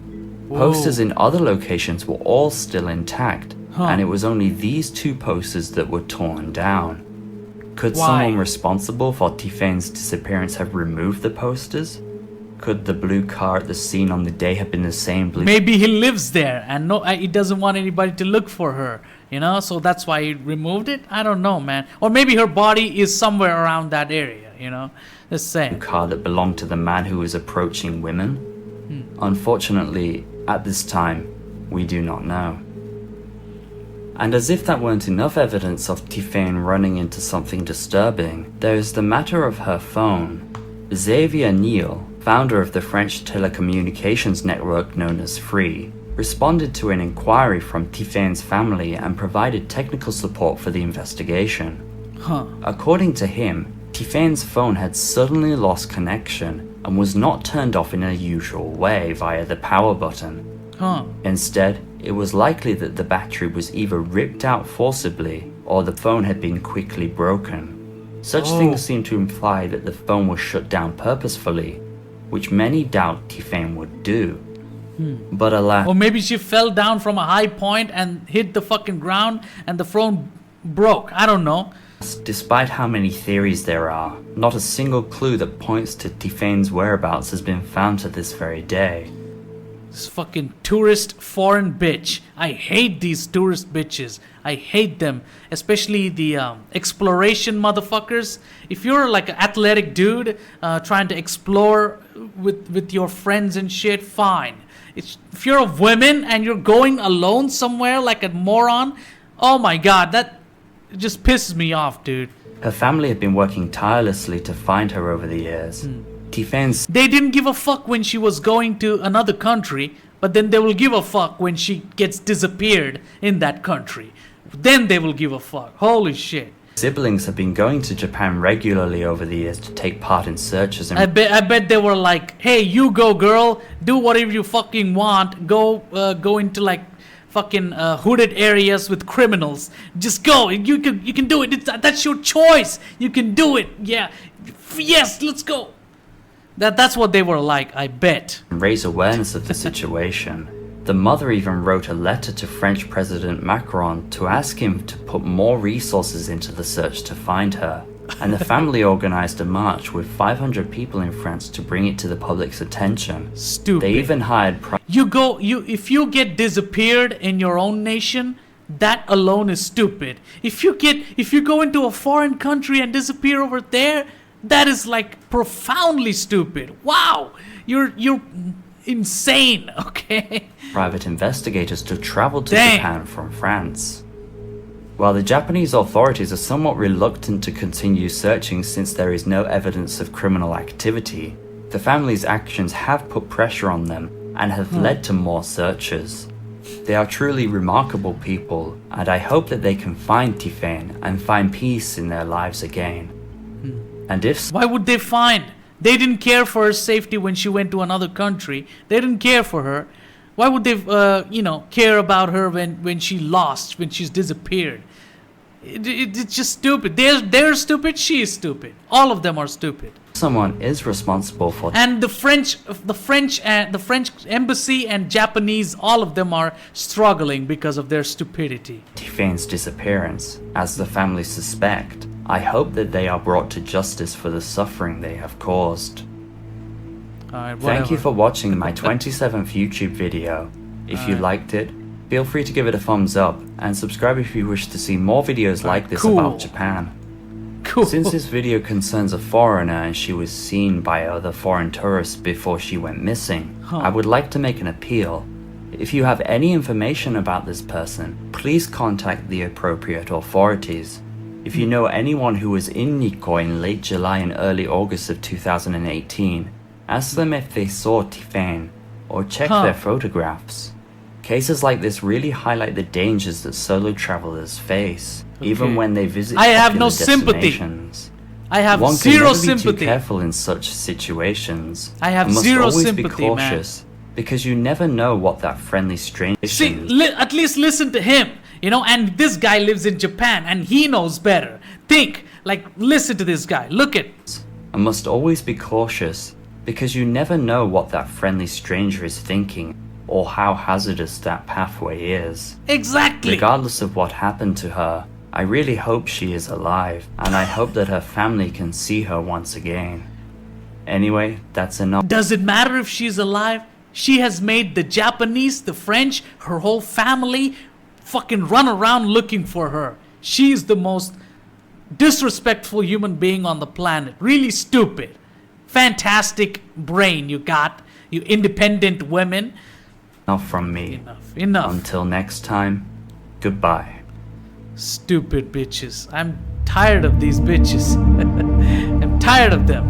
Posters in other locations were all still intact, and it was only these 2 posters that were torn down. Could someone responsible for Tiffaine's disappearance have removed the posters? Could the blue car at the scene on the day have been the same blue? Maybe he lives there and he doesn't want anybody to look for her, so that's why he removed it. I don't know, man. Or maybe her body is somewhere around that area, the same. Car that belonged to the man who was approaching women? Unfortunately, at this time, we do not know. And as if that weren't enough evidence of Tiffaine running into something disturbing, there is the matter of her phone. Xavier Niel, founder of the French telecommunications network known as Free, responded to an inquiry from Tiffaine's family and provided technical support for the investigation. According to him, Tiffaine's phone had suddenly lost connection and was not turned off in a usual way via the power button. Instead, it was likely that the battery was either ripped out forcibly or the phone had been quickly broken. Such things seem to imply that the phone was shut down purposefully, which many doubt Tiffaine would do. But alas... Or maybe she fell down from a high point and hit the fucking ground and the phone broke. I don't know. Despite how many theories there are, not a single clue that points to Tiffaine's whereabouts has been found to this very day. This fucking tourist foreign bitch. I hate these tourist bitches. I hate them. Especially the exploration motherfuckers. If you're like an athletic dude trying to explore with your friends and shit, fine. If you're a woman and you're going alone somewhere like a moron, oh my god, that just pisses me off, dude. Her family have been working tirelessly to find her over the years. Tiffaine's... They didn't give a fuck when she was going to another country, but then they will give a fuck when she gets disappeared in that country. Then they will give a fuck. Holy shit. Siblings have been going to Japan regularly over the years to take part in searches and... I bet they were like, hey, you go girl, do whatever you fucking want, go into like fucking hooded areas with criminals. Just go, you can do it. That's your choice. You can do it. Yeah, yes, let's go. That's what they were like, I bet. Raise awareness of the situation. The mother even wrote a letter to French President Macron to ask him to put more resources into the search to find her. And the family organized a march with 500 people in France to bring it to the public's attention. Stupid. They even hired... If you get disappeared in your own nation, that alone is stupid. If you go into a foreign country and disappear over there, that is like profoundly stupid. Wow, you're insane, okay? Private investigators to travel to Japan from France. While the Japanese authorities are somewhat reluctant to continue searching since there is no evidence of criminal activity, the family's actions have put pressure on them and have led to more searches. They are truly remarkable people, and I hope that they can find Tiffaine and find peace in their lives again. And if so, why would they find? They didn't care for her safety when she went to another country. They didn't care for her. Why would they, care about her when she lost, when she's disappeared? It's just stupid. They're stupid. She is stupid. All of them are stupid. someone is responsible for... And the French embassy and Japanese, all of them are struggling because of their stupidity. Tiffaine's disappearance, as the family suspect. I hope that they are brought to justice for the suffering they have caused. Thank you for watching my 27th YouTube video. If you liked it, feel free to give it a thumbs up and subscribe if you wish to see more videos like this about Japan. Since this video concerns a foreigner and she was seen by other foreign tourists before she went missing, I would like to make an appeal. If you have any information about this person, please contact the appropriate authorities. If you know anyone who was in Nikko in late July and early August of 2018, ask them if they saw Tiffany or check their photographs. Cases like this really highlight the dangers that solo travelers face, even when they visit I have no popular sympathy. destinations. I have One zero can never be too sympathy. careful in such situations. I have and must zero always sympathy, be cautious, because you never know what that friendly stranger See, at least listen to him, you know, and this guy lives in Japan and he knows better. Think, like, listen to this guy. Look at. and must always be cautious, because you never know what that friendly stranger is thinking or how hazardous that pathway is. Exactly. Regardless of what happened to her, I really hope she is alive, and I hope that her family can see her once again. Anyway, that's enough. Does it matter if she's alive? She has made the Japanese, the French, her whole family fucking run around looking for her. She's the most disrespectful human being on the planet. Really stupid. Fantastic brain you got, you independent women. Enough from me. Enough. Until next time, goodbye. Stupid bitches. I'm tired of these bitches. I'm tired of them.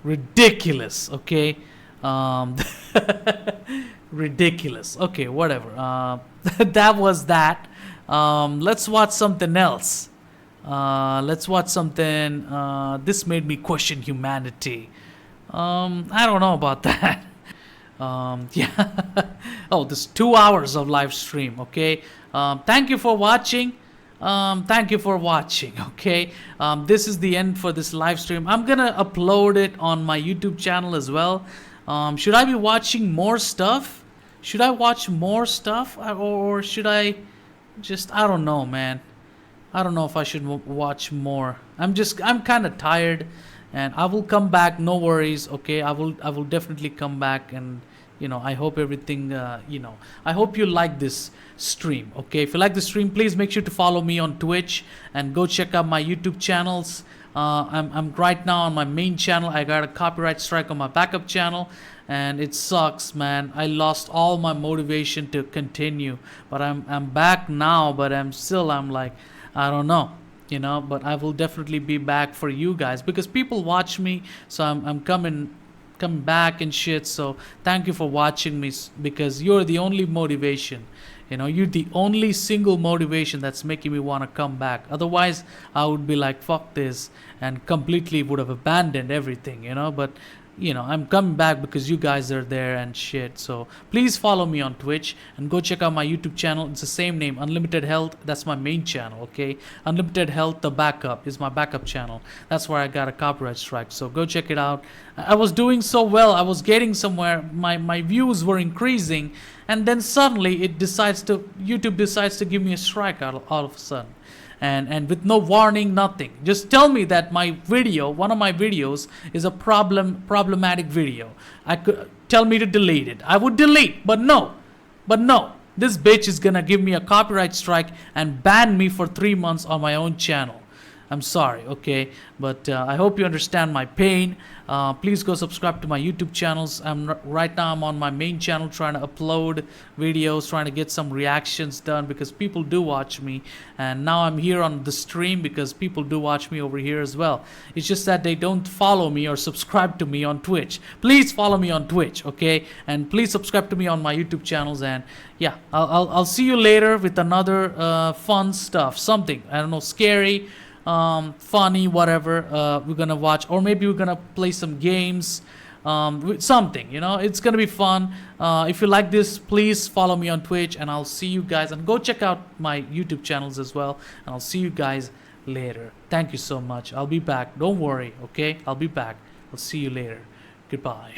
Ridiculous, okay? Ridiculous. Okay, whatever. That was that. Let's watch something else. Let's watch something. This made me question humanity. I don't know about that. Yeah. Oh, this 2 hours of live stream. Okay. Thank you for watching. Thank you for watching. Okay. This is the end for this live stream. I'm gonna upload it on my YouTube channel as well. Should I be watching more stuff? Should I watch more stuff, or should I just? I don't know, man. I don't know if I should watch more. I'm kind of tired, and I will come back. No worries. Okay. I will definitely come back, and you know, I hope everything, you know, I hope you like this stream, okay? If you like the stream, please make sure to follow me on Twitch and go check out my YouTube channels. I'm right now on my main channel. I got a copyright strike on my backup channel, and it sucks, man. I lost all my motivation to continue, but I'm back now, but I'm like, I don't know. You know, but I will definitely be back for you guys because people watch me, so I'm coming back and shit. So thank you for watching me, because you're the only motivation, you know, you're the only single motivation that's making me want to come back. Otherwise I would be like, fuck this, and completely would have abandoned everything, you know. But you know, I'm coming back because you guys are there and shit. So please follow me on Twitch and go check out my YouTube channel. It's the same name, Unlimited Health. That's my main channel, okay? Unlimited Health, the backup, is my backup channel. That's where I got a copyright strike. So go check it out. I was doing so well. I was getting somewhere. My views were increasing. And then suddenly YouTube decides to give me a strike all of a sudden. And with no warning, nothing. Just tell me that my video, one of my videos, is a problematic video. I could tell me to delete it. I would delete, but no. This bitch is gonna give me a copyright strike and ban me for 3 months on my own channel. I'm sorry, okay? But I hope you understand my pain. Please go subscribe to my YouTube channels. Right now I'm on my main channel trying to upload videos, trying to get some reactions done because people do watch me. And now I'm here on the stream because people do watch me over here as well. It's just that they don't follow me or subscribe to me on Twitch. Please follow me on Twitch, okay? And please subscribe to me on my YouTube channels. And yeah, I'll see you later with another fun stuff. Something, I don't know, scary, funny, whatever. We're gonna watch, or maybe we're gonna play some games, something, you know. It's gonna be fun. If you like this, please follow me on Twitch, and I'll see you guys, and go check out my YouTube channels as well, and I'll see you guys later. Thank you so much. I'll be back, don't worry, okay? I'll be back. I'll see you later. Goodbye.